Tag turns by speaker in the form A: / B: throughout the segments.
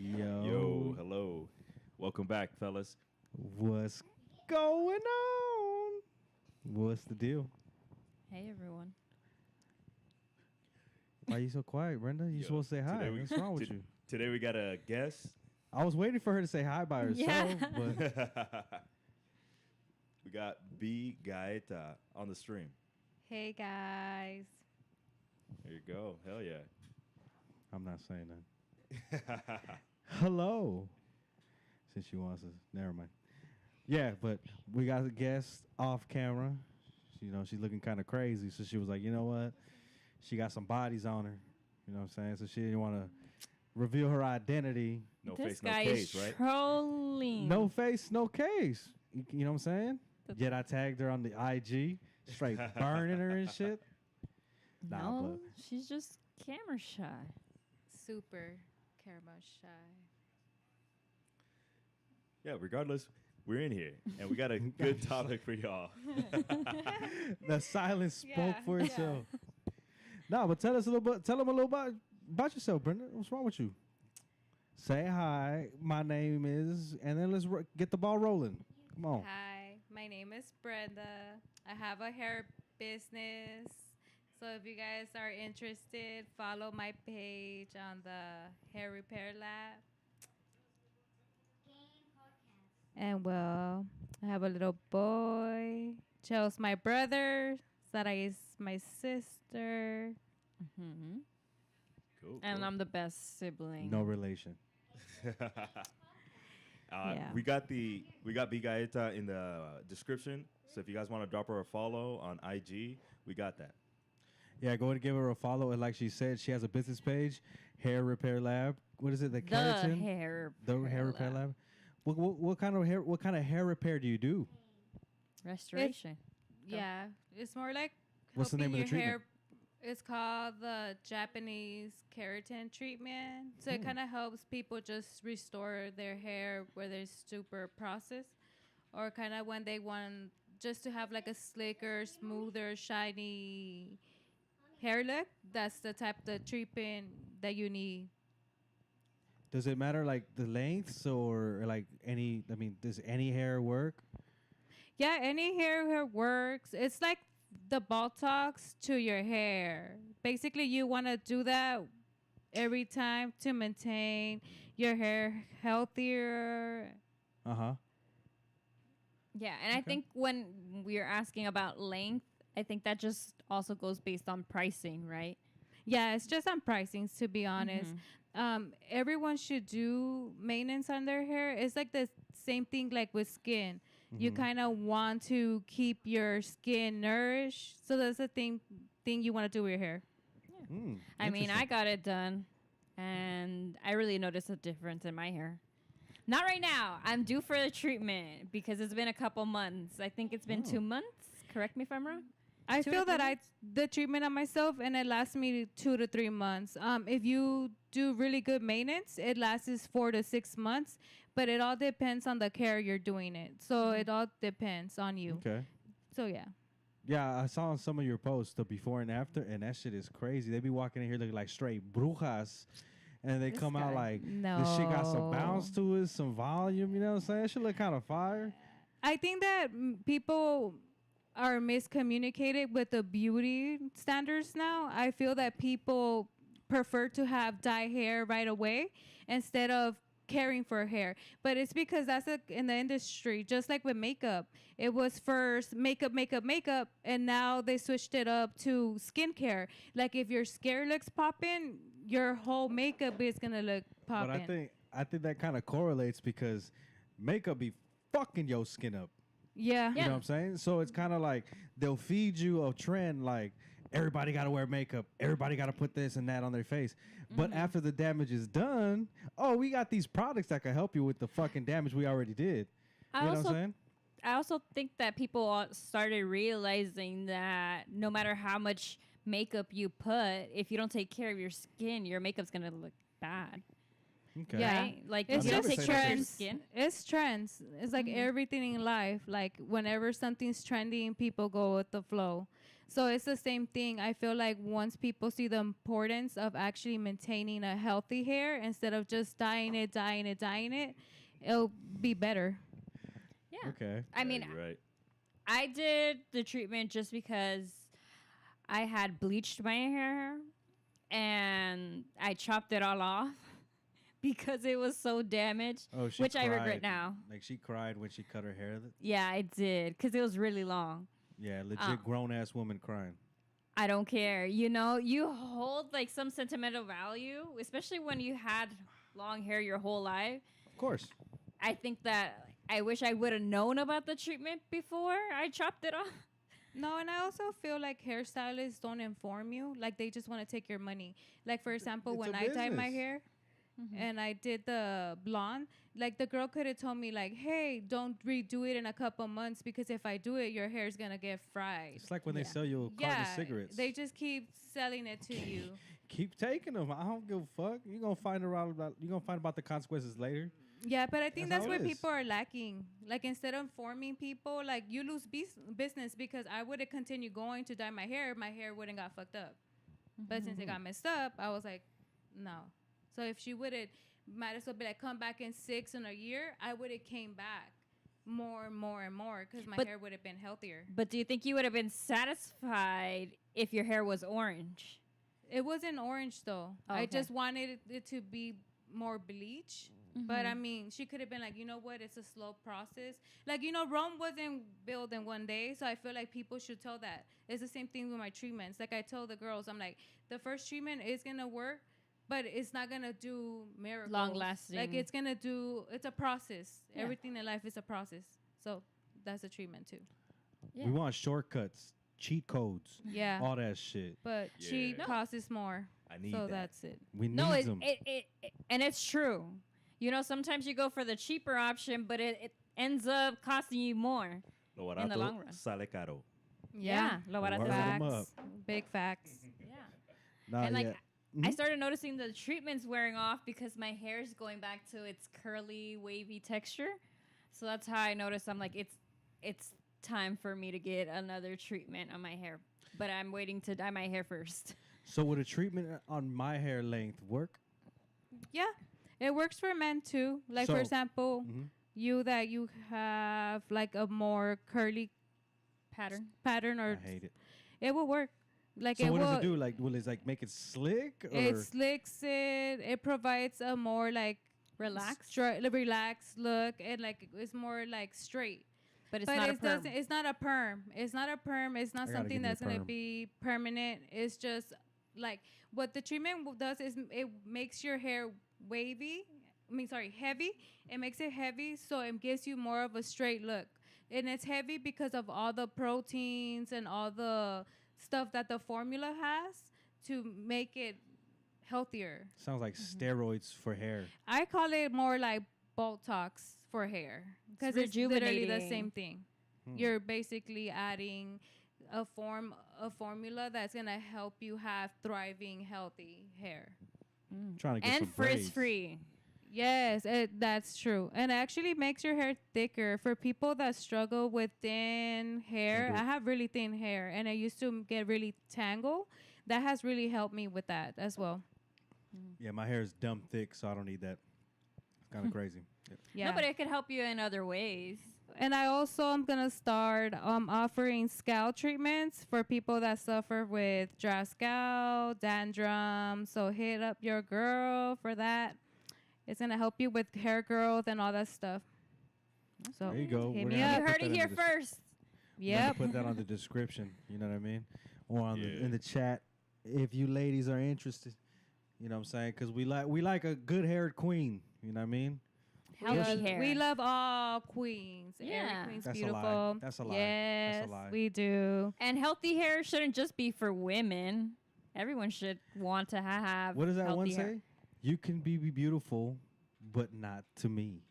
A: Yo, hello. Welcome back, fellas.
B: What's going on? What's the deal?
C: Hey everyone.
B: Why are you so quiet, Brenda? You
A: Yo,
B: supposed to say hi. What's wrong with you?
A: Today we got a guest.
B: I was waiting for her to say hi by herself,
C: Yeah.
B: but
A: We got B Gaeta on the stream.
C: Hey guys.
A: There you go. Hell yeah.
B: I'm not saying that. Hello. Since she wants to, never mind. Yeah, but we got a guest off camera. She's looking kind of crazy, so she was like, you know what? She got some bodies on her. You know what I'm saying? So she didn't want to reveal her identity.
A: No
C: This
A: face, no
C: guy
A: case,
C: is
A: right?
C: trolling.
B: No face, no case. You know what I'm saying? Yet I tagged her on the IG, straight burning her and shit. Nah,
C: No, she's just camera shy.
D: Super camera shy.
A: Yeah, regardless, we're in here. And we got a good topic for y'all.
B: The silence spoke
D: Yeah,
B: for
D: yeah.
B: itself. No, but tell them a little about yourself, Brenda. What's wrong with you? Say hi. My name is, and then let's get the ball rolling. Come on.
D: Hi, my name is Brenda. I have a hair business. So if you guys are interested, follow my page on the Hair Repair Lab. And well, I have a little boy. Joe's my brother. Sarah is my sister.
C: Hmm.
A: Cool.
C: And
A: cool.
C: I'm the best sibling.
B: No relation.
D: Yeah.
A: We got B Gaeta in the description. So if you guys want to drop her a follow on IG, we got that.
B: Yeah, go and give her a follow. And like she said, she has a business page, Hair Repair Lab. What is it?
C: The
B: Keratin?
C: hair.
B: The Hair Repair Lab. What kind of hair? What kind of hair repair do you do?
C: Restoration.
D: Yeah, it's more like
B: What's the
D: helping
B: name of the
D: your
B: treatment?
D: hair. It's called the Japanese keratin treatment. So it kind of helps people just restore their hair where they're super processed, or kind of when they want just to have like a slicker, smoother, shiny hair look. That's the type of treatment that you need.
B: Does it matter like the lengths or like any? I mean, does any hair work?
D: Yeah, any hair works. It's like the Botox to your hair. Basically, you want to do that every time to maintain your hair healthier.
B: Uh huh.
C: Yeah, and I think when we're asking about length, I think that just also goes based on pricing, right?
D: Yeah, it's just on pricings, to be honest. Everyone should do maintenance on their hair. It's like the same thing like with skin. You kind of want to keep your skin nourished. So that's the thing you want to do with your hair.
C: I mean, I got it done, and I really noticed a difference in my hair. Not right now. I'm due for the treatment because it's been a couple months. I think it's been 2 months. Correct me if I'm wrong.
D: I
C: 2
D: feel
C: to 3
D: that the treatment on myself, and it lasts me 2 to 3 months. If you do really good maintenance, it lasts 4 to 6 months, but it all depends on the care you're doing it. So it all depends on you.
B: Okay.
D: So yeah.
B: Yeah, I saw on some of your posts the before and after, and that shit is crazy. They be walking in here looking like straight brujas, and they
C: This
B: come out
C: guy.
B: like this shit got some bounce to it, some volume. You know what I'm saying? It should look kind of fire.
D: I think that people are miscommunicated with the beauty standards now. I feel that people prefer to have dye hair right away instead of caring for hair. But it's because that's in the industry, just like with makeup. It was first makeup, and now they switched it up to skincare. Like if your skin looks popping, your whole makeup is gonna look popping.
B: But I think that kind of correlates because makeup be fucking your skin up.
D: Yeah.
B: You know what I'm saying? So it's kind of like they'll feed you a trend like everybody got to wear makeup. Everybody got to put this and that on their face. But after the damage is done, we got these products that can help you with the fucking damage we already did. You know what I'm saying?
C: I also think that people started realizing that no matter how much makeup you put, if you don't take care of your skin, your makeup's gonna look bad.
B: Okay.
D: Yeah.
C: Right? Like
D: It's
C: if you don't
B: just
C: take care of your
D: trends.
C: skin.
D: It's trends. It's like everything in life. Like whenever something's trending, people go with the flow. So it's the same thing. I feel like once people see the importance of actually maintaining a healthy hair instead of just dyeing it, it'll be better.
C: Yeah.
B: Okay.
C: I mean,
A: you're right.
C: I did the treatment just because I had bleached my hair and I chopped it all off because it was so damaged,
B: Oh, she
C: which I regret
B: cried.
C: now.
B: Like she cried when she cut her hair.
C: Yeah, I did because it was really long.
B: Yeah, legit grown ass woman crying.
C: I don't care. You know, you hold like some sentimental value, especially when you had long hair your whole life.
B: Of course.
C: I think that I wish I would have known about the treatment before I chopped it off.
D: No, and I also feel like hairstylists don't inform you. Like they just want to take your money. Like for example,
B: It's
D: when
B: a
D: I dyed my
B: business.
D: hair and I did the blonde, like the girl could have told me like, "Hey, don't redo it in a couple months because if I do it, your hair's gonna get fried."
B: It's like when they
C: Yeah.
B: sell you a carton of cigarettes.
D: they just keep selling it to you.
B: keep taking them. I don't give a fuck. You're gonna find about the consequences later.
D: Yeah, but I think
B: That's
D: that's
B: how
D: where
B: it is.
D: people are lacking. Like instead of informing people, like you lose business because I would have continued going to dye my hair wouldn't got fucked up. But since it got messed up, I was like, no. So if she would have, might as well be like, come back in 6 in a year, I would have came back more and more and more because my
C: But-
D: hair would have been healthier.
C: But do you think you would have been satisfied if your hair was orange?
D: It wasn't orange though. I
C: Okay.
D: just wanted it to be more bleach. But I mean, she could have been like, you know what? It's a slow process. Like, you know, Rome wasn't built in one day. So I feel like people should tell that. It's the same thing with my treatments. Like I told the girls, I'm like, the first treatment is going to work, but it's not going to do miracles.
C: Long-lasting.
D: Like it's a process.
C: Yeah.
D: Everything in life is a process. So that's a treatment too.
C: Yeah.
B: We want shortcuts, cheat codes,
D: Yeah.
B: all that shit.
D: But
A: Yeah.
D: cheat
A: No.
D: costs more.
A: I need
D: So
A: that.
D: that's it.
B: We
C: No,
B: need
C: it,
B: them.
C: it and it's true. You know, sometimes you go for the cheaper option, but it ends up costing you more.
A: Lo
C: in the
A: barato
C: long run.
A: sale caro.
C: Lo barato.
B: Word 'em up.
D: Facts. Big facts.
C: Yeah.
B: Nah,
C: And like
B: yeah.
C: I started noticing the treatments wearing off because my hair is going back to its curly, wavy texture. So that's how I noticed. I'm like, it's time for me to get another treatment on my hair, but I'm waiting to dye my hair first.
B: So would a treatment on my hair length work?
D: Yeah, it works for men too. Like for
B: So-
D: example,
B: Mhm.
D: you have like a more curly pattern,
B: I
D: or
B: hate it.
D: it will work. Like
B: So
D: it
B: what
D: will.
B: does it do? Like, will it like make it slick? Or
D: It slicks it. It provides a more like
C: Relaxed,
D: relaxed look, and like it's more like straight.
C: but it's
D: But
C: not
D: it
C: a perm.
D: doesn't. It's not a perm. It's not a perm. It's not
B: I gotta
D: something
B: give me a
D: that's gonna
B: perm.
D: be permanent. It's just like what the treatment does is it makes your hair wavy. Heavy. It makes it heavy, so it gives you more of a straight look. And it's heavy because of all the proteins and all the stuff that the formula has to make it healthier.
B: sounds like steroids for hair.
D: I call it more like Botox for hair because it's literally the
C: rejuvenating.
D: same thing.
B: Hmm.
D: You're basically adding a formula that's gonna help you have thriving, healthy hair.
B: Trying to get
C: And
B: some braids.
C: frizz free.
D: Yes, that's true, and it actually makes your hair thicker. For people that struggle with thin hair,
B: do it.
D: I have really thin hair, and I used to get really tangled. That has really helped me with that as well.
B: Yeah, my hair is dumb thick, so I don't need that. It's kind of crazy. Yeah.
D: Yeah.
C: No, but it could help you in other ways.
D: And I also am gonna start offering scalp treatments for people that suffer with dry scalp, dandruff. So hit up your girl for that. It's gonna help you with hair growth and all that stuff. So
B: There you go.
D: hit
B: We're
D: me
B: gonna
C: You
B: have
D: up.
B: to
C: heard
B: put
C: it
B: that
C: here
B: in the
C: first.
B: We're gonna
D: Yep.
B: put that on the description. You know what I mean? Or on
A: Yeah.
B: in the chat if you ladies are interested. You know what I'm saying? Because we like a good haired queen. You know what I mean?
C: Healthy hair.
D: We love all queens. Every
C: Yeah.
D: queen's
B: That's a lie.
D: beautiful.
B: That's a lie.
D: Yes,
B: That's a lie.
D: we do.
C: And healthy hair shouldn't just be for women. Everyone should want to have.
B: What does that one
C: healthy hair.
B: say? You can be beautiful, but not to me.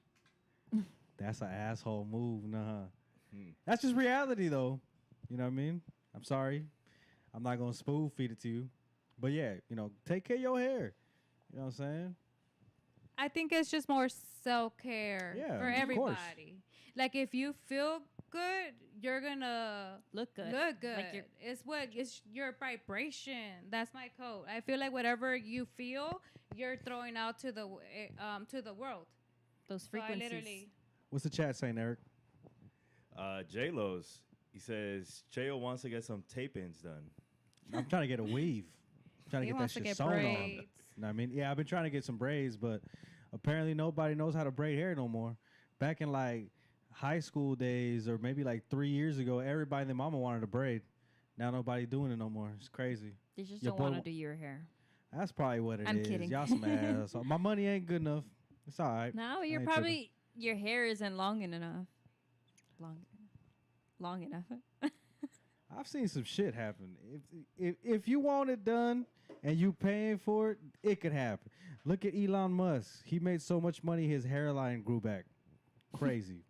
B: That's an asshole move, nah.
A: Hmm.
B: That's just reality, though. You know what I mean? I'm sorry. I'm not gonna spoon feed it to you, but yeah, you know, take care of your hair. You know what I'm saying?
D: I think it's just more self care
B: Yeah,
D: for
B: of course.
D: everybody. Like if you feel good, you're gonna
C: Look good.
D: look good.
C: Like you're-
D: It's your vibration. That's my code. I feel like whatever you feel, you're throwing out to the world.
C: Those
D: So I
C: frequencies.
D: literally,
B: What's the chat saying, Eric?
A: J-Lo's, he says, Cheo wants to get some tape-ins done.
B: I'm trying to get a weave. I'm trying to
D: he
B: get that
D: wants to
B: shit
D: get
B: sewn on.
D: braids.
B: You know what I mean? Yeah, I've been trying to get some braids, but apparently nobody knows how to braid hair no more. Back in like high school days or maybe like 3 years ago, everybody and their mama wanted to braid. Now nobody doing it no more. It's crazy.
C: They just
B: Your
C: don't
B: boy
C: want to
B: wa-
C: do your hair.
B: That's probably what it is.
C: I'm kidding.
B: Y'all some ass. My money ain't good enough. It's all right.
C: No,
B: I
C: you're
B: ain't
C: probably your hair isn't long enough. Long enough.
B: I've seen some shit happen. If you want it done and you paying for it, it could happen. Look at Elon Musk. He made so much money, his hairline grew back. Crazy.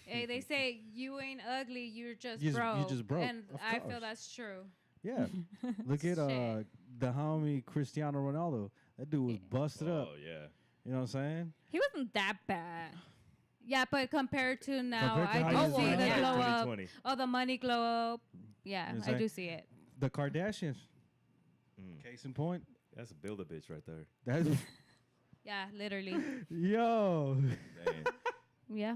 D: Hey, they say you ain't ugly, you're just
B: You
D: broke.
B: just broke,
D: And
B: of
D: I
B: course.
D: feel that's true.
B: Yeah. Look at
D: Shit.
B: the homie Cristiano Ronaldo. That dude was busted up.
A: Oh, yeah.
B: You know what I'm saying?
C: He wasn't that bad.
D: Yeah, but compared to now,
B: Compared to
D: I
B: how
D: do
B: you
D: see
B: was
D: the
B: in
D: glow up.
A: 2020.
D: Oh, the money glow up. Yeah,
B: You know what
D: I
B: I'm
D: do
B: saying?
D: see it.
B: The Kardashians.
A: Mm.
B: Case in point.
A: That's a Build-A-Bitch right there.
B: That's
D: Yeah, literally.
B: yo.
A: Man.
D: Yeah.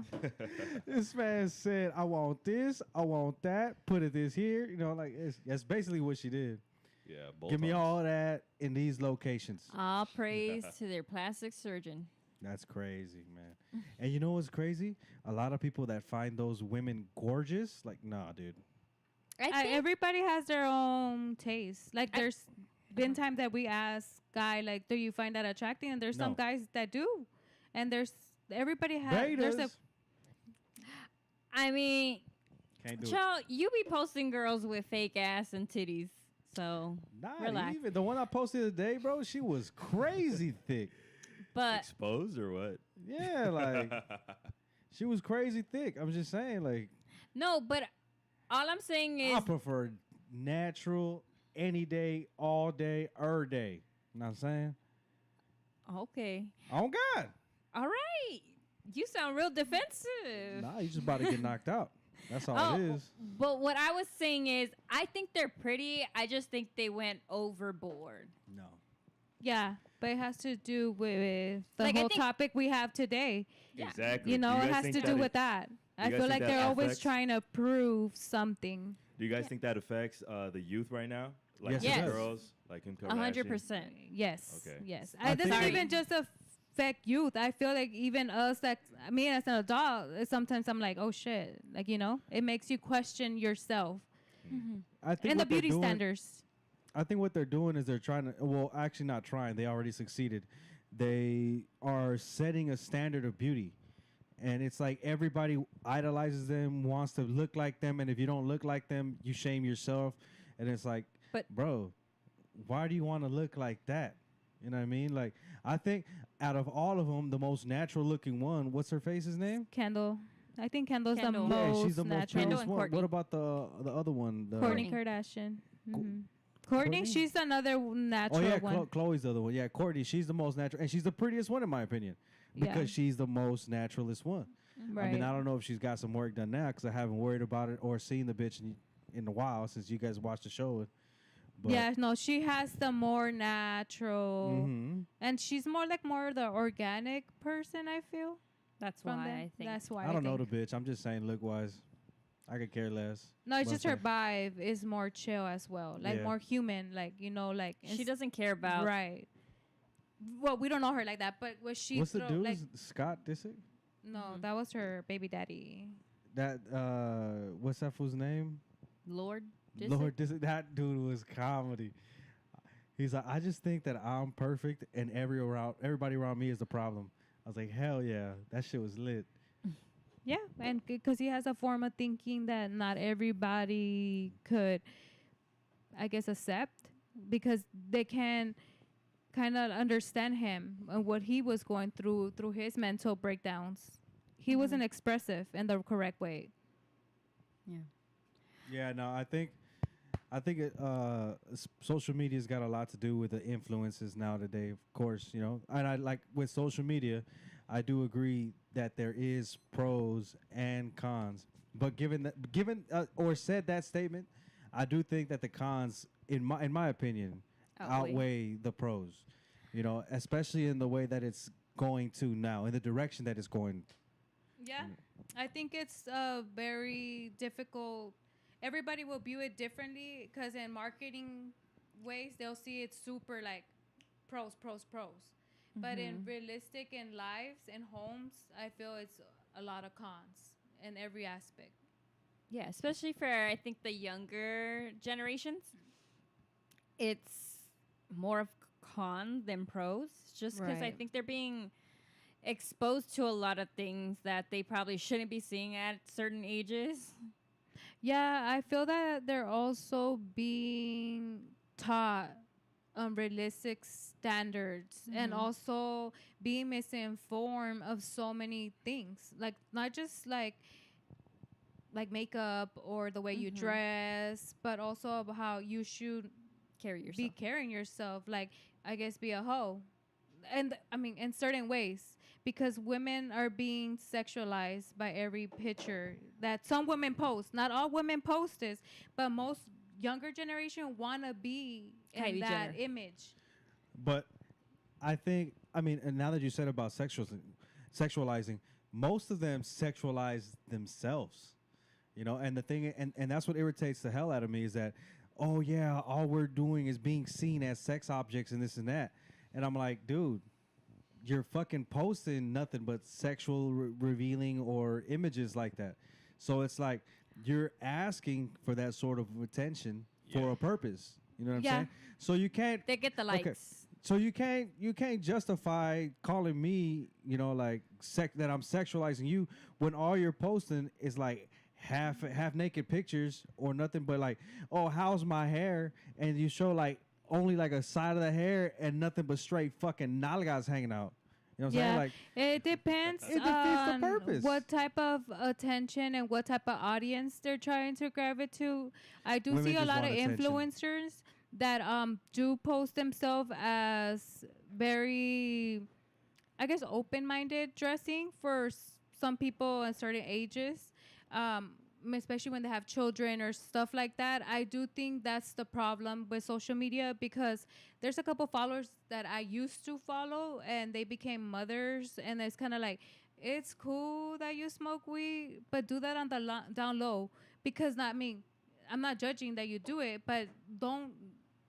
B: This man said, I want this, I want that, put it this here. You know, like that's basically what she did.
A: Yeah,
B: Give me
A: bolt-ons.
B: all that in these locations.
C: All praise to their plastic surgeon.
B: That's crazy, man. And you know what's crazy? A lot of people that find those women gorgeous, like, nah, dude.
C: I think
D: Everybody has their own taste. Like,
C: I-
D: there's been times that we ask guy, like, do you find that attracting? And there's some
B: No.
D: guys that do. And everybody has, there's a,
B: Raiders.
C: I mean,
B: Can't do it.
C: child, you be posting girls with fake ass and titties. So,
B: Not
C: relax.
B: even. The one I posted today, bro, she was crazy thick.
C: but
A: Exposed or what?
B: Yeah, like, she was crazy thick. I'm just saying, like,
C: no, but all I'm saying is
B: I prefer natural any day, all day, day. You know what I'm saying?
C: okay.
B: Oh, God.
C: All right. You sound real defensive.
B: Nah, you just about to get knocked out. That's all
C: Oh,
B: it is.
C: But what I was saying is, I think they're pretty. I just think they went overboard.
B: No.
D: yeah, but it has to do with the
C: Like, I
D: whole
C: think-
D: topic we have today.
C: Yeah.
A: Exactly.
D: You
A: Do
D: know, it
A: guys
D: has
A: think
D: to do
A: it-
D: with that. I
A: guys
D: feel
A: think
D: like
A: that
D: they're always
A: affects-
D: trying to prove something.
A: Do you guys
C: Yeah.
A: think that affects the youth right now? Like
B: Yes,
C: it
A: young
C: does.
A: girls, like Kim Kardashian?
C: 100%.
D: Yes.
A: Okay.
D: Yes.
B: I
D: It doesn't
B: think-
D: even just affect youth. I feel like even us, like me as an adult, sometimes I'm like, oh shit. Like, you know, it makes you question yourself
B: I think
D: and the
B: what they're
D: beauty
B: doing-
D: standards.
B: I think what they're doing is they're trying to, well, actually not trying. They already succeeded. They are setting a standard of beauty. And it's like everybody idolizes them, wants to look like them. And if you don't look like them, you shame yourself. And it's like,
C: But-
B: bro, why do you want to look like that? You know what I mean? Like, I think out of all of them, the most natural looking one, what's her face's name?
D: Kendall. I think Kendall's
C: Kendall.
D: the
B: Yeah,
D: most
B: she's the most
D: natural.
C: Kendall
B: prettiest
C: and
B: one.
C: Courtney.
B: What about the other one? The
D: Kourtney
C: Kourtney.
D: Kardashian.
B: Co-
D: Mhm. Courtney,
B: Kourtney?
D: she's another natural
B: Oh yeah,
D: one.
B: Chloe's the other one. Yeah, Courtney, she's the most natural, and she's the prettiest one in my opinion, because
D: Yeah.
B: she's the most naturalist one.
D: Right.
B: I mean, I don't know if she's got some work done now, because I haven't worried about it or seen the bitch in a while since you guys watched the show. But
D: yeah, no, she has the more natural,
B: Mhm.
D: and she's more the organic person. I feel
C: That's
D: from
C: why
D: them.
C: I think.
D: That's why
B: I don't know
D: think.
B: the bitch. I'm just saying, look wise, I could care less.
D: No, it's
B: But
D: just her
B: okay.
D: vibe is more chill as well, like
B: Yeah.
D: more human, like you know, like
C: She doesn't care about.
D: right. Well, we don't know her like that, but what she
B: What's the
D: throw-
B: dude?
D: like
B: Scott Disick?
D: no,
C: Mhm.
D: that was her baby daddy.
B: That what's that fool's name?
C: Lord.
B: Lord Disick. That dude was comedy. He's like, I just think that I'm perfect and everybody around me is the problem. I was like, hell yeah, that shit was lit.
D: Yeah, and because he has a form of thinking that not everybody could, I guess, accept, because they can kind of understand him and what he was going through his mental breakdowns. He wasn't expressive in the correct way.
C: Yeah.
B: Yeah, no, I think social media's got a lot to do with the influences now today, of course, you know. And I like with social media, I do agree that there is pros and cons. But given or said that statement, I do think that the cons, in my opinion, outweigh the pros. You know, especially in the way that it's going to now, in the direction that it's going.
D: Yeah, I think it's very difficult. Everybody will view it differently because in marketing ways, they'll see it super like pros, pros, pros. But in realistic in lives and homes, I feel it's a lot of cons in every aspect.
C: Yeah, especially for I think the younger generations, it's more of con than pros. Just because I
D: Right.
C: think they're being exposed to a lot of things that they probably shouldn't be seeing at certain ages.
D: Yeah, I feel that they're also being taught realistic standards and also being misinformed of so many things. Like not just like makeup or the way you dress, but also of how you should
C: Carry yourself.
D: be carrying yourself. Like I guess be a hoe, and I mean in certain ways because women are being sexualized by every picture that some women post. Not all women post this, but most younger generation wanna be in
C: Kylie
D: that
C: Jenner.
D: image.
B: But I think, I mean, and now that you said about sexualizing, most of them sexualize themselves. You know, and the thing, and that's what irritates the hell out of me is that, oh yeah, all we're doing is being seen as sex objects and this and that. And I'm like, dude, you're fucking posting nothing but sexual revealing or images like that. So it's like you're asking for that sort of attention for a purpose. You know what I'm
D: Yeah.
B: saying? So you can't.
C: They get the likes.
B: Okay. So you can't justify calling me, you know, like that I'm sexualizing you when all you're posting is like half naked pictures or nothing but like, oh, how's my hair? And you show like only like a side of the hair and nothing but straight fucking nalgas hanging out. You know what I'm saying?
D: Yeah,
B: Like
D: it depends
B: It defeats the
D: on
B: purpose.
D: what type of attention and what type of audience they're trying to grab it to. I do
B: Women
D: see a
B: just
D: lot of
B: want attention.
D: influencers that do post themselves as very, I guess, open-minded dressing for some people at certain ages. Especially when they have children or stuff like that. I do think that's the problem with social media because there's a couple followers that I used to follow and they became mothers, and it's kind of like it's cool that you smoke weed, but do that on the down low because not I mean I'm not judging that you do it, but don't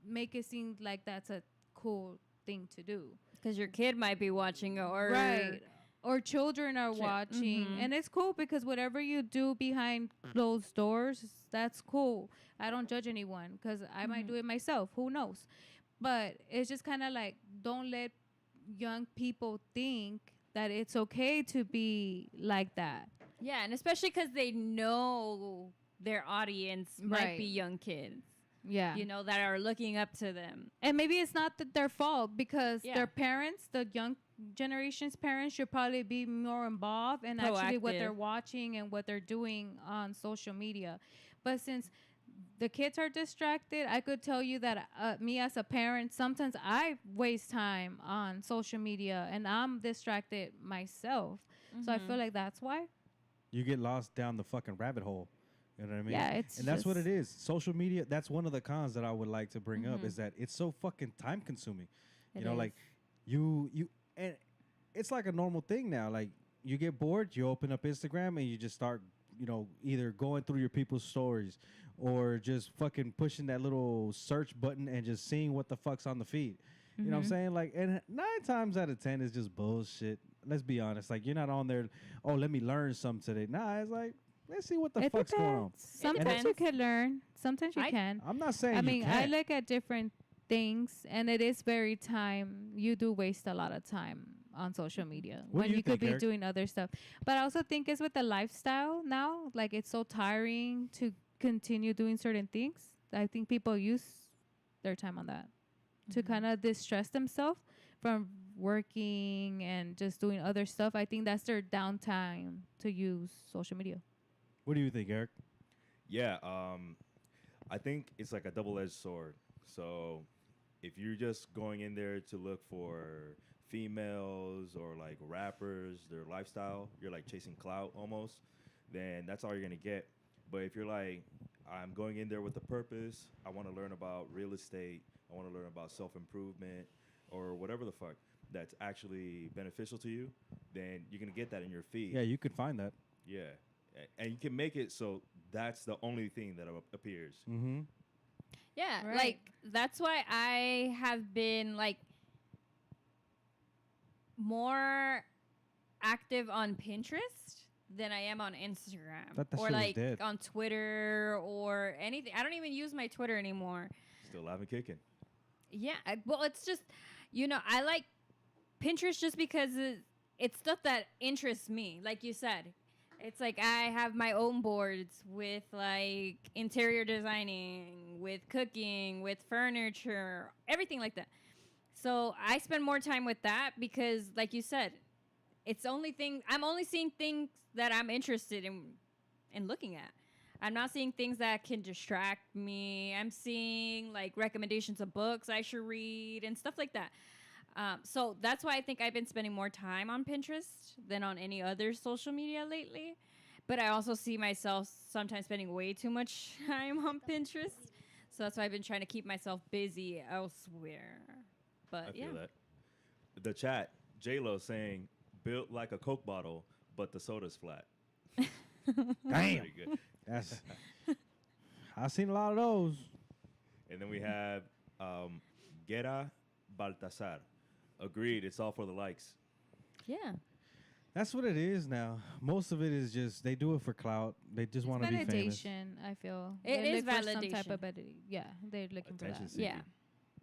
D: make it seem like that's a cool thing to do.
C: Because your kid might be watching or
D: Right. Or children are
C: Chi-
D: watching. And it's cool because whatever you do behind closed doors, that's cool. I don't judge anyone because I might do it myself. Who knows? But it's just kind of like, don't let young people think that it's okay to be like that.
C: Yeah, and especially because they know their audience might be
D: Right.
C: young kids,
D: Yeah.
C: you know, that are looking up to them.
D: And maybe it's not their fault because
C: Yeah.
D: their parents, the young generation's parents, should probably be more involved in actually what they're
C: Proactive.
D: watching and what they're doing on social media. But since the kids are distracted, I could tell you that me as a parent, sometimes I waste time on social media and I'm distracted myself. So I feel like that's why.
B: you get lost down the fucking rabbit hole. You know what I mean?
D: Yeah, it's
B: and that's what it
D: just-
B: is. Social media. That's one of the cons that I would like to bring up is that it's so fucking time consuming.
C: It
B: You know, like you and it's like a normal thing now. Like you get bored, you open up Instagram and you just start, you know, either going through your people's stories or just fucking pushing that little search button and just seeing what the fuck's on the feed. You know what I'm saying? Like, and 9 times out of 10 is just bullshit. Let's be honest. Like, you're not on there. Oh, let me learn something today. Nah, it's like, let's see what the
D: It
B: fuck's going on.
D: depends. Sometimes you can learn. Sometimes you can.
B: I'm not saying
D: I
B: you
D: mean, I
B: can't.
D: look at different things, and it is very time. You do waste a lot of time on social media
B: What do
D: when
B: you
D: you could
B: think,
D: be
B: Eric?
D: doing other stuff. But I also think it's with the lifestyle now. Like it's so tiring to continue doing certain things. I think people use their time on that to kind of distress themselves from working and just doing other stuff. I think that's their downtime to use social media.
B: What do you think, Eric?
A: Yeah, I think it's like a double-edged sword. So if you're just going in there to look for females or like rappers, their lifestyle, you're like chasing clout almost. then that's all you're gonna get. But if you're like, I'm going in there with a purpose, I want to learn about real estate, I want to learn about self improvement, or whatever the fuck that's actually beneficial to you, then you're gonna get that in your feed.
B: Yeah, you could find that.
A: Yeah. And you can make it so that's the only thing that appears.
B: Mm-hmm.
C: Yeah,
D: Right.
C: like that's why I have been like more active on Pinterest than I am on Instagram
B: Thought that
C: or
B: shit was
C: like
B: dead.
C: on Twitter or anything. I don't even use my Twitter anymore.
A: Still alive and kicking.
C: Yeah, well, it's just I like Pinterest just because it's stuff that interests me. Like you said, it's like I have my own boards with like interior designing, with cooking, with furniture, everything like that. So I spend more time with that because, like you said, I'm only seeing things that I'm interested in looking at. I'm not seeing things that can distract me. I'm seeing like recommendations of books I should read and stuff like that. So that's why I think I've been spending more time on Pinterest than on any other social media lately. But I also see myself sometimes spending way too much time on Pinterest. So that's why I've been trying to keep myself busy elsewhere. But
A: I
C: yeah.
A: feel that. The chat, J-Lo saying, built like a Coke bottle, but the soda's flat.
B: Damn.
A: Pretty good.
B: That's. I've seen a lot of those.
A: And then we have Guerra Baltasar. Agreed, it's all for the likes.
C: Yeah.
B: That's what it is now. Most of it is just they do it for clout. They just want to be famous.
D: Validation, I feel.
C: It
D: They
C: is
D: look for some type
C: validation.
D: of yeah, they're looking for
A: Attention
D: that.
A: seeking.
C: Yeah.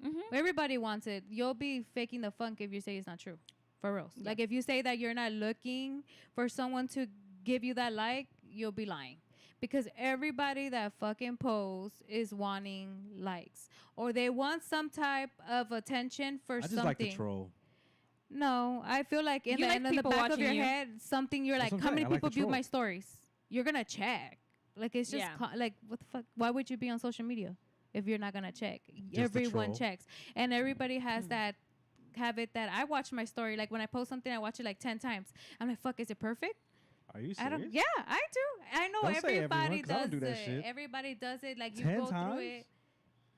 C: Mm-hmm.
D: Everybody wants it. You'll be faking the funk if you say it's not true. For real.
C: Yeah.
D: Like if you say that you're not looking for someone to give you that like, you'll be lying. Because everybody that fucking posts is wanting likes. Or they want some type of attention for
B: I just
D: something.
B: like to troll.
D: No, I feel like in
C: You
D: the,
C: like
D: in the
C: people
D: back of
C: watching
D: your
C: you.
D: head, something you're
B: That's
D: like,
B: what
D: how
B: I'm
D: many
B: saying. I like
D: people
B: to
D: view
B: troll.
D: my stories? You're going to check. Like it's just
C: Yeah.
D: like, what the fuck? Why would you be on social media if you're not going to check?
B: to
D: Everyone
B: troll.
D: checks. And everybody has that habit that I watch my story. Like when I post something, I watch it like 10 times. I'm like, fuck, is it perfect?
B: Are you
D: I
B: serious?
D: don't. Yeah, I do. I know
B: Don't say everyone,
D: everybody
B: 'cause I
D: does
B: don't do that
D: it.
B: shit.
D: Everybody does it. Like you
B: 10
D: go
B: times?
D: through it.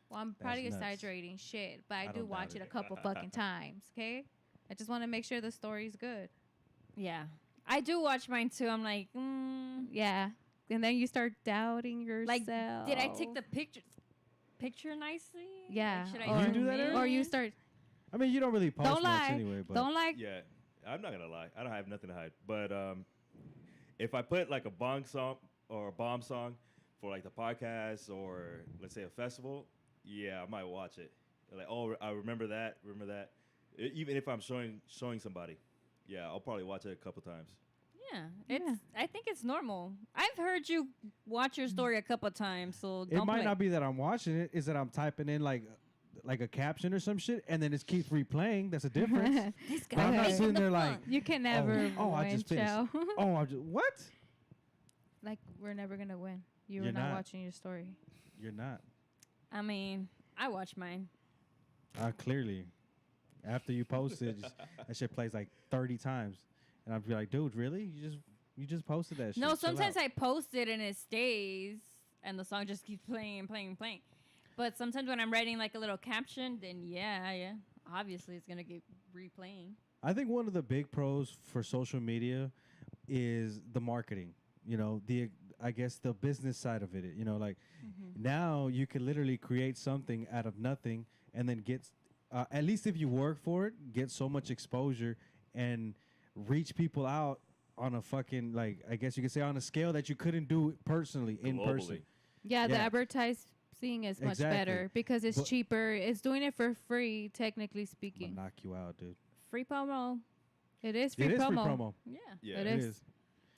D: Well, I'm probably
B: nuts.
D: exaggerating shit, but I
B: I
D: do
B: don't
D: watch
B: doubt
D: it a
B: it.
D: couple fucking times. Okay, I just want to make sure the story's good.
C: Yeah. I do watch mine too. I'm like,
D: Yeah, and then you start doubting yourself.
C: like, did I take the picture nicely?
D: Yeah,
C: Like, should
D: or-
C: I
B: You do
C: zoom
B: that, Eric?
C: in?
D: or you start?
B: I mean, you don't really post
D: Don't
B: much
D: lie.
B: anyway. But
D: Don't like.
A: Yeah, I'm not gonna lie. I don't have nothing to hide. But if I put like a bong song or a bomb song for like the podcast or let's say a festival, yeah, I might watch it. Like, oh, I remember that. Remember that. Even if I'm showing somebody, yeah, I'll probably watch it a couple times.
C: Yeah,
D: Yeah.
C: I think it's normal. I've heard you watch your story a couple times, so
B: it
C: don't
B: might
C: play.
B: not be that I'm watching it. Is that I'm typing in like a caption or some shit, and then it keeps replaying. That's a difference.
C: This
B: But I'm not
C: making
B: sitting
C: the
B: there like,
C: fun.
D: You can never
B: I
D: win,
B: just finished.
D: Chow.
B: oh, I'm just what?
D: Like we're never gonna win. You
B: You're
D: were not
B: not.
D: watching your story.
B: You're not.
C: I mean, I watch mine.
B: Clearly, after you post it, that shit plays like 30 times, and I'd be like, dude, really? You just posted that shit.
C: No,
B: Chill
C: sometimes
B: out.
C: I post it and it stays, and the song just keeps playing and playing and playing. But sometimes when I'm writing like a little caption, then yeah, obviously it's gonna get replaying.
B: I think one of the big pros for social media is the marketing. You know, I guess the business side of it. You know, like now you can literally create something out of nothing and then get, at least if you work for it, get so much exposure and reach people out on a fucking, like, I guess you could say on a scale that you couldn't do personally in person.
A: Globally.
D: Yeah, the
B: Yeah.
D: advertising is much
B: Exactly.
D: better because it's
B: But-
D: cheaper. It's doing it for free, technically
B: I'm
D: speaking.
B: gonna knock you out, dude.
C: Free promo.
D: It is free
B: It is
D: promo.
B: free promo.
C: Yeah.
A: Yeah,
D: It
B: It
D: is.
B: is.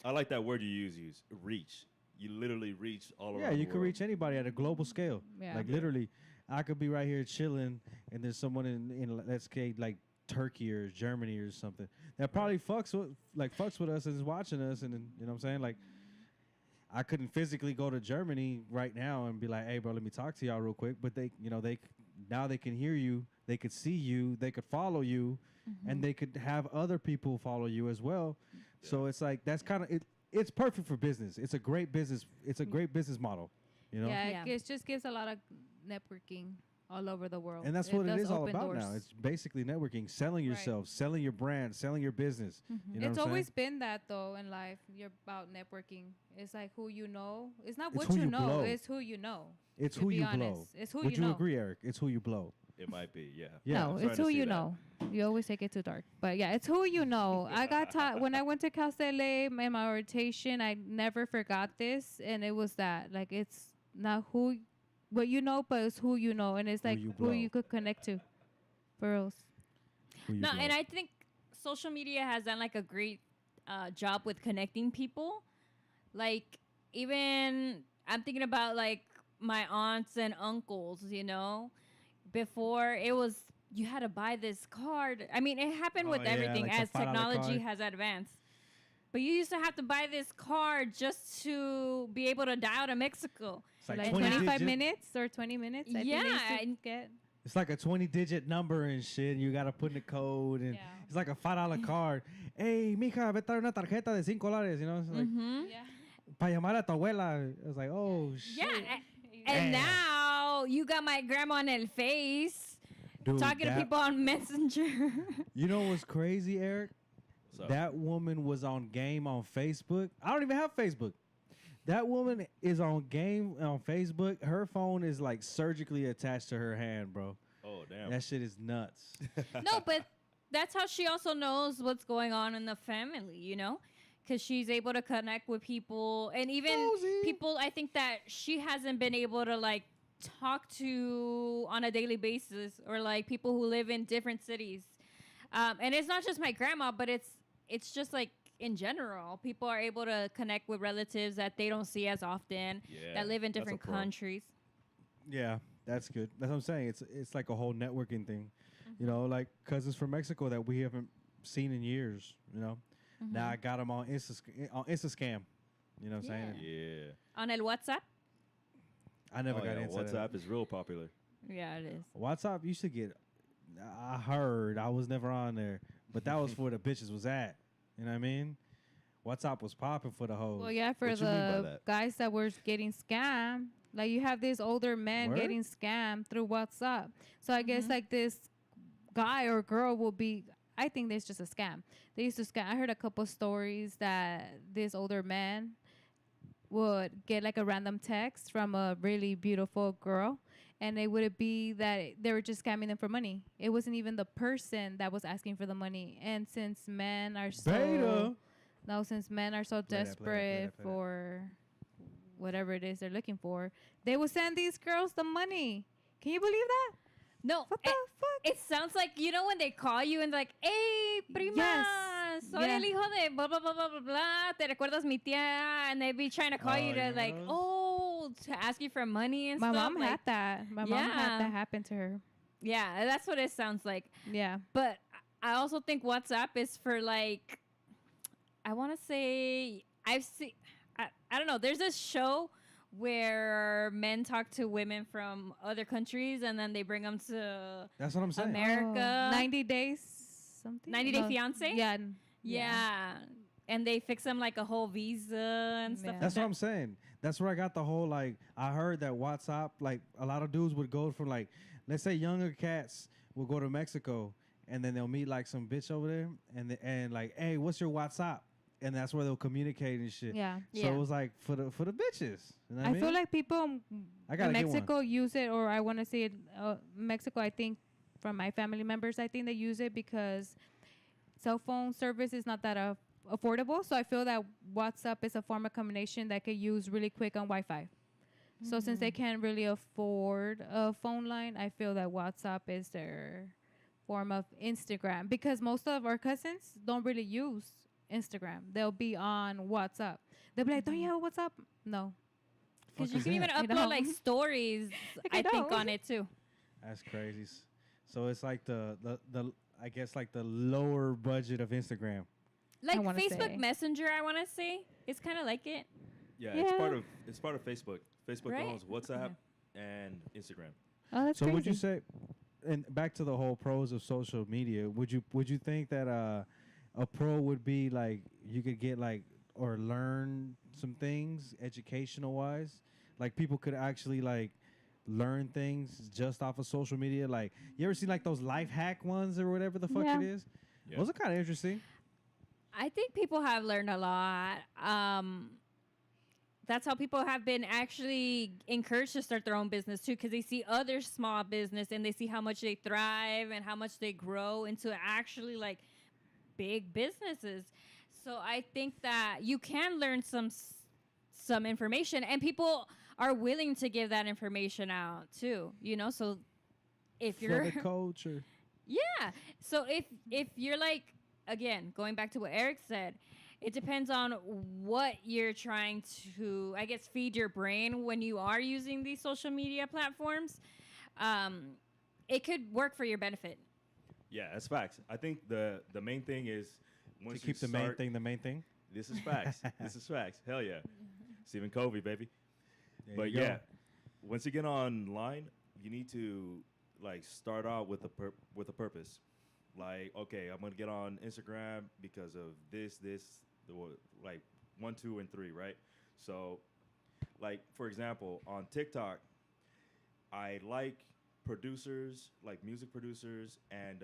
A: I like that word you use. Reach. You literally reach all around.
B: Yeah,
A: the
B: you can
A: world.
B: reach anybody at a global scale.
D: Yeah.
B: Like
A: Yeah.
B: literally, I could be right here chilling, and there's someone in let's say like Turkey or Germany or something that probably fucks with us and is watching us, and then, you know what I'm saying? Like, I couldn't physically go to Germany right now and be like, hey, bro, let me talk to y'all real quick. But now they can hear you, they could see you, they could follow you, and they could have other people follow you as well. So it's like that's kind of it. it's perfect for business. It's a great business. It's a great business model. You know.
D: Yeah,
C: Yeah.
D: it just gives a lot of networking all over the world.
B: And that's what it
D: does
B: is all
D: open
B: about
D: doors.
B: now. It's basically networking, selling
D: Right.
B: yourself, selling your brand, selling your business.
D: Mhm.
B: You know
D: It's
B: what I'm
D: always
B: saying?
D: been that though in life. You're about networking. It's like who you know. It's not
B: It's
D: what
B: who
D: you
B: you
D: know.
B: blow.
D: It's who you know.
B: It's
D: to
B: who
D: be
B: you
D: honest.
B: blow.
D: It's who
B: Would
D: you know.
B: agree, Eric? It's who you blow.
A: It might be, yeah.
B: Yeah.
D: No,
A: I'm
D: it's
A: starting to
D: who
A: see
D: you
A: that.
D: know. You always take it too dark. But yeah, it's who you know. I got taught when I went to Cal State LA in my orientation. I never forgot this, and it was that like it's not what you know, but it's who you know, and it's
B: Who
D: like
B: you
D: who
B: blow.
D: you could connect to. For reals.
B: Who you
C: No,
B: blow.
C: and I think social media has done like a great job with connecting people. Like even I'm thinking about like my aunts and uncles. You know, before it was you had to buy this card. I mean, it happened
B: Oh,
C: with
B: yeah,
C: everything
B: like the
C: as
B: $5
C: technology
B: card.
C: has advanced. But you used to have to buy this card just to be able to dial to Mexico.
B: It's like
D: Like
B: 20
D: 25
B: digit-
D: minutes or 20 minutes. I think they
C: Yeah,
D: used to
C: and-
D: get.
B: It's like a 20-digit number and shit. You gotta put in the code, and
D: Yeah.
B: it's like a $5 card. Hey, mija, ve traer una tarjeta de $5. You know, it's like
C: Mm-hmm.
D: Yeah.
B: para llamar a tu abuela. It's like, oh shit.
C: Yeah, and
B: Damn.
C: now you got my grandma on El Face
B: Dude,
C: talking to
B: that-
C: people on Messenger.
B: You know what's crazy, Eric?
A: So,
B: That woman was on Game on Facebook. I don't even have Facebook. That woman is on Game on Facebook. Her phone is like surgically attached to her hand, bro.
A: oh, damn.
B: That shit is nuts.
C: No, but that's how she also knows what's going on in the family, you know? Because she's able to connect with people and even
B: Nosy.
C: people I think that she hasn't been able to like talk to on a daily basis or like people who live in different cities. And it's not just my grandma, but it's just like in general, people are able to connect with relatives that they don't see as often
A: Yeah,
C: that live in
A: that's a
C: different
A: pro.
C: countries.
B: Yeah, that's good. That's what I'm saying. It's like a whole networking thing. You know, like cousins from Mexico that we haven't seen in years. You know, now I got them on Instascam. You know what I'm saying?
A: Yeah.
C: On El WhatsApp?
B: I never
A: Oh,
B: got
A: yeah,
B: into
A: WhatsApp
B: that.
A: is real popular.
C: Yeah, it is.
B: WhatsApp used to get. I heard I was never on there, but that was where the bitches was at. You know what I mean? WhatsApp was popping for the hoes.
D: Well, yeah, for
A: What you mean by
D: the
A: that?
D: guys that were getting scammed, like you have this older man
B: Word?
D: getting scammed through WhatsApp. So I guess
C: Mhm.
D: like this guy or girl will be. I think there's just a scam. They used to scam. I heard a couple stories that this older man would get like a random text from a really beautiful girl, and it would be that they were just scamming them for money. It wasn't even the person that was asking for the money. And since men are so
B: Beta.
D: no, since men are so
B: Play that, play that, play
D: desperate
B: that, play that.
D: for whatever it is they're looking for, they will send these girls the money. Can you believe that?
C: No,
D: What the fuck?
C: it sounds like, you know, when they call you and like, hey, prima,
D: Yes.
C: soy
D: Yeah.
C: el hijo de blah, blah, blah, blah, blah, blah. Te recuerdas mi tía? And they be trying to call
B: Oh,
C: you to
B: yeah.
C: like, oh, to ask you for money and
D: My
C: stuff.
D: mom
C: like,
D: had that. My mom had
C: Yeah.
D: that happen to her.
C: Yeah, that's what it sounds like.
D: Yeah.
C: But I also think WhatsApp is for like, I want to say, I've seen, I don't know, there's this show where men talk to women from other countries and then they bring them to
B: That's what I'm saying.
C: America.
D: 90 days something.
C: 90 Day
D: No,
C: Fiance?
D: Yeah. n-
C: Yeah. And they fix them like a whole visa and stuff.
D: Yeah.
B: That's
C: like
B: what I'm saying. That's where I got the whole like. I heard that WhatsApp, like a lot of dudes would go from like, let's say younger cats will go to Mexico and then they'll meet like some bitch over there and like, hey, what's your WhatsApp? And that's where they'll communicate and shit.
D: Yeah.
B: So
C: Yeah.
B: it was like for the bitches. You know what
D: I
B: mean?
D: feel like people
B: I gotta
D: in
B: get one.
D: Mexico use it, or I want to say it, Mexico, I think from my family members, I think they use it because cell phone service is not that affordable. So I feel that WhatsApp is a form of combination that could use really quick on Wi-Fi. So since they can't really afford a phone line, I feel that WhatsApp is their form of Instagram, because most of our cousins don't really use Instagram. They'll be on WhatsApp. They'll be like, "Don't you have WhatsApp?" No.
C: Because
B: Fuck
C: you
B: is
C: can even
B: that?
D: You
C: upload
D: know?
C: like stories,
D: I
C: I think,
D: know.
C: on it too.
B: That's crazy. So it's like the I guess like the lower budget of Instagram.
C: Like
D: wanna
C: Facebook
D: say.
C: Messenger, I want to say. It's kind of like it.
A: Yeah,
D: Yeah.
A: it's part of Facebook. Facebook
C: Right?
A: owns WhatsApp and Instagram.
D: Oh, that's
B: So
D: crazy.
B: would you say, and back to the whole pros of social media, would you think that a pro would be like you could get like or learn some things educational wise. Like people could actually like learn things just off of social media. Like you ever seen like those life hack ones or whatever the fuck
D: Yeah.
B: it is?
A: Yeah.
B: Those are kind of interesting.
C: I think people have learned a lot. That's how people have been actually encouraged to start their own business too, because they see other small business and they see how much they thrive and how much they grow into actually like big businesses. So I think that you can learn some information, and people are willing to give that information out too. You know, so if
B: For
C: you're
B: the culture.
C: yeah. So if you're like, again, going back to what Eric said, it depends on what you're trying to, I guess, feed your brain when you are using these social media platforms. It could work for your benefit.
A: Yeah, that's facts. I think the main thing is once
B: To keep
A: you
B: the main
A: start-
B: thing the main thing.
A: This is facts. This is facts. Hell yeah. Stephen Covey, baby.
B: There
A: But
B: you go.
A: yeah, once you get online, you need to like start out with a purpose. Like, okay, I'm gonna get on Instagram because of like 1, 2, and 3, right? So, like for example, on TikTok, I like producers, like music producers, and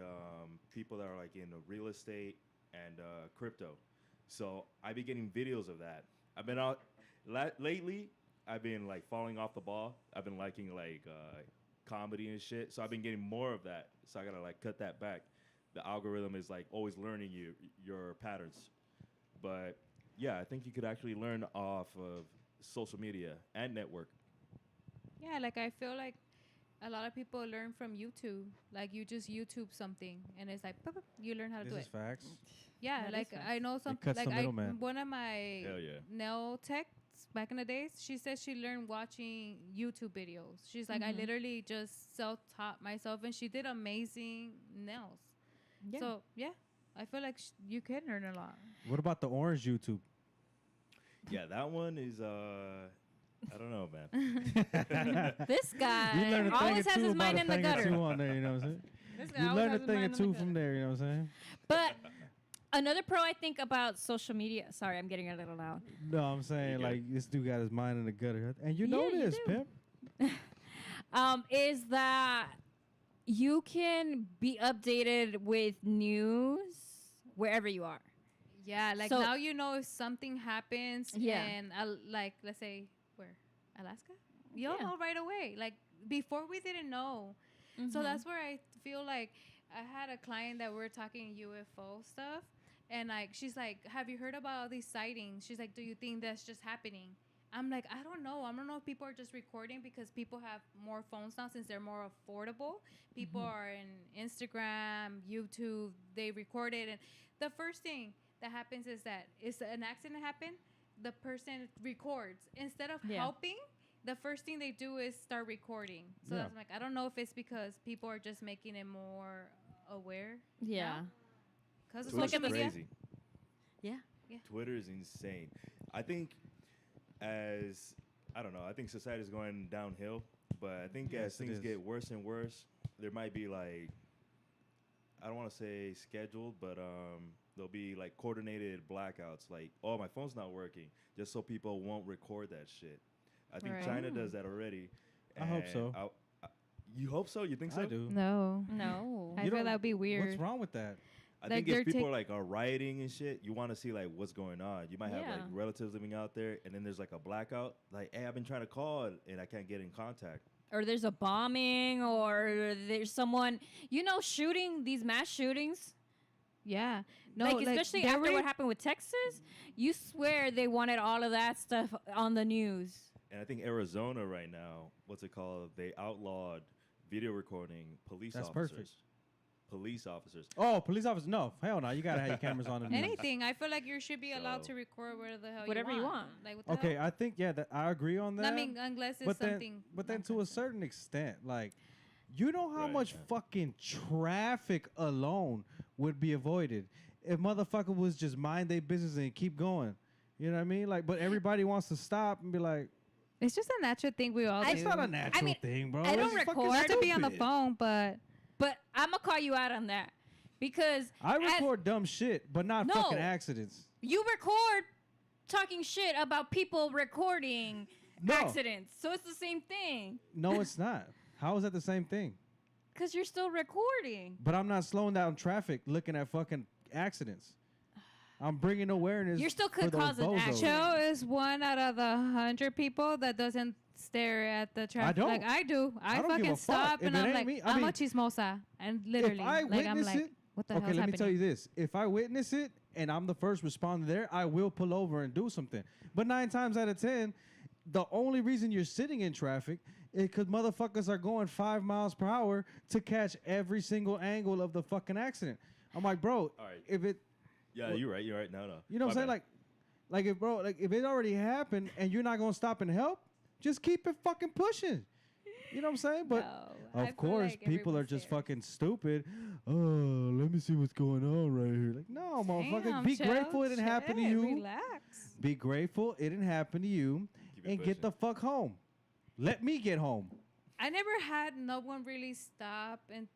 A: people that are like in the real estate and crypto. So I be getting videos of that. I've been out lately. I've been like falling off the ball. I've been liking like comedy and shit. So I've been getting more of that. So I gotta like cut that back. The algorithm is like always learning your patterns. But yeah, I think you could actually learn off of social media and network.
D: Yeah, like I feel like a lot of people learn from YouTube. Like you just YouTube something, and it's like boop, boop, you learn how to
B: This
D: do
B: is
D: it.
B: facts.
D: Yeah,
C: That is
D: like
C: facts.
D: I know some
B: cuts
D: like
B: the middleman.
D: one of my
A: Hell yeah.
D: nail techs back in the days, she said she learned watching YouTube videos. She's like, I
C: Mhm.
D: literally just self-taught myself, and she did amazing nails.
C: Yeah.
D: So yeah, I feel like you can learn a lot.
B: What about the orange YouTube?
A: Yeah, that one is I don't know, man.
C: This guy
B: You learn a thing or
C: always has
B: two
C: his
B: about
C: mind
B: a
C: in the
B: thing or
C: gutter.
B: two on there, you know what I'm saying?
C: This guy
B: You
C: always
B: learn a
C: has his
B: thing or
C: mind in the
B: two
C: gutter.
B: from there, you know what I'm saying?
C: But another pro I think about social media. Sorry, I'm getting a little loud.
B: No, I'm saying
A: You
B: like this dude got his mind in the gutter, and you
C: Yeah,
B: know
C: you
B: this,
C: do.
B: pimp.
C: Is that you can be updated with news wherever you are.
D: Yeah, like
C: So-
D: now you know if something happens
C: Yeah.
D: in like let's say where Alaska, you'll
C: Yeah.
D: know right away. Like before we didn't know. So that's where I feel like I had a client that we're talking UFO stuff, and like she's like, "Have you heard about all these sightings?" She's like, "Do you think that's just happening?" I'm like, "I don't know. I don't know if people are just recording because people have more phones now since they're more affordable. People are in Instagram, YouTube, they record it, and the first thing that happens is that if an accident happened, the person records instead of
C: Yeah.
D: helping. The first thing they do is start recording. So
B: Yeah.
D: that's like, I don't know if it's because people are just making it more aware.
C: Yeah.
D: Because
A: Twitter's
D: social media.
A: crazy.
C: Yeah.
A: Twitter is insane. I think I don't know, I think society's going downhill, but I think
B: Yes,
A: as
B: it
A: things
B: is.
A: get worse and worse, there might be like, I don't want to say scheduled, but there'll be like coordinated blackouts. Like, oh, my phone's not working, just so people won't record that shit. I think
D: Right.
A: China does that already.
B: I hope
A: and
B: so.
A: You hope so? You think so?
B: I do.
D: No.
C: No.
D: I
B: You
D: feel
B: don't-
D: that'd be weird.
B: What's wrong with that?
A: I
D: Like,
A: think
D: they're
A: if people
D: take-
A: are like are rioting and shit, you want to see like what's going on. You might have like
C: Yeah.
A: relatives living out there, and then there's like a blackout. Like, hey, I've been trying to call and I can't get in contact.
C: Or there's a bombing, or there's someone, shooting these mass shootings.
D: Yeah. No,
C: like, especially
D: they're
C: after what happened with Texas, you swear they wanted all of that stuff on the news.
A: And I think Arizona right now, what's it called? They outlawed video recording police
B: That's
A: officers.
B: perfect.
A: Police officers.
B: Oh, police officer? No, hell no. You gotta have your cameras on. And
D: Anything. I feel like you should be allowed
A: So-
D: to record whatever the hell
C: Whatever you
D: you
C: want.
D: want. Like, what the
B: Okay,
D: hell?
B: I think that I agree on that.
D: I mean, unless it's
B: but
D: something.
B: then to a certain extent, like, you know how
A: Right,
B: much
A: yeah.
B: fucking traffic alone would be avoided if motherfucker was just mind their business and keep going. You know what I mean? Like, but everybody wants to stop and be like,
D: It's just a natural thing we all do.
B: it's not a natural
C: mean,
B: thing, bro.
C: I don't
B: It's fucking
C: record.
D: Not to be on the
B: stupid.
D: phone, but
C: But I'm going to call you out on that. Because
B: I
C: as-
B: record dumb shit, but not
C: No.
B: fucking accidents.
C: you record talking shit about people recording accidents. So it's the same thing.
B: No, it's not. How is that the same thing?
C: Because you're still recording.
B: But I'm not slowing down traffic looking at fucking accidents. I'm bringing awareness.
C: You're still
B: for
C: could
B: those
C: cause an
B: bozos.
C: accident.
D: Joe is one out of the 100 people that doesn't stare at the traffic
B: don't.
D: like I do. I
B: don't give
D: fucking
B: a fuck.
D: stop
B: If
D: and
B: it
D: I'm
B: ain't
D: like,
B: me- I
D: I'm a
B: mean,
D: chismosa. And literally,
B: If I
D: like,
B: witness
D: I'm like,
B: it,
D: what the
B: okay,
D: hell's
B: let me tell you
D: happening?
B: this. If I witness it and I'm the first responder there, I will pull over and do something. But 9 times out of 10, the only reason you're sitting in traffic is because motherfuckers are going 5 miles per hour to catch every single angle of the fucking accident. I'm like, bro,
A: All right.
B: if it,
A: Yeah, you're right. You're right. No.
B: you know what I'm saying?
A: My bad.
B: Like if it already happened and you're not gonna stop and help, just keep it fucking pushing. You know what I'm saying? But
D: No, I
B: of
D: feel
B: course,
D: like
B: people are
D: everyone's
B: just
D: there.
B: fucking stupid. Oh, let me see what's going on right here. Like, no, motherfucker.
D: Damn,
B: Be
D: chill,
B: grateful it didn't happen to
D: chill,
B: you.
D: Relax.
B: Be grateful it didn't happen to you,
A: Keep it
B: and get the
A: pushing.
B: fuck home. Let me get home.
D: I never had no one really stop and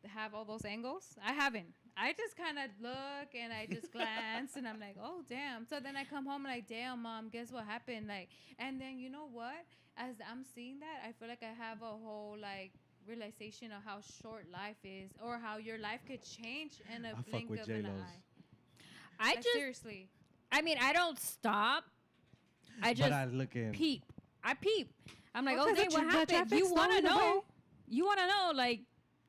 D: have all those angles. I haven't. I just kind of look and I just glance and I'm like, oh damn. So then I come home like, damn, mom, guess what happened? Like, and then you know what? As I'm seeing that, I feel like I have a whole like realization of how short life is, or how your life could change in a
B: I fuck
D: blink
B: with
D: of an
B: J-Lo's.
D: eye.
C: I
D: Like,
C: just,
D: seriously.
C: I mean, I don't stop. I just
B: But I look in.
C: peep. I peep. I'm like,
D: Well,
C: oh,
D: 'cause
C: dang,
D: the
C: what
D: tra- the
C: happened?
D: traffic's
C: You want to
D: slowing the way.
C: know? You want to know? Like,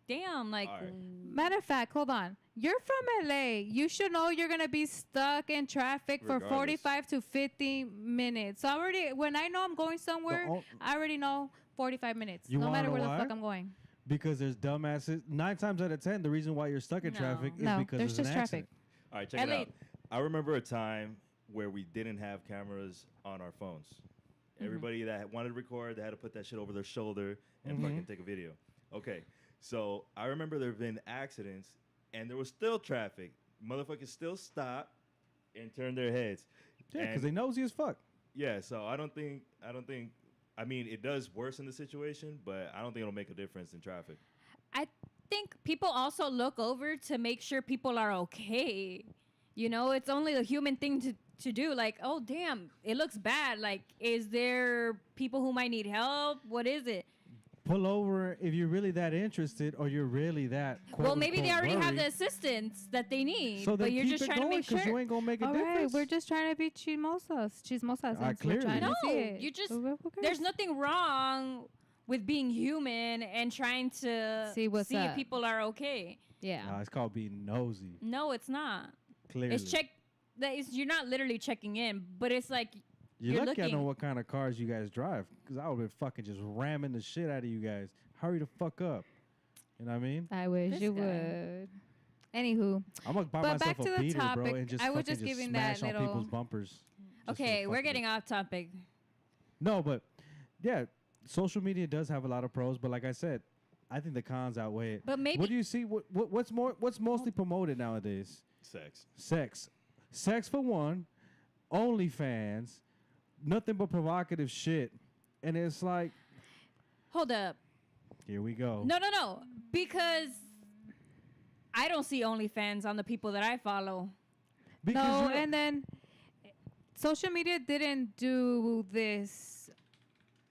C: damn, like,
A: All right.
D: Matter of fact, hold on. You're from LA. You should know you're gonna be stuck in traffic for
A: Regardless.
D: 45 to 50 minutes. So when I know I'm going somewhere,
B: o-
D: I already know 45 minutes.
B: You
D: No
B: wanna
D: matter
B: know
D: where the
B: why?
D: fuck I'm going.
B: Because there's dumbasses. 9 times out of 10, the reason why you're stuck in
C: No.
B: traffic is
D: No,
B: because
D: there's
B: there's
D: just
B: an
D: traffic.
B: accident.
A: All right, check it
C: LA
A: out. I remember a time where we didn't have cameras on our phones. Everybody that wanted to record, they had to put that shit over their shoulder and fucking take a video. Okay, so I remember there have been accidents, and there was still traffic. Motherfuckers still stop and turn their heads.
B: Yeah, because
A: And-
B: they nosy as fuck.
A: Yeah, so I don't think. I mean, it does worsen the situation, but I don't think it'll make a difference in traffic.
C: I think people also look over to make sure people are okay. You know, it's only a human thing to do. Like, oh, damn, it looks bad. Like, is there people who might need help? What is it?
B: Pull over if you're really that interested or you're really that.
C: Well, maybe they already have the
B: worried.
C: assistance that they need,
B: So
C: but
B: then
C: you're
B: keep
C: just
B: it
C: trying to
B: going
C: make
B: 'cause
C: sure.
B: you ain't gonna make a
D: All
B: difference.
D: right, we're just trying to be chismosas. Chismosas. and
B: clearly.
D: we're trying to
C: No,
D: see it.
C: you just-
D: Who cares?
C: There's nothing wrong with being human and trying to
D: See what's
C: if
D: up.
C: people are okay.
D: Yeah.
B: Nah, it's called being nosy.
C: No, it's not.
B: Clearly,
C: It's check. You're not literally checking in, but it's like
B: You're lucky I
C: looking.
B: know what kind of cars you guys drive, because I would have been fucking just ramming the shit out of you guys. Hurry the fuck up. You know what I mean?
D: I wish
C: This
D: you
C: guy.
D: would. Anywho,
B: I'm gonna buy
D: But
B: myself
D: back to
B: a
D: the
B: beater, bro,
D: topic.
B: and just
D: I was
B: fucking
D: just giving that
B: smash on people's
D: little-
B: bumpers. just for
C: okay,
B: the
C: we're
B: fuck of
C: getting
B: it.
C: off topic.
B: No, but yeah, social media does have a lot of pros, but like I said, I think the cons outweigh it.
C: But maybe
B: What do you see? What's mostly promoted nowadays?
A: Sex.
B: Sex for one, OnlyFans, nothing but provocative shit, and it's like,
C: hold up.
B: here we go.
C: No, because I don't see OnlyFans on the people that I follow.
B: Because
D: no,
B: you know-
D: and then social media didn't do this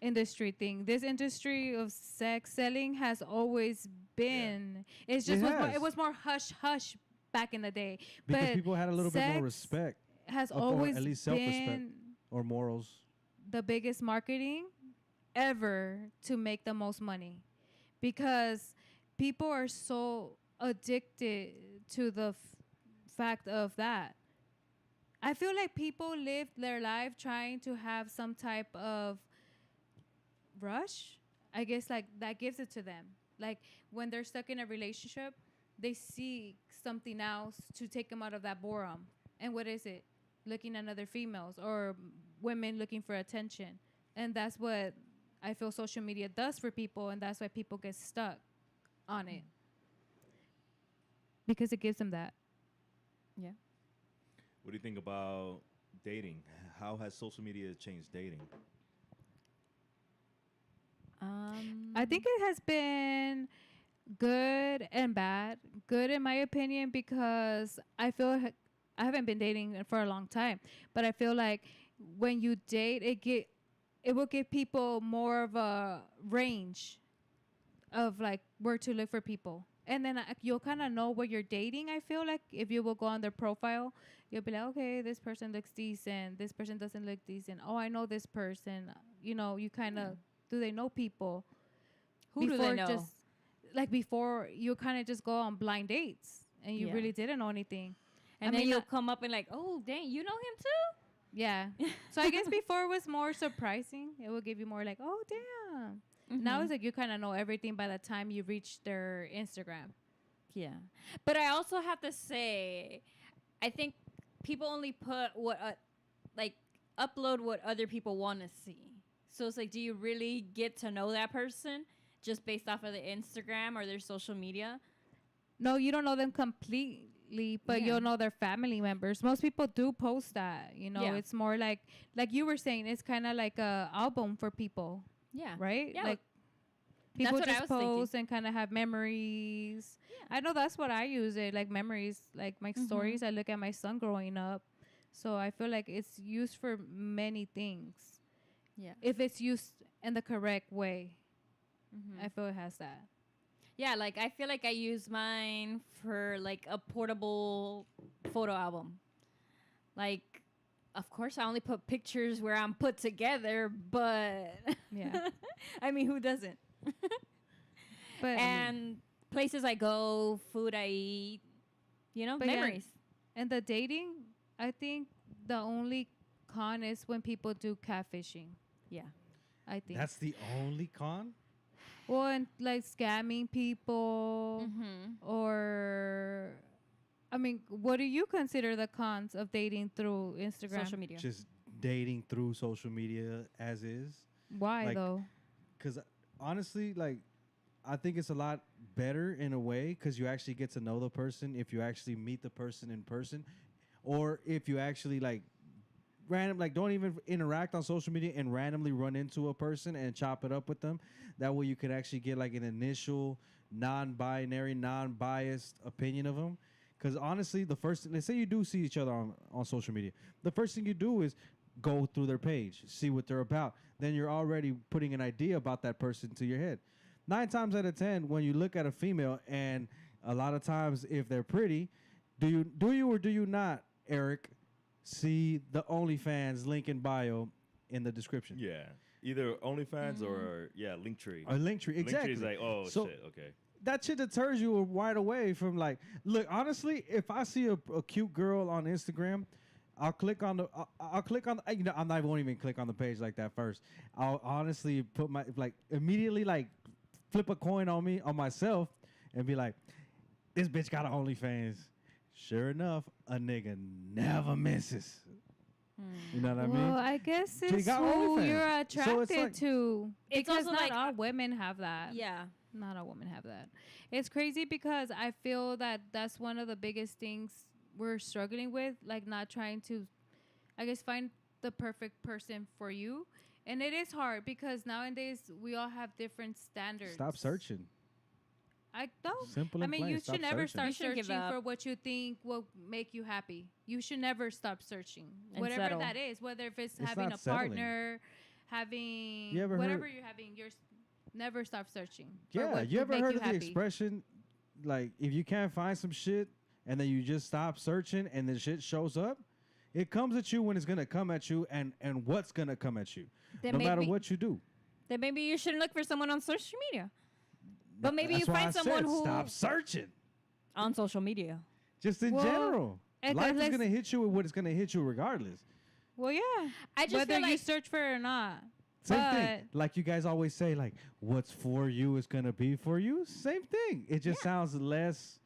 D: industry thing. This industry of sex selling has always been. It's just
B: It has.
D: it was more hush hush back in the day.
B: because
D: but
B: people had a little bit more
D: sex
B: respect
D: has
B: or
D: always
B: at least self-respect.
D: been
B: or morals.
D: the biggest marketing ever to make the most money, because people are so addicted to the fact of that. I feel like people live their life trying to have some type of rush. I guess like that gives it to them. Like when they're stuck in a relationship, they seek something else to take them out of that boredom. And what is it? Looking at other females or women looking for attention. And that's what I feel social media does for people, and that's why people get stuck on it. Because it gives them that.
A: What do you think about dating? How has social media changed dating?
D: I think it has been good and bad. Good in my opinion, because I feel I haven't been dating for a long time, but I feel like when you date, it will give people more of a range of like where to look for people. And then you'll kind of know what you're dating. I feel like if you will go on their profile, you'll be like, okay, this person looks decent. This person doesn't look decent. Oh, I know this person. You know, you kind of, do they know people?
C: Who do they know?
D: Just, like before, you kind of just go on blind dates and you
C: Yeah.
D: really didn't know anything.
C: And
D: I
C: then
D: mean,
C: you'll come up and like, oh, dang, you know him too?
D: Yeah. So I guess before it was more surprising. It will give you more like, oh, damn. Now it's like you kind of know everything by the time you reach their Instagram.
C: Yeah. But I also have to say, I think people only put what, like, upload what other people want to see. So it's like, do you really get to know that person just based off of the Instagram or their social media?
D: No, you don't know them completely, but
C: Yeah.
D: you'll know their family members. Most people do post that. You know,
C: Yeah.
D: it's more like you were saying, it's kind of like a album for people,
C: Yeah.
D: right?
C: Yeah.
D: Like
C: That's
D: people
C: what I
D: just
C: was thinking.
D: post and kind of have memories.
C: Yeah.
D: I know that's what I use it, like memories, like my stories. I look at my son growing up. So I feel like it's used for many things.
C: Yeah.
D: If it's used in the correct way,
C: Mm-hmm.
D: I feel it has that.
C: Yeah, like I feel like I use mine for like a portable photo album. Like, of course, I only put pictures where I'm put together, but
D: Yeah.
C: I mean, who doesn't?
D: But
C: And places I go, food I eat, you know,
D: But yeah,
C: memories.
D: and the dating, I think the only con is when people do catfishing.
C: Yeah.
D: I think.
B: That's the only con.
D: Well, and like scamming people,
C: Mm-hmm.
D: or I mean, what do you consider the cons of dating through Instagram?
C: Social media.
B: Just dating through social media as is.
D: Why
B: like-
D: though?
B: Because honestly, like, I think it's a lot better in a way because you actually get to know the person if you actually meet the person in person, or if you actually like random, like, don't even interact on social media and randomly run into a person and chop it up with them. That way you can actually get like an initial non-binary, non-biased opinion of them. Because honestly, the first, let's say you do see each other on social media, the first thing you do is go through their page, see what they're about. Then you're already putting an idea about that person to your head. 9 times out of 10, when you look at a female, and a lot of times if they're pretty, do you or do you not, Eric, see the OnlyFans link in bio in the description?
A: Yeah. Either OnlyFans or Linktree.
B: Or Linktree, exactly.
A: Linktree is like, oh
B: So-
A: shit, okay.
B: That shit deters you right away from like, look, honestly, if I see a cute girl on Instagram, I'll click on the, I'll click on, you know, I won't even click on the page like that first. I'll honestly put my, like, immediately like flip a coin on myself and be like, this bitch got an OnlyFans. Sure enough, a nigga never misses. You know what I mean?
D: Well, I guess
B: She
D: it's
B: got
D: who
B: OnlyFans.
D: you're
B: So it's
D: attracted
B: like-
D: to.
C: It's
D: Because
C: also
D: not
C: like-
D: all women have that.
C: Yeah.
D: Not all women have that. It's crazy because I feel that that's one of the biggest things we're struggling with, like not trying to, I guess, find the perfect person for you. And it is hard because nowadays we all have different standards.
B: Stop searching.
D: I don't.
B: Simple
D: I
B: and
D: mean,
B: plain.
D: you
B: Stop
D: should never
B: searching.
D: start
C: You shouldn't give
D: searching for
C: up.
D: what you think will make you happy. You should never stop searching,
C: And
D: whatever
C: settle.
D: that is. Whether if it's
B: It's
D: having
B: not
D: a
B: settling.
D: partner, having
B: You ever
D: whatever
B: heard-
D: you're having, never stop searching. for
B: Yeah,
D: what
B: you
D: would
B: ever
D: make
B: heard
D: you
B: of the
D: happy.
B: expression, like, if you can't find some shit and then you just stop searching and the shit shows up? It comes at you when it's gonna come at you, and what's gonna come at you,
C: Then
B: no matter
C: maybe-
B: what you do.
C: Then maybe you shouldn't look for someone on social media. But maybe
B: That's
C: you
B: why
C: find
B: I
C: someone
B: said
C: who
B: stop searching.
C: on social media.
B: Just in
D: Well,
B: general,
D: and
B: life is
D: let's-
B: gonna hit you with what it's gonna hit you regardless.
D: Well, yeah.
C: I just
D: Whether
C: feel
D: you
C: like
D: search for it or not.
B: Same thing.
D: But-
B: Like you guys always say, like, what's for you is gonna be for you. Same thing. It just sounds less.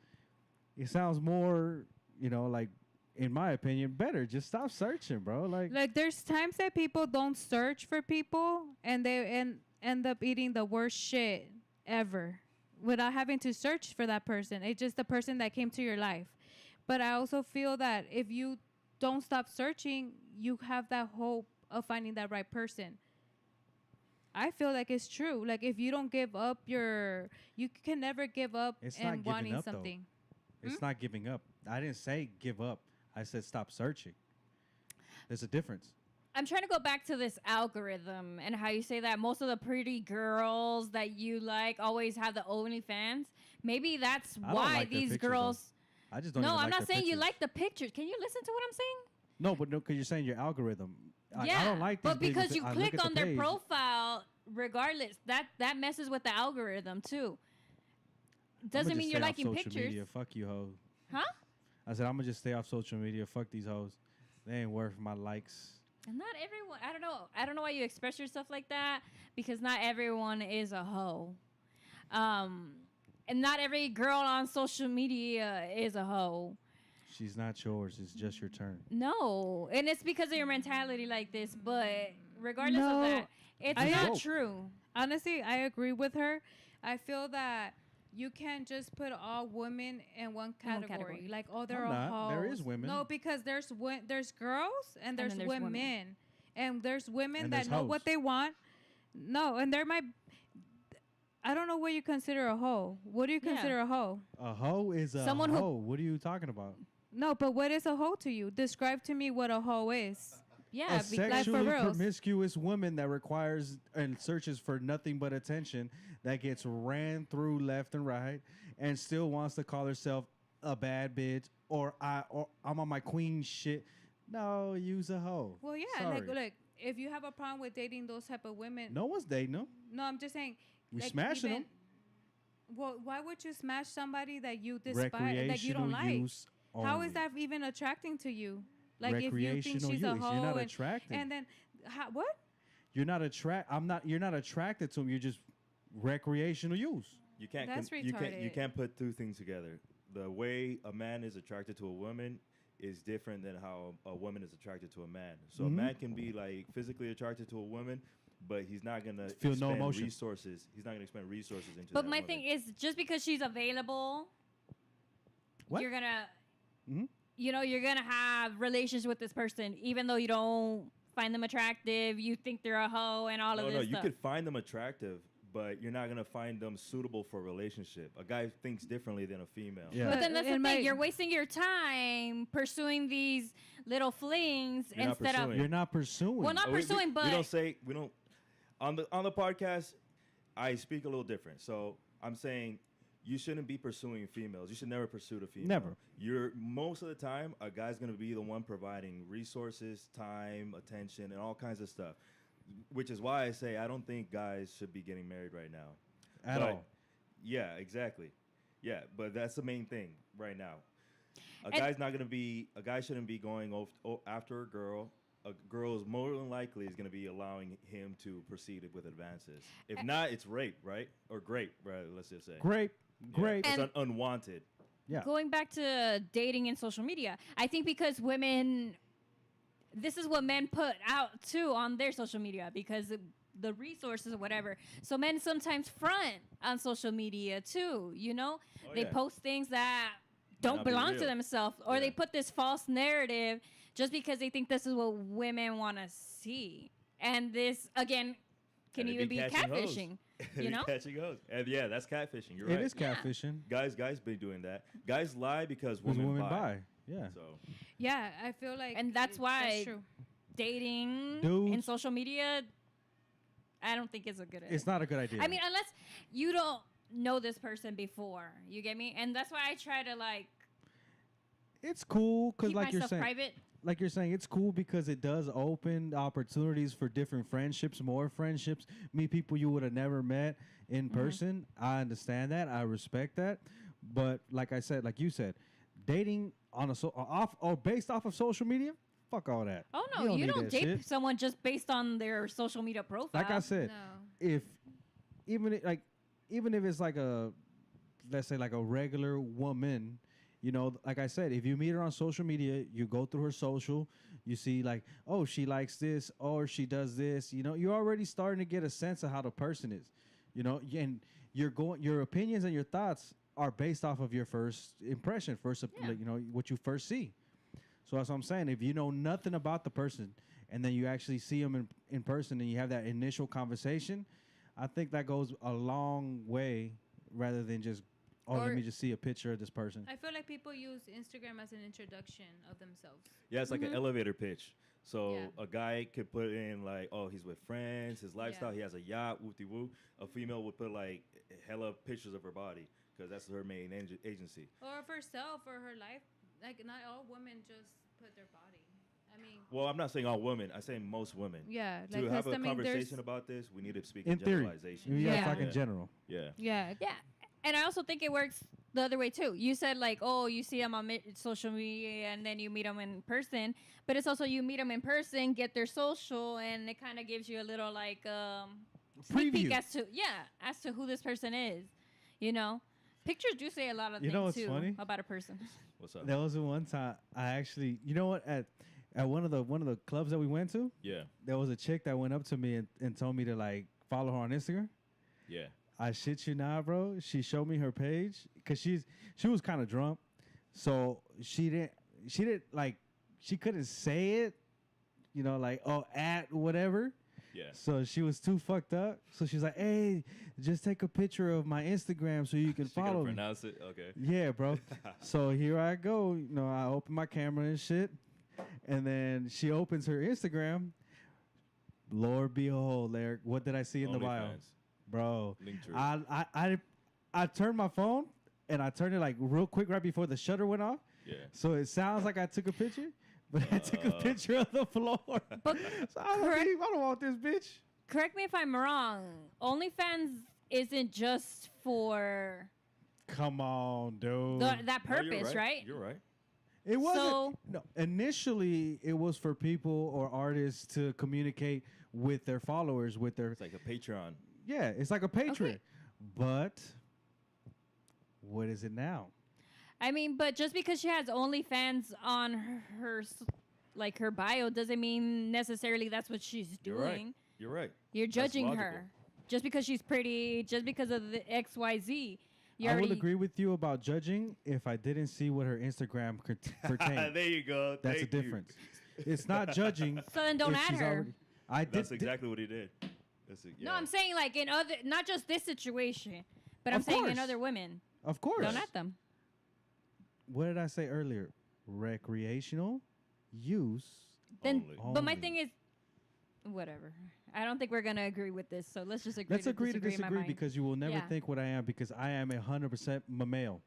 B: It sounds more, you know, like, in my opinion, better. Just stop searching, bro. Like
D: There's times that people don't search for people and they end up eating the worst shit ever without having to search for that person. It's just the person that came to your life. But I also feel that if you don't stop searching, you have that hope of finding that right person. I feel like it's true. Like if you don't give up you can never give up
B: It's not
D: and
B: giving
D: wanting
B: up, though.
D: something.
B: it's not giving up. I didn't say give up. I said stop searching. There's a difference.
C: I'm trying to go back to this algorithm and how you say that most of the pretty girls that you like always have the OnlyFans. Maybe that's
B: I don't
C: why
B: like their
C: these
B: pictures,
C: girls.
B: I just don't.
C: No,
B: even
C: I'm
B: like
C: not
B: their
C: saying you
B: pictures.
C: like the pictures. Can you listen to what I'm saying?
B: No, but no, because you're saying your algorithm.
C: Yeah,
B: I don't like these
C: but because
B: videos.
C: you
B: I look
C: click
B: at the
C: on their
B: page.
C: profile, regardless, that messes with the algorithm too.
B: I'ma
C: Doesn't
B: just
C: mean
B: stay
C: you're
B: off
C: liking
B: social
C: pictures,
B: Media. Fuck you, hoes.
C: huh?
B: I said I'm gonna just stay off social media. Fuck these hoes. They ain't worth my likes.
C: And not everyone. I don't know. I don't know why you express yourself like that because not everyone is a hoe. And not every girl on social media is a hoe.
B: She's not yours. It's just your turn.
C: No, and it's because of your mentality like this. But regardless
D: No,
C: of that, it's
D: I
C: not
B: hope.
C: true.
D: Honestly, I agree with her. I feel that you can't just put all women in one category.
C: category.
D: Like, oh, they're
B: I'm
D: all
B: not. There
D: hoes.
B: is women.
D: No, because there's girls and there's,
C: then there's women.
D: women. And there's women
B: And
D: that
B: there's
D: know
B: hoes.
D: what they want. No, and there might. I don't know what you consider a hoe. What do you
C: Yeah.
D: consider a hoe?
B: A hoe is a
C: Someone who-
B: hoe. What are you talking about?
D: No, but what is a hoe to you? Describe to me what a hoe is.
C: Yeah,
B: A
D: like for
B: sexually
D: reals.
B: promiscuous woman that requires and searches for nothing but attention, that gets ran through left and right, and still wants to call herself a bad bitch or I'm on my queen shit. No, use a hoe.
D: Well, yeah,
B: Sorry.
D: like look, if you have a problem with dating those type of women,
B: No one's dating them.
D: no, I'm just saying.
B: We
D: like,
B: smashing
D: even-
B: them.
D: Well, why would you smash somebody that you despise, that you don't
B: Recreational
D: like?
B: use
D: How
B: only.
D: is that even attracting to you? Like if you think
B: Recreational
D: she's a
B: use.
D: hoe,
B: You're not
D: and,
B: attracted.
D: and then what?
B: You're not You're not attracted to them. You're just recreational use.
A: You can't.
D: That's
A: You
D: retarded.
A: can't put two things together. The way a man is attracted to a woman is different than how a woman is attracted to a man. So a
B: Mhm.
A: man can be like physically attracted to a woman, but he's not gonna
B: Feel no
A: expend
B: emotion.
A: resources. He's not gonna expend resources into.
C: but
A: that
C: my
A: woman.
C: thing is just because she's available,
B: What?
C: you're gonna,
B: Mhm.
C: you know, you're gonna have relations with this person, even though you don't find them attractive. You think they're a hoe and all of
A: No,
C: this
A: you
C: stuff.
A: could find them attractive, but you're not gonna find them suitable for a relationship. A guy thinks differently than a female.
B: Yeah.
C: But then that's the
D: in
C: thing.
D: my-
C: You're wasting your time pursuing these little flings
A: You're not
C: instead of.
A: pursuing.
B: You're not pursuing.
C: Well, not pursuing, but
A: we don't say we don't on the podcast. I speak a little different, so I'm saying you shouldn't be pursuing females. You should never pursue a female.
B: Never.
A: You're most of the time a guy's gonna be the one providing resources, time, attention, and all kinds of stuff. Which is why I say I don't think guys should be getting married right now.
B: At
A: But-
B: all.
A: Yeah, exactly. Yeah, but that's the main thing right now. A
C: And-
A: guy shouldn't be going after a girl. A girl is more than likely is going to be allowing him to proceed with advances. If not, it's rape, right? Or grape, right? Let's just say.
B: Great.
A: Yeah,
B: Great.
A: It's
C: And-
A: unwanted.
B: Yeah.
C: going back to dating and social media, I think because women, this is what men put out too on their social media because the resources or whatever. So men sometimes front on social media too, you know?
A: Oh,
C: They
A: yeah.
C: post things that
A: Might
C: don't
A: not be
C: belong to
A: real.
C: themselves or they
A: Yeah.
C: put this false narrative just because they think this is what women want to see. And this, again, can
A: And it
C: even be
A: catching hoes.
C: catfishing,
A: It
C: you
A: be
C: know?
A: catching hoes. And yeah, that's catfishing. You're
B: It
A: right.
B: is
C: Yeah.
B: catfishing.
A: Guys been doing that. Guys lie because
B: Because
A: women,
B: women
A: buy.
B: buy. Yeah.
A: So
D: Yeah, I feel like,
C: And that's why
D: that's true.
C: Dating
B: Dudes-
C: in social media, I don't think is a good idea.
B: It's not a good idea.
C: I mean, unless you don't know this person before, you get me? And that's why I try to like
B: it's cool because,
C: keep
B: like you're
C: myself
B: saying,
C: private.
B: like you're saying, it's cool because it does open opportunities for different friendships, more friendships, meet people you would have never met in person. I understand that. I respect that. But like I said, like you said, dating on off or based off of social media, fuck all that.
C: Oh no, you
B: need
C: don't
B: that
C: date
B: shit.
C: someone just based on their social media profile.
B: Like I said,
D: No.
B: if even if it's like a, let's say like a regular woman, you know, like I said, if you meet her on social media, you go through her social, you see like, oh, she likes this or she does this, you know, you're already starting to get a sense of how the person is, you know, and your opinions and your thoughts are based off of your first impression,
C: Yeah.
B: like, you know, what you first see. So that's what I'm saying. If you know nothing about the person and then you actually see them in person and you have that initial conversation, I think that goes a long way rather than just oh, let
C: Or-
B: me just see a picture of this person.
D: I feel like people use Instagram as an introduction of themselves.
A: Yeah, it's like an elevator pitch. So
D: Yeah.
A: a guy could put in like, oh, he's with friends, his lifestyle,
D: Yeah.
A: he has a yacht, whoop de whoop. A female would put like hella pictures of her body because that's her main agency.
D: Or of herself or her life. Like, not all women just put their body. I mean,
A: Well, I'm not saying all women. I'm saying most women.
D: yeah.
A: To
D: Like,
A: have
D: 'cause,
A: a
D: I mean, there's-
A: conversation about this, we need to speak in,
B: In theory,
A: generalization.
B: you gotta
D: Yeah.
B: talk in
A: Yeah.
B: general.
A: Yeah.
D: Yeah.
C: Yeah. And I also think it works the other way too. You said like, oh, you see them on social media and then you meet them in person, but it's also you meet them in person, get their social, and it kind of gives you a little like sneak peek
B: Preview.
C: as to who this person is. You know, pictures do say a lot of
B: You know
C: things
B: what's
C: too
B: funny?
C: about a person.
A: What's up?
B: There was the one time I actually, you know what, at one of the clubs that we went to,
A: Yeah.
B: there was a chick that went up to me and told me to like follow her on Instagram.
A: Yeah.
B: I shit you not, bro. She showed me her page because she was kind of drunk, so she didn't like she couldn't say it, you know, like oh at whatever.
A: Yeah.
B: So she was too fucked up. So she's like, hey, just take a picture of my Instagram so you can
A: She gotta
B: follow me.
A: pronounce it. Okay.
B: Yeah, bro. So here I go. You know, I open my camera and shit, and then she opens her Instagram. Lord behold, Eric, what did I see in the bio,
A: OnlyFans.
B: bro?
A: Linktree.
B: I turned my phone and I turned it like real quick right before the shutter went off.
A: Yeah.
B: So it sounds like I took a picture, but I took a picture of the floor.
C: But
B: So I don't want this bitch.
C: correct me if I'm wrong. OnlyFans isn't just for
B: Come on, dude.
C: that
A: No, you're
C: purpose, right?
A: You're right.
B: It wasn't.
C: So-
B: No, initially it was for people or artists to communicate with their followers, with their
A: It's like a Patreon.
B: yeah. It's like a Patreon,
C: Okay.
B: but what is it now?
C: I mean, but just because she has OnlyFans on like her bio doesn't mean necessarily that's what she's
A: You're
C: doing.
A: right. You're right.
C: You're
A: That's
C: judging
A: logical.
C: her just because she's pretty, just because of the XYZ. You
B: I
C: already
B: would agree with you about judging if I didn't see what her Instagram pertained.
A: There you go.
B: That's
A: Thank
B: the
A: you.
B: difference. It's not judging.
C: So then don't
B: if
C: add
B: she's
C: her.
B: already- I did.
A: That's exactly what he did. That's it,
C: No,
A: yeah.
C: I'm saying like in other, not just this situation, but I'm
B: Of
C: saying
B: course.
C: in other women.
B: Of course.
C: Don't add them.
B: What did I say earlier? Recreational use.
C: Then,
A: Only.
C: but my
B: Only.
C: thing is, whatever. I don't think we're gonna agree with this. So let's just agree.
B: Let's agree to
C: in my
B: disagree
C: mind.
B: because you will never
C: Yeah.
B: think what I am because I am 100% male.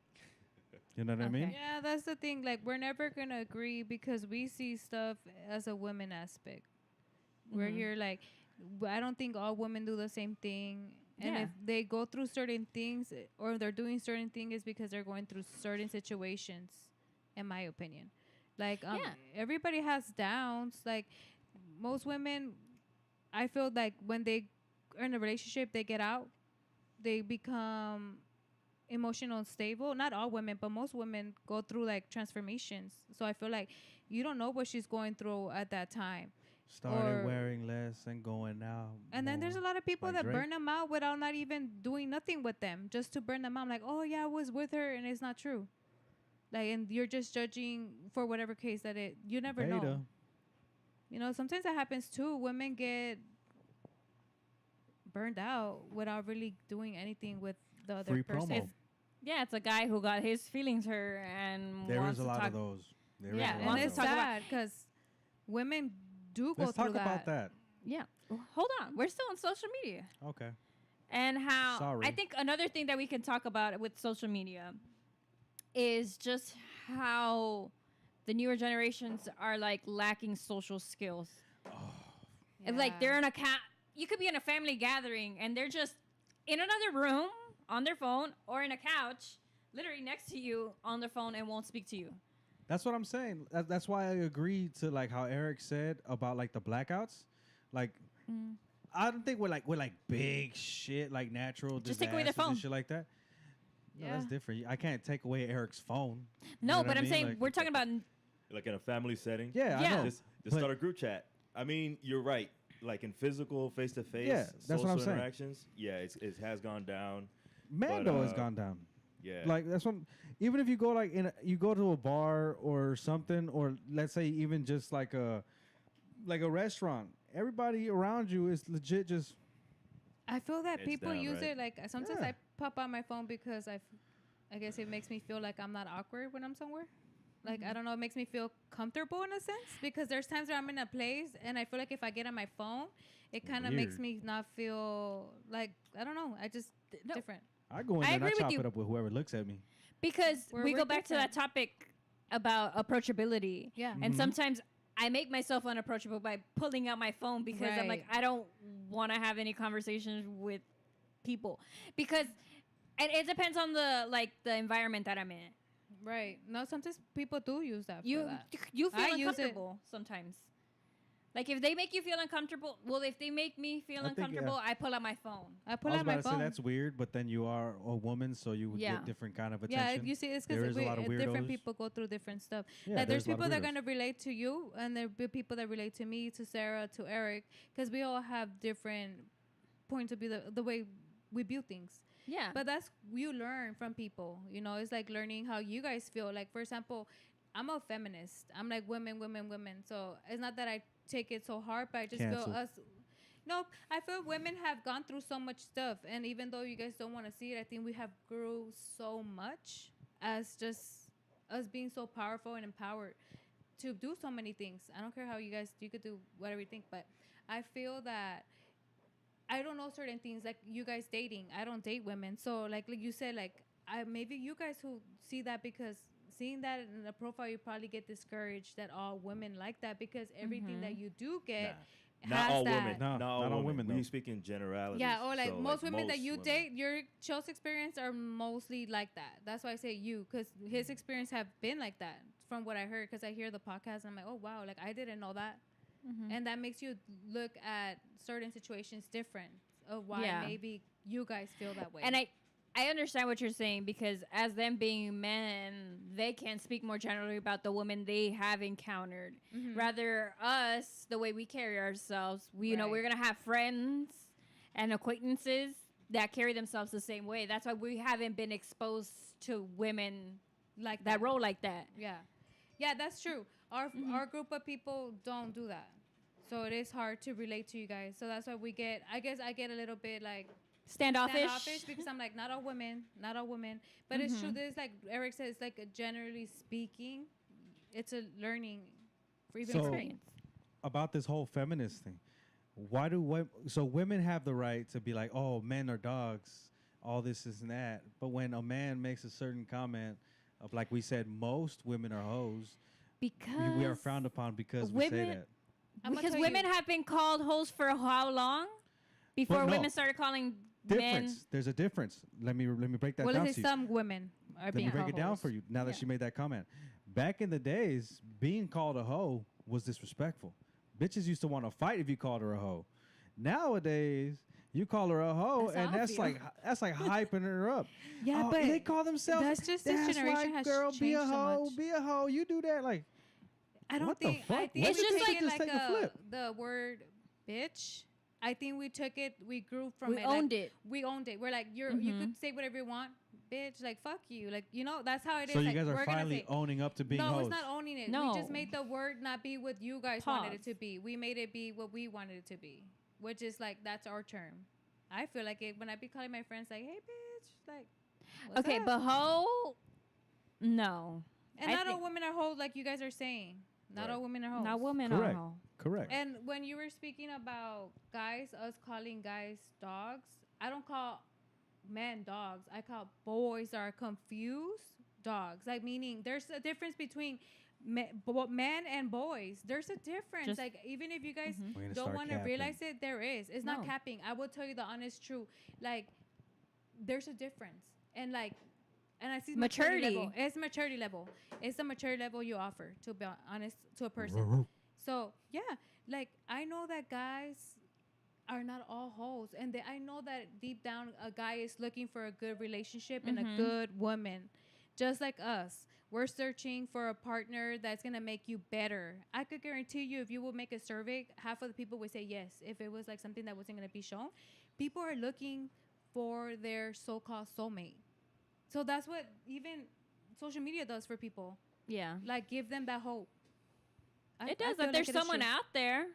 B: You know what I mean?
C: Okay.
D: Yeah, that's the thing. Like, we're never gonna agree because we see stuff as a women aspect. We're
C: Mhm.
D: here like, I don't think all women do the same thing. And
C: Yeah.
D: if they go through certain things or they're doing certain things, it's because they're going through certain situations, in my opinion. Like,
C: Yeah.
D: everybody has downs. Like, most women, I feel like when they are in a relationship, they get out, they become emotional and stable. Not all women, but most women go through like transformations. So I feel like you don't know what she's going through at that time.
B: Started
D: Or-
B: wearing less and going out.
D: And then there's a
B: more.
D: lot of people
B: Like
D: that
B: Drake?
D: burn them out without not even doing nothing with them, just to burn them out. Like, oh yeah, I was with her, and it's not true. Like, and you're just judging for whatever case that it. You never know.
B: Beta.
D: You know, sometimes that happens too. Women get burned out without really doing anything with the other
B: Free
D: person.
B: promo.
C: Yeah, it's a guy who got his feelings hurt and
B: There
C: wants
B: is a
C: to
B: lot
C: talk.
B: of those. There is
C: Yeah,
B: a
C: and
B: lot
D: And
B: of
D: it's
C: talk
B: those.
C: about-
D: sad because women do go
B: Let's
D: through
B: talk
D: that.
B: about that.
C: Yeah, hold on. We're still on social media.
B: Okay.
C: And how
B: Sorry.
C: I think another thing that we can talk about with social media is just how the newer generations are like lacking social skills. And like they're in a you could be in a family gathering and they're just in another room on their phone or in a couch, literally next to you on their phone and won't speak to you.
B: That's what I'm saying. That's why I agree to like how Eric said about like the blackouts. Like, I don't think we're like big shit like natural
C: Just take away their
B: disasters and
C: phone.
B: shit like that. No, that's
D: Yeah.
B: different. I can't take away Eric's phone. You
C: No,
B: know what
C: but
B: I
C: I'm
B: mean?
C: saying
B: Like-
C: we're talking about
A: Like in a family setting.
B: Yeah,
C: Yeah.
B: I know.
A: Just
B: But-
A: start a group chat. I mean, you're right. Like in physical, face to face,
B: Yeah, that's what I'm saying.
A: interactions. Yeah, it has gone down.
B: Mando has
A: uh,
B: gone down.
A: Yeah.
B: Like that's what. Even if you go like you go to a bar or something, or let's say even just like a restaurant, everybody around you is legit just
D: I feel that
A: It's
D: people
A: down,
D: use
A: right?
D: it like sometimes
B: Yeah.
D: I pop out my phone because I guess it makes me feel like I'm not awkward when I'm somewhere. Like, I don't know, it makes me feel comfortable in a sense because there's times where I'm in a place and I feel like if I get on my phone, it kind of makes me not feel like, I don't know, I just, different.
B: I go in
C: I
B: there and I
C: agree with
B: chop
C: you.
B: it up with whoever looks at me.
C: Because
D: We're-
C: we
D: we're
C: go back to that
D: different.
C: topic about approachability.
D: Yeah.
C: And
B: Mhm.
C: sometimes I make myself unapproachable by pulling out my phone because I'm like,
D: Right.
C: I don't want to have any conversations with people. Because and it depends on the environment that I'm in.
D: Right. No, sometimes people do use that for
C: You
D: that.
C: you feel
D: I use it-
C: uncomfortable sometimes. Like if they make you feel uncomfortable, well, if they make me feel
B: I think, yeah.
C: uncomfortable, I pull out my phone.
D: I pull
B: I was
D: out my
B: about to say
D: phone.
B: that's weird, but then you are a woman, so you would
C: Yeah.
B: get different kind of
D: Yeah,
B: attention.
D: you see, it's
B: There
D: because
B: is a lot of
D: different
B: weirdos.
D: people go through different stuff.
B: Yeah,
D: Like there's
B: a lot of
D: people that are
B: weirdos.
D: going to relate to you, and there be people that relate to me, to Sarah, to Eric, because we all have different points of view, the way we view things.
C: Yeah.
D: But that's you learn from people. You know, it's like learning how you guys feel. Like for example, I'm a feminist. I'm like women, women, women. So it's not that I take it so hard, but I just
B: Cancel.
D: feel us. No, I feel women have gone through so much stuff, and even though you guys don't want to see it, I think we have grew so much as just us being so powerful and empowered to do so many things. I don't care how you could do whatever you think, but I feel that I don't know certain things like you guys dating. I don't date women, so like you said, like maybe you guys who see that because seeing that in the profile, you probably get discouraged that all women like that because everything that you do get.
A: Not
D: has
A: all
D: that.
A: women.
B: No,
A: not all
B: not all
A: women.
B: women, though.
A: We speak in generalities.
D: Yeah, or like
A: so,
D: most women that
A: most
D: you
A: women.
D: date, your Cho's experience are mostly like that. That's why I say you, because his experience have been like that from what I heard. Because I hear the podcast and I'm like, oh wow, like I didn't know that, and that makes you look at certain situations different of why
C: Yeah.
D: maybe you guys feel that way.
C: And I understand what you're saying because as them being men, they can speak more generally about the women they have encountered.
D: Mhm.
C: Rather us, the way we carry ourselves, you know,
D: Right.
C: we're gonna have friends and acquaintances that carry themselves the same way. That's why we haven't been exposed to women
D: like
C: that roll like that.
D: Yeah, yeah, that's true. Our group of people don't do that, so it is hard to relate to you guys. So that's why we get. I guess I get a little bit like
C: Standoffish.
D: because I'm like not all women, not all women. But it's true. There's like Eric says, like generally speaking, it's a learning for even
B: So-
D: for me.
C: Experience.
B: About this whole feminist thing, why do so women have the right to be like, oh, men are dogs, all this and that, but when a man makes a certain comment of like we said, most women are hoes,
C: Because
B: we are frowned upon because we say
C: women-
B: that.
D: I'ma
C: because
D: tell
C: women
D: you-
C: have been called hoes for how long? Before
B: no.
C: women started calling
B: Difference.
C: men.
B: There's a difference. Let me break that
D: Well,
B: down
D: it's
B: to you.
D: some women are
B: Let
D: being
B: me break
D: called
B: it down
D: hoes.
B: for you. Now that
C: Yeah.
B: she made that comment, back in the days, being called a hoe was disrespectful. Bitches used to want to fight if you called her a hoe. Nowadays, you call her a hoe,
C: That's how
B: and
C: I
B: that's
C: feel.
B: like hyping her up.
D: Yeah,
B: Oh,
D: but
B: they call themselves.
D: that's just this
B: "That's
D: generation
B: right,
D: has
B: girl, be a
D: changed so
B: hoe,
D: much."
B: be a hoe. You do that, like
D: I don't
B: What the
D: think. I
B: fuck?
D: think
C: It's
D: we
C: just
D: took
C: like-
D: it
B: just
D: like
B: take the flip.
D: the word bitch. I think we took it. We grew from
C: We
D: it. like,
C: owned it.
D: We owned it. We're like you
C: Mhm.
D: could say whatever you want, bitch. Like fuck you. Like that's how it is.
B: so. You
D: like,
B: guys are
D: we're gonna
B: finally
D: say-
B: owning up to being
D: no,
B: hoes.
D: it's not owning it. We
C: No.
D: just made the word not be what you guys wanted it
C: Pause.
D: to be. We made it be what we wanted it to be, which is like that's our term. I feel like it when I be calling my friends like, "Hey, bitch," like. What's
C: Okay,
D: up?
C: but hoe, no.
D: and
C: I
D: not all
C: think-
D: women are hoes, like you guys are saying. Not
A: Right.
D: all women are hoes.
C: Not women
B: Correct.
C: are hoe.
B: Correct.
D: And when you were speaking about guys, us calling guys dogs, I don't call men dogs. I call boys that are confused dogs. Like meaning there's a difference between men and boys. There's a difference.
C: Just-
D: like even if you guys
C: Mhm.
B: We're gonna
D: don't
B: start
D: want to
B: capping.
D: realize it, there is. It's not
C: No.
D: capping. I will tell you the honest truth. Like there's a difference. And like and I see
C: Maturity.
D: level. It's maturity level. It's the maturity level you offer, to be honest, to a person. So yeah, like I know that guys are not all hoes, and I know that deep down a guy is looking for a good relationship and a
C: Mhm.
D: good woman, just like us. We're searching for a partner that's gonna make you better. I could guarantee you, if you would make a survey, half of the people would say yes. If it was like something that wasn't gonna be shown, people are looking for their so-called soulmate. So that's what even social media does for people.
C: Yeah.
D: Like give them that hope.
C: It does. Like there's someone out there.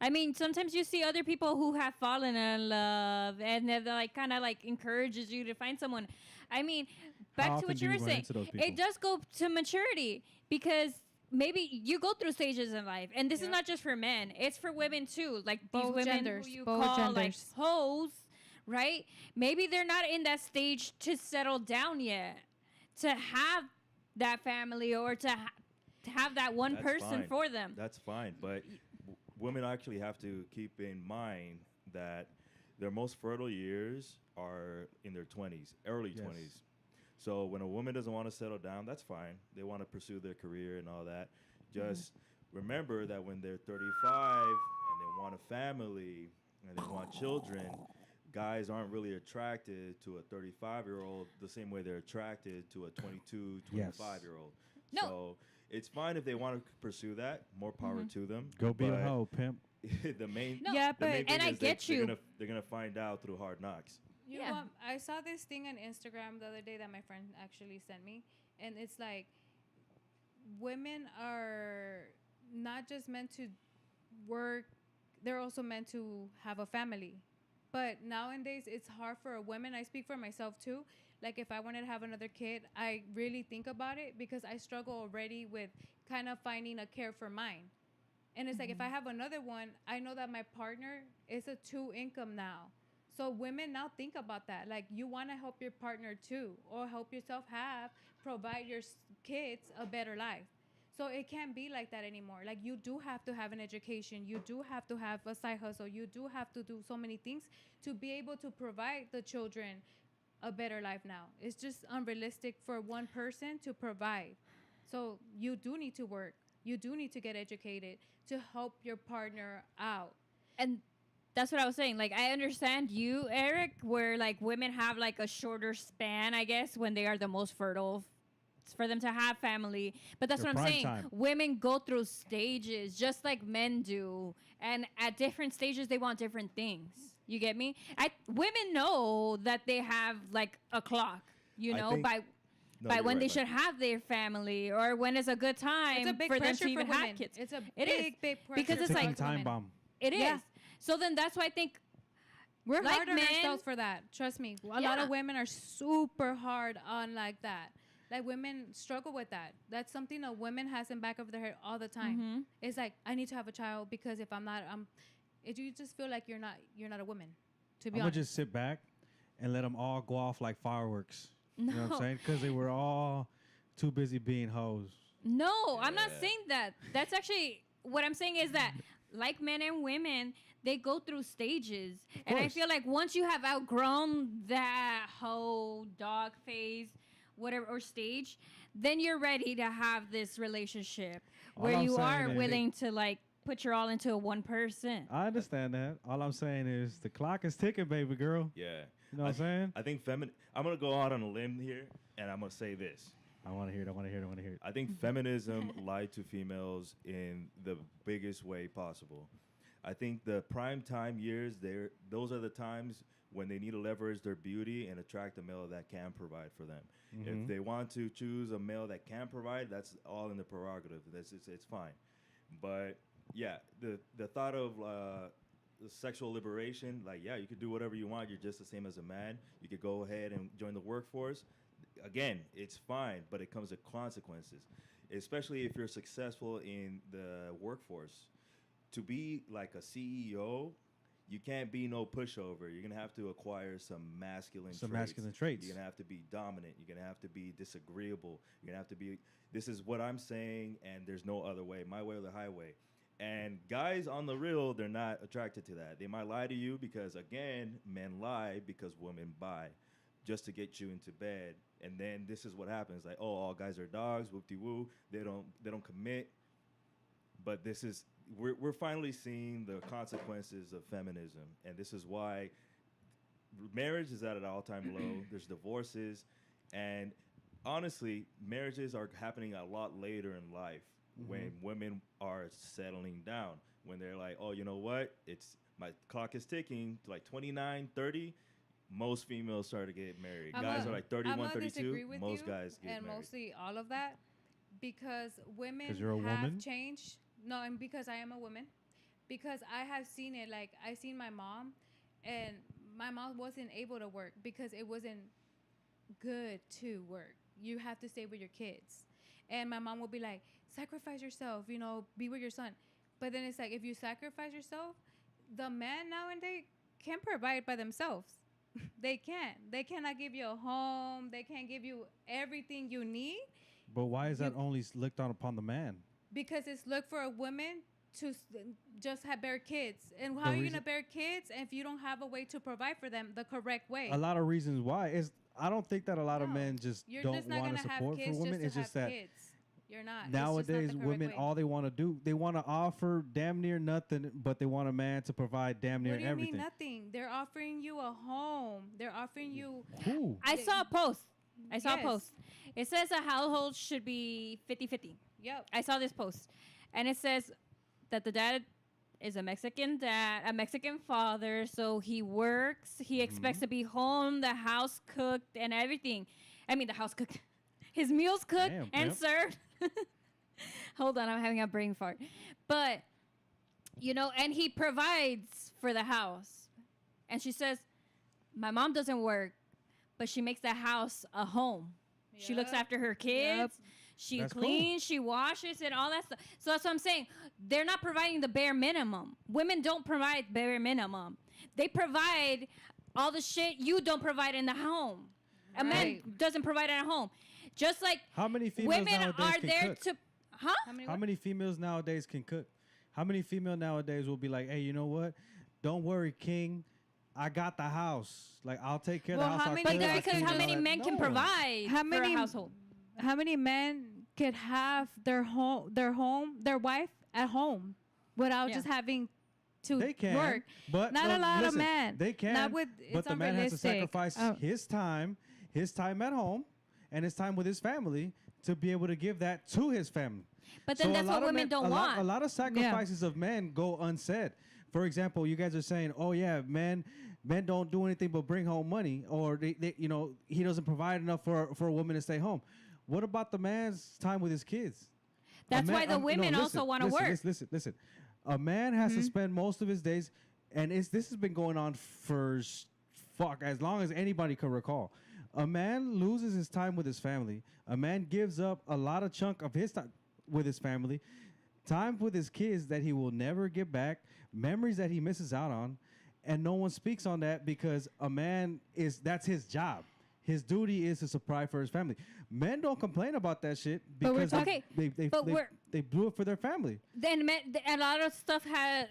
C: I mean, sometimes you see other people who have fallen in love, and they're like kind of like encourages you to find someone. I mean,
B: How
C: back to
B: often
C: what
B: do
C: you
B: you
C: were
B: run
C: saying,
B: into those people?
C: it does go to maturity because maybe you go through stages in life, and this is
D: Yeah.
C: not just for men; it's for women too. Like these
D: Both
C: women
D: genders,
C: who you
D: both
C: call like
D: genders.
C: hoes, right? Maybe they're not in that stage to settle down yet, to have that family or to have that one
A: That's
C: person
A: fine.
C: for them.
A: That's fine, but women actually have to keep in mind that their most fertile years are in their 20s, early
B: Yes.
A: 20s. So when a woman doesn't want to settle down, that's fine. They want to pursue their career and all that. Just remember that when they're 35 and they want a family and they want children, guys aren't really attracted to a 35-year-old the same way they're attracted to a 22,
B: Yes.
A: 25-year-old.
C: No.
A: So it's fine if they want to pursue that. More power to them.
B: Go be a
A: but
B: hoe, pimp.
A: the main,
C: No.
D: Yeah,
A: the main
D: but
A: thing
C: And I
A: is
C: get
A: they're
C: you.
A: they're gonna find out through hard knocks.
D: You
C: Yeah.
D: know what? I saw this thing on Instagram the other day that my friend actually sent me, and it's like women are not just meant to work; they're also meant to have a family. But nowadays, it's hard for a woman. I speak for myself too. Like if I wanted to have another kid, I really think about it because I struggle already with kind of finding a care for mine. And it's like if I have another one, I know that my partner is a two income now. So women now think about that. Like you want to help your partner too, or help yourself provide your kids a better life. So it can't be like that anymore. Like you do have to have an education. You do have to have a side hustle. You do have to do so many things to be able to provide the children a better life now. It's just unrealistic for one person to provide. So you do need to work. You do need to get educated to help your partner out.
C: And that's what I was saying. Like I understand you, Eric, where like women have like a shorter span, I guess, when they are the most fertile for them to have family. But that's
B: Their
C: what I'm
B: prime
C: saying.
B: time.
C: Women go through stages just like men do. And at different stages they want different things. You get me? Women know that they have like a clock, you
A: I
C: know,
A: think-
C: by
A: No,
C: by
A: you're
C: when
A: right,
C: they
A: Mikey.
C: should have their family or when it's a good time
D: It's a big
C: for them
D: pressure
C: to even
D: for
C: have
D: women.
C: kids.
D: It's a
C: It is,
D: big pressure
C: because it's
D: for
C: like-
B: Ticking
D: us
B: time
D: women.
B: bomb.
C: It is.
D: Yeah.
C: So then that's why I think
D: We're
C: Like
D: hard on
C: men-
D: ourselves for that. Trust me. A lot
C: Yeah.
D: of women are super hard on like that. Like women struggle with that. That's something a woman has in back of their head all the time.
C: Mhm.
D: It's like I need to have a child because if I'm not, you just feel like you're not a woman. To
B: I'm
D: be
B: gonna
D: honest.
B: just sit back and let them all go off like fireworks. You know what
C: No.
B: I'm saying? Because they were all too busy being hoes.
C: No, I'm not
A: Yeah.
C: saying that. That's actually what I'm saying is that like men and women, they go through stages. And I
B: course.
C: feel like once you have outgrown that whole dog phase, whatever or stage, then you're ready to have this relationship
B: All
C: where
B: I'm
C: you
B: saying
C: are
B: is-
C: willing to like put your all into a one person.
B: I understand that. All I'm saying is the clock is ticking, baby girl.
A: Yeah.
B: You know what I'm saying?
A: I think I'm gonna go out on a limb here, and I'm gonna say this.
B: I want to hear it. I want to hear it. I want to hear it.
A: I think feminism lied to females in the biggest way possible. I think the prime time years, those are the times when they need to leverage their beauty and attract a male that can provide for them. If they want to choose a male that can provide, that's all in the prerogative. It's fine. But yeah, the thought of the sexual liberation, like yeah, you could do whatever you want. You're just the same as a man. You could go ahead and join the workforce. Again, it's fine, but it comes with consequences, especially if you're successful in the workforce. To be like a CEO, you can't be no pushover. You're gonna have to acquire some masculine
B: traits.
A: You're gonna have to be dominant. You're gonna have to be disagreeable. You're gonna have to be. This is what I'm saying, and there's no other way. My way or the highway. And guys on the real, they're not attracted to that. They might lie to you because, again, men lie because women buy, just to get you into bed. And then this is what happens: like, oh, all guys are dogs. Whoop-de-woo. They don't commit. But this is we're finally seeing the consequences of feminism, and this is why marriage is at an all-time low. There's divorces, and honestly, marriages are happening a lot later in life when women are settling down. When they're like, oh, you know what? It's my clock is ticking. Like 29, 30, most females start to get married. Guys are like 31, 32. Most guys get
D: and
A: married.
D: mostly all of that because women
B: 'Cause you're a
D: have
B: woman?
D: changed. No, and because I am a woman, because I have seen it. Like I seen my mom, and my mom wasn't able to work because it wasn't good to work. You have to stay with your kids, and my mom would be like, sacrifice yourself, you know, be with your son. But then it's like if you sacrifice yourself, the man nowadays can provide by themselves. They can't. They cannot give you a home. They can't give you everything you need
B: But why is that
D: You-
B: only looked on upon the man?
D: because it's look for a woman to just have bear kids. And how
B: The
D: are you
B: reason-
D: gonna bear kids if you don't have a way to provide for them the correct way?
B: A lot of reasons why is I don't think that a lot of
D: No.
B: men just
D: You're
B: don't
D: just not
B: want
D: gonna
B: to
D: have
B: support
D: kids
B: for women.
D: just
B: It's
D: to
B: just
D: have
B: that
D: kids. You're not.
B: nowadays
D: it's just not the correct
B: women
D: way.
B: all they want to do they want to offer damn near nothing, but they want a man to provide damn near
D: What do you
B: everything.
D: mean nothing? They're offering you a home. They're offering you.
B: Who?
C: I saw a post. I saw a
D: Yes.
C: post. It says a household should be 50-50.
D: Yep.
C: I saw this post. And it says that the dad is a Mexican dad, a Mexican father, so he works, he expects to be home, the house cooked and everything. I mean the house cooked. His meals cooked
B: Damn,
C: and
B: yep.
C: served. Hold on, I'm having a brain fart. But you know, and he provides for the house. And she says, "My mom doesn't work, but she makes the house a home. She looks
D: Yep.
C: after her kids. She
B: That's cool.
C: cleans, she washes, and all that stuff. So that's what I'm saying. They're not providing the bare minimum. Women don't provide bare minimum. They provide all the shit you don't provide in the home. A man
D: Right.
C: doesn't provide at home. Just like
B: How many females
C: women
B: nowadays
C: are
B: can
C: there
B: cook?
C: to, huh?
D: How many?
B: How
D: what?
B: many females nowadays can cook? How many female nowadays will be like, hey, you know what? Don't worry, King. I got the house. Like I'll take care
D: Well,
B: of the house.
D: how
B: I'll
D: many
C: But
B: clean,
C: that's
B: I'll
C: because
B: clean
C: how
B: and all
C: many
B: that."
C: men can
B: No.
C: provide
D: How
C: for
D: many
C: a household?
D: How many men could have their wife at home without
C: Yeah.
D: just having to
B: They can
D: work?
B: but
D: Not
B: no,
D: a lot
B: listen,
D: of men.
B: They can,
D: Not with.
B: but
D: It's
B: the man has to
D: unrealistic.
B: sacrifice
D: Oh.
B: his time at home, and his time with his family to be able to give that to his family.
C: But then
B: So a
C: that's
B: lot
C: what
B: of
C: women
B: men-
C: don't
B: a lot-
C: want.
B: A lot of sacrifices of men go unsaid. For example, you guys are saying, "Oh yeah, men don't do anything but bring home money," or they he doesn't provide enough for a woman to stay home. What about the man's time with his kids? A
C: That's
B: man-
C: why the
B: no,
C: women also
B: listen,
C: wanna
B: listen,
C: work.
B: Listen. A man has to spend most of his days, and this has been going on for as long as anybody can recall. A man loses his time with his family. A man gives up a lot of chunk of his time with his family, time with his kids that he will never get back, memories that he misses out on, and no one speaks on that because a man that's his job. His duty is to provide for his family. Men don't complain about that shit
D: But we're
B: because
C: talking- but we're-
B: they blew it for their family.
C: Then a lot of stuff has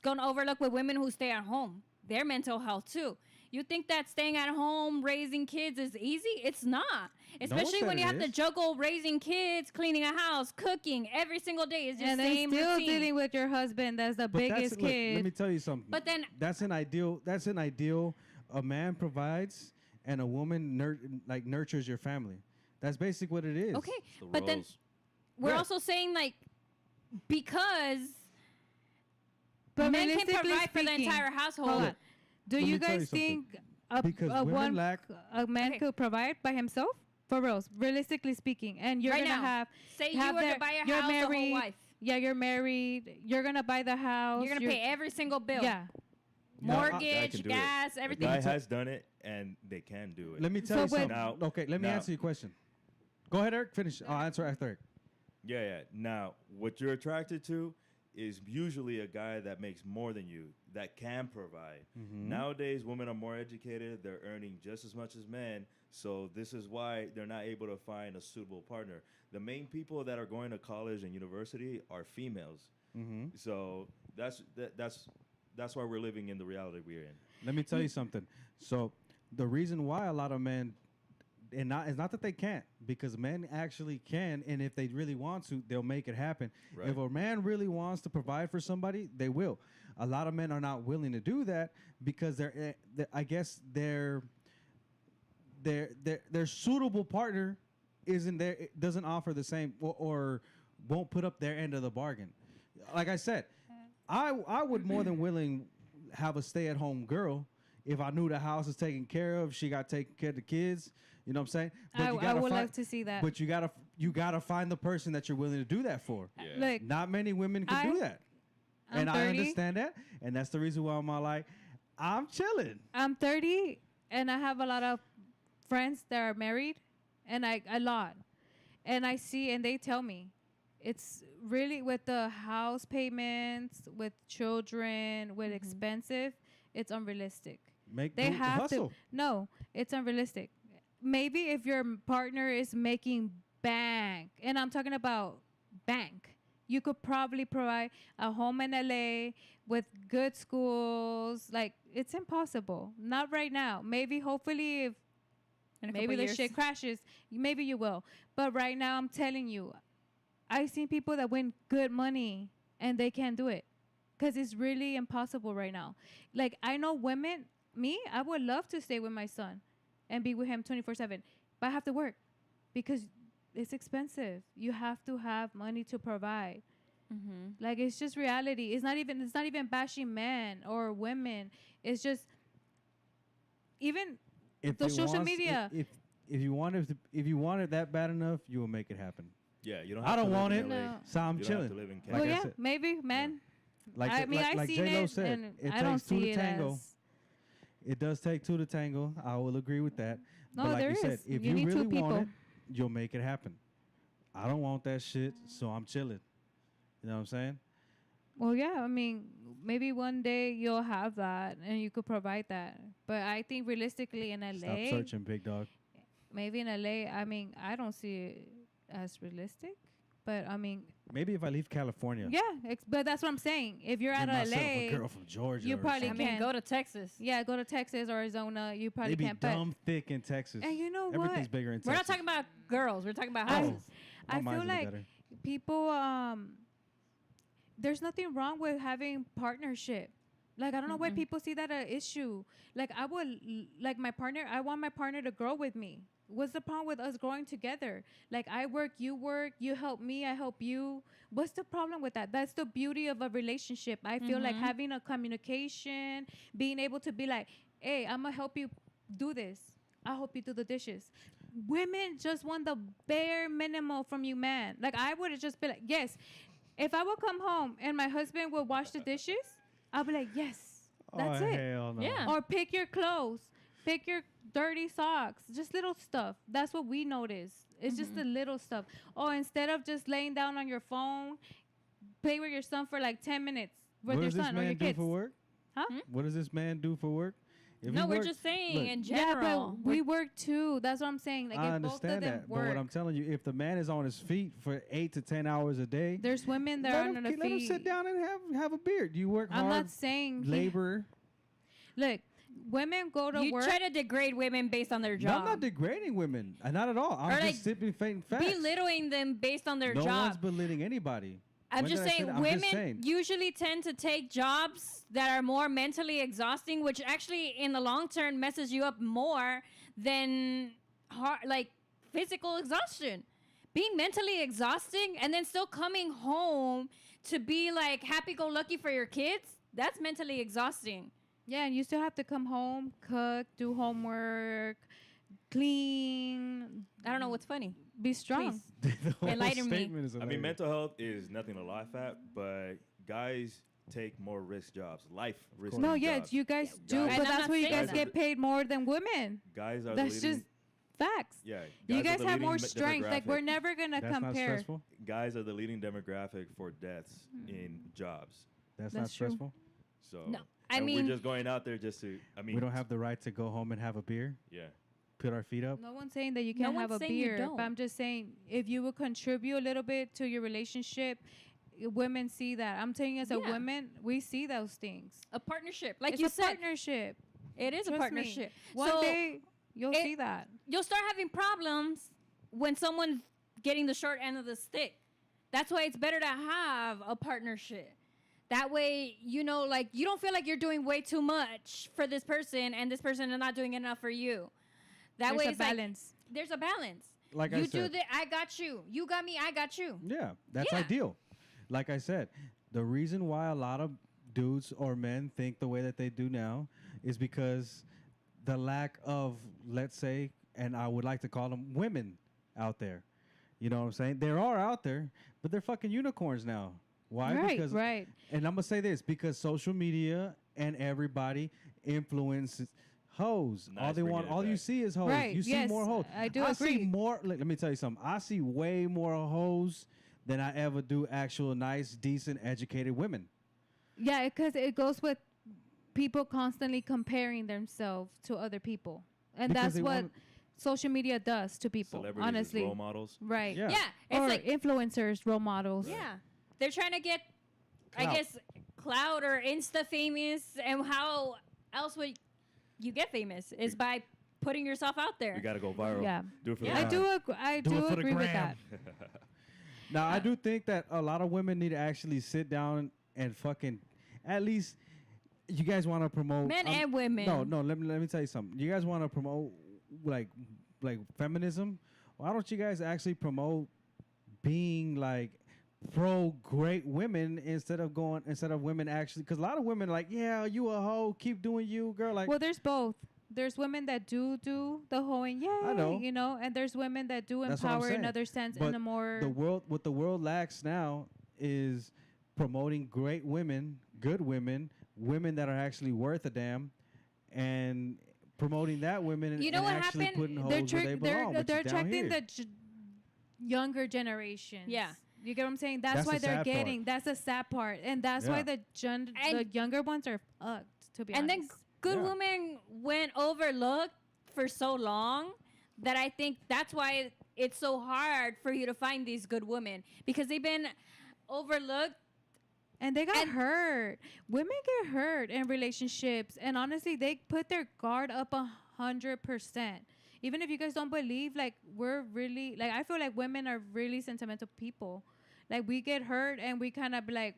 C: gone overlooked with women who stay at home. Their mental health too. You think that staying at home raising kids is easy? It's not. Especially
B: said
C: when you
B: it
C: have to
B: is.
C: juggle raising kids, cleaning a house, cooking every single day. It's just
D: And then
C: same
D: still
C: routine.
D: dealing with your husband that's the
B: But
D: biggest
B: look,
D: kid.
B: let me tell you something.
C: But then-
B: that's an ideal. That's an ideal. A man provides, and a woman nurtures your family. That's basically what it is.
C: Okay,
A: The
C: but then
A: roles.
C: we're
B: Yeah.
C: also saying like because
D: But
C: men can
D: realistically
C: provide for the
D: speaking-
C: entire
D: Hold
C: household.
D: on. Do
B: Let
D: you
B: me tell you
D: guys
B: something.
D: think
B: Because women
D: one
B: lack-
D: a man
C: Okay.
D: could provide by himself? For reals, realistically speaking, and you're
C: Right
D: gonna
C: now,
D: have
C: Say you
D: have
C: were
D: their-
C: to buy a
D: you're
C: house, the whole
D: married,
C: wife.
D: Yeah, you're married. You're gonna buy the house.
C: You're gonna pay every single bill.
D: Yeah.
A: No, I- I
C: Mortgage,
A: can do it.
C: gas,
A: The
C: everything.
A: guy has done it, and they can do it.
B: Let me tell
D: So
B: you something.
A: Now-
B: Okay, let me
A: now-
B: answer your question. Go ahead, Eric. Finish. I'll answer after Eric.
A: Yeah. Now, what you're attracted to is usually a guy that makes more than you, that can provide.
B: Mm-hmm.
A: Nowadays, women are more educated. They're earning just as much as men. So this is why they're not able to find a suitable partner. The main people that are going to college and university are females.
B: Mm-hmm.
A: So that's why we're living in the reality we're in.
B: Let me tell you something. So the reason why a lot of men, it's not that they can't, because men actually can, and if they really want to, they'll make it happen.
A: Right.
B: If a man really wants to provide for somebody, they will. A lot of men are not willing to do that because I guess their suitable partner isn't there, it doesn't offer the same or won't put up their end of the bargain. Like I said, I would more than willing have a stay-at-home girl if I knew the house is taken care of, she got taken care of the kids. You know what I'm saying? But you
D: I
B: gotta
D: would
B: find-
D: love to see that.
B: But you gotta find the person that you're willing to do that for.
A: Yeah.
D: Look,
B: Not many women can do that. and I
D: 30.
B: understand that, and that's the reason why I'm all like, I'm chilling.
D: I'm 30, and I have a lot of friends that are married, and a lot, and I see, and they tell me, it's really with the house payments, with children, with expensive, it's unrealistic.
B: Make
D: They
B: do,
D: have
B: hustle.
D: to. No, it's unrealistic. Maybe if your partner is making bank, and I'm talking about bank, you could probably provide a home in LA with good schools. Like, it's impossible. Not right now. Maybe, hopefully, if
C: In a
D: maybe
C: couple
D: the
C: years.
D: shit crashes, maybe you will. But right now, I'm telling you, I've seen people that win good money and they can't do it because it's really impossible right now. Like, I know women, I would love to stay with my son and be with him 24/7, but I have to work because it's expensive. You have to have money to provide.
C: Mm-hmm.
D: Like, it's just reality. It's not even bashing men or women. It's just even
B: If
D: the
B: it
D: social
B: wants-
D: media.
B: If you want it that bad enough, you will make it happen.
A: Yeah, you don't.
B: I
A: Have
B: don't
A: to live
B: want
A: in
B: it,
A: LA.
D: No.
B: so I'm
A: You don't have
B: chilling.
A: to live in
B: Like
A: Canada.
D: Well,
B: I
D: yeah,
B: said-
D: maybe, man.
B: Like
D: I mean,
B: like,
D: I
B: like
D: seen
B: J-Lo
D: it,
B: said,
D: and
B: it
D: I don't
B: takes two
D: see
B: to
D: it
B: tango.
D: as.
B: It does take two to tango. I will agree with that.
D: No,
B: but like
D: there
B: you said,
D: is.
B: if
D: You
B: you
D: need two
B: really want
D: people.
B: it, you'll make it happen. I don't want that shit, so I'm chilling. You know what I'm saying?
D: Well, yeah, I mean, maybe one day you'll have that and you could provide that. But I think realistically in
B: Stop
D: LA,
B: searching, big dog.
D: maybe in LA, I mean, I don't see it as realistic. But I mean,
B: Maybe if I leave California,
D: yeah, but that's what I'm saying. If you're
B: get
D: out of
B: myself a
D: LA,
B: girl from Georgia.
D: you
B: or
D: probably
C: I
B: something.
C: mean,
D: can.
C: go to Texas.
D: yeah, go to Texas or Arizona. You probably
B: They be
D: can't. But
B: dumb thick in Texas.
D: and you know what?
B: Everything's bigger in
C: We're not
B: Texas.
C: talking about girls. We're talking about
D: I-
C: houses.
B: My
D: I feel
B: mind's in the
D: like
B: gutter.
D: people there's nothing wrong with having partnership. Like, I don't know why
C: Mm-mm.
D: people see that an issue. Like, I would like my partner, I want my partner to grow with me. What's the problem with us growing together? Like, I work, you help me, I help you. What's the problem with that? That's the beauty of a relationship. I feel like
C: Mhm.
D: having a communication, being able to be like, hey, I'm gonna help you do this. I'll help you do the dishes. Women just want the bare minimum from you, man. Like, I would just be like, yes. If I would come home and my husband would wash the dishes, I'll be like, yes, that's
B: oh,
D: it.
B: Hell no.
C: Yeah.
D: Or pick your clothes, pick your dirty socks, just little stuff. That's what we notice. It's just the little stuff. Or instead of just laying down on your phone, play with your son for like 10 minutes with
B: What
D: your
B: does this
D: son or your
B: man do
D: kids.
B: for work?
D: Huh?
B: What does this man do for work? If
C: No,
B: he
C: we're
B: work-
C: just saying
B: look,
C: in
D: Yeah,
C: general.
D: but we work too. That's what I'm saying. Like,
B: I
D: if both of
B: understand
D: them
B: that,
D: work,
B: but what I'm telling you, if the man is on his feet for 8 to 10 hours a day,
D: there's women that
B: let
D: are
B: him,
D: on their
B: let him
D: feet.
B: sit down and have a beer. Do you work
D: I'm
B: hard,
D: not saying
B: labor?
D: Look, women go to
C: you
D: work.
C: try to degrade women based on their
B: No, I'm
C: job.
B: not degrading women. Not at all. I'm
C: Or,
B: just
C: like,
B: simply stating facts.
C: Belittling them based on their
B: no one's
C: job.
B: belittling anybody.
C: I'm
B: When
C: just
B: did I say
C: saying
B: that? I'm just
C: women
B: saying.
C: usually tend to take jobs that are more mentally exhausting, which actually in the long term messes you up more than like physical exhaustion. Being mentally exhausting and then still coming home to be like happy go lucky for your kids, that's mentally exhausting.
D: Yeah, and you still have to come home, cook, do homework, clean,
C: I don't know what's funny.
D: be strong.
C: Please.
B: The whole
C: Enlighten me.
B: statement is
A: I mean,
B: hilarious.
A: mental health is nothing to laugh at, but guys take more risk jobs, life risk.
D: No,
A: jobs.
D: yes, you guys do,
A: Guys-
D: but
C: And I'm
D: that's
C: not
D: where you
C: saying
D: guys
C: that.
D: get paid more than women.
A: Guys are
D: That's
A: the leading.
D: just facts.
A: Yeah,
D: You
A: are
D: guys
A: the
D: have
A: leading
D: more strength. Like, we're
A: demographic.
D: never gonna
B: That's not
D: compare.
B: stressful.
A: Guys are the leading demographic for deaths in jobs.
B: That's not
D: That's true.
B: stressful.
A: So
C: No, I
A: and
C: mean-
A: we're just going out there just to. I mean,
B: We don't have the right to go home and have a beer,
A: Yeah,
B: put our feet up.
D: No one's saying that you
C: No
D: can't have a
C: one's saying you
D: beer,
C: don't.
D: but I'm just saying if you would contribute a little bit to your relationship, women see that. I'm telling you, as a
C: Yeah.
D: women, we see those things.
C: A partnership. Like
D: It's
C: you
D: a
C: said,
D: partnership.
C: it is a
D: Trust me.
C: partnership.
D: One
C: So
D: day you'll
C: it-
D: see that.
C: you'll start having problems when someone's getting the short end of the stick. That's why it's better to have a partnership. That way, you know, like you don't feel like you're doing way too much for this person and this person is not doing enough for you. That
D: There's
C: way,
D: a
C: it's like
D: balance.
C: there's a balance.
B: Like
C: you
B: I
C: do
B: said,
C: that, I got you. You got me, I got you.
B: yeah, that's
C: Yeah.
B: ideal. Like I said, the reason why a lot of dudes or men think the way that they do now is because the lack of, let's say, and I would like to call them women out there. You know what I'm saying? There are out there, but they're fucking unicorns now. Why?
D: Right,
B: Because
D: right.
B: and I'm gonna say this because social media and everybody influences hoes.
A: Nice
B: All they
A: bringing
B: want,
A: it
B: all you
A: back.
B: see is hoes.
D: Right,
B: You see
D: yes,
B: more hoes.
D: I do
B: see
D: agree.
B: more. Let me tell you something. I see way more hoes than I ever do actual nice, decent, educated women.
D: Yeah, because it goes with people constantly comparing themselves to other people, and
B: Because
D: that's
B: they
D: what
B: want-
D: social media does to people.
A: Celebrities as
D: Honestly,
A: role models.
D: right?
B: Yeah.
C: Yeah, it's
D: Or
C: like
D: influencers, role models.
C: yeah, they're trying to get, I
B: Clout.
C: guess, clout or Insta famous, and how else would you get famous is by putting yourself out there.
A: You got to go viral.
D: Yeah.
A: Do it for
C: Yeah.
A: the
D: I
A: gram.
D: do. I
B: Do
D: do
B: it for the
D: agree with
B: gram.
D: that.
B: Now, I do think that a lot of women need to actually sit down and fucking, at least, you guys want to promote
C: Men and women.
B: No. Let me tell you something. You guys want to promote like feminism. Why don't you guys actually promote being like pro great women instead of women actually? Because a lot of women are like, yeah, you a hoe, keep doing you, girl. Like,
D: Well, there's both. There's women that do the hoeing, yeah,
B: I know.
D: you know, and there's women that do
B: That's what I'm
D: empower in
B: saying.
D: other sense
B: But
D: in a more.
B: what the world lacks now is promoting great women, good women, women that are actually worth a damn, and promoting that women and,
C: You know
B: and
C: what
B: actually
C: happened?
B: putting hoes
D: they're
B: where they
D: they're
B: belong, which
D: they're
B: is down
D: attracting
B: here.
D: the younger generation.
C: Yeah.
D: You get what I'm saying?
B: That's
D: That's why
B: the
D: they're
B: sad part.
D: getting. That's the sad part, and that's why
B: Yeah.
D: the
C: And-
D: younger ones are fucked. To be
C: And then
D: honest.
C: good
B: Yeah.
C: women went overlooked for so long that I think that's why it's so hard for you to find these good women, because they've been overlooked.
D: And they got
C: And-
D: hurt. Women get hurt in relationships, and honestly, they put their guard up 100%. Even if you guys don't believe, like we're really like I feel like women are really sentimental people. Like we get hurt, and we kind of like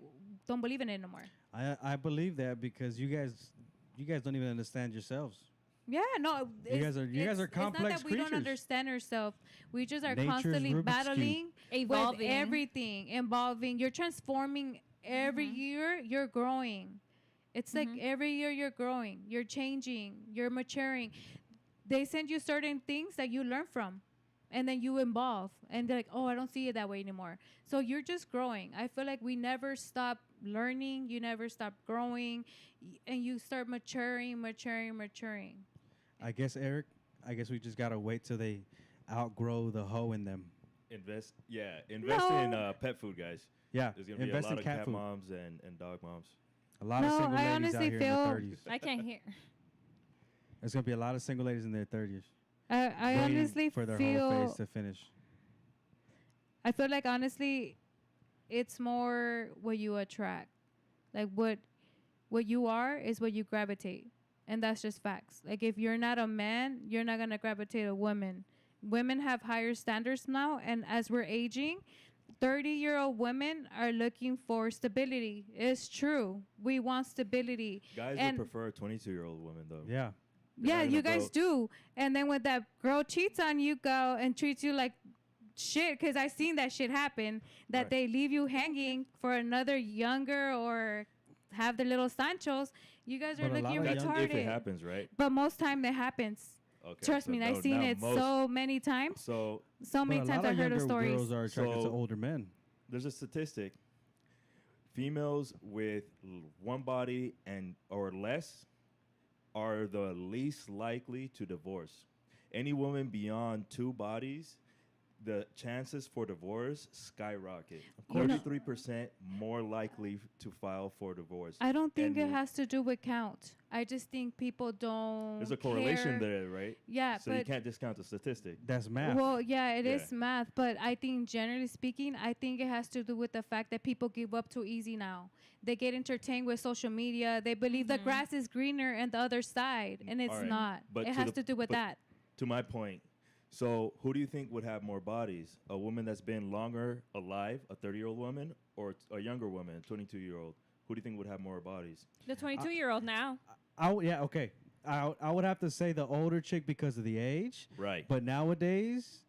D: don't believe in it no more.
B: I believe that because you guys don't even understand yourselves.
D: Yeah, no.
B: guys are complex
D: It's not that we don't
B: creatures.
D: understand ourselves. We just are
B: Nature's
D: constantly
B: Rubik's Cube.
D: battling
C: Evolving.
D: with everything, evolving. You're transforming every year. You're growing. It's like every year you're growing. You're changing. You're maturing. They send you certain things that you learn from, and then you evolve. And they're like, oh, I don't see it that way anymore. So you're just growing. I feel like we never stop learning. You never stop growing, and you start maturing.
B: I guess Eric. I guess we just gotta wait till they outgrow the hoe in them.
A: Invest in
D: No.
A: pet food, guys.
B: Yeah,
A: There's gonna be a
B: invest
A: lot
B: in
A: of
B: cat
A: cat
B: food.
A: moms and dog moms.
B: A lot of
D: No,
B: single
D: I
B: ladies out
D: honestly
B: here in
D: feel-
B: their 30s.
C: I can't hear.
B: There's gonna be a lot of single ladies in their 30s.
D: I
B: waiting
D: honestly
B: for their whole
D: feel.
B: phase to finish.
D: I feel like honestly, it's more what you attract. Like what you are is what you gravitate, and that's just facts. Like if you're not a man, you're not gonna gravitate a woman. Women have higher standards now, and as we're aging, 30-year-old women are looking for stability. It's true. We want stability.
A: Guys
D: And-
A: would prefer a 22-year-old woman though.
B: Yeah,
A: They're
D: Yeah,
A: not
D: you
A: gonna
D: guys do. And then when that girl cheats on you, go and treats you like shit, because I seen that shit happen, that
A: Right.
D: they leave you hanging for another younger or have their little Sanchos. You guys are
B: But a lot
D: looking
B: of
A: That's
B: young-
A: if it
D: retarded.
A: happes, right?
D: But most time it happens.
A: Okay.
D: Trust
A: so
D: me,
A: no,
D: I've seen
A: now
D: it
A: most-
D: so many times.
A: So
D: So many
B: but a
D: times
B: lot
D: I've
B: of
D: heard of
B: younger
D: stories.
B: girls are attracted to
A: So-
B: older men.
A: there's a statistic. Females with one body and or less are the least likely to divorce. Any woman beyond two bodies, the chances for divorce skyrocket.
D: You know-
A: 33% more likely to file for divorce.
D: I don't think it
A: And
D: has to do with count. I just think people don't.
A: There's a correlation
D: care.
A: there, right?
D: Yeah,
A: So you
D: but
A: can't discount the statistic.
B: That's math.
D: well, yeah, it is
A: Yeah.
D: math, but I think generally speaking, I think it has to do with the fact that people give up too easy now. They get entertained with social media. They believe the grass is greener on the other side, and it's
A: Alright,
D: not.
A: but
D: It
A: to
D: has
A: the-
D: to do with
A: but-
D: that.
A: To my point, so who do you think would have more bodies? A woman that's been longer alive, a 30-year-old woman, or a younger woman, a 22-year-old? Who do you think would have more bodies?
C: The 22-year-old now.
B: Okay. I would have to say the older chick because of the age.
A: Right.
B: But nowadays,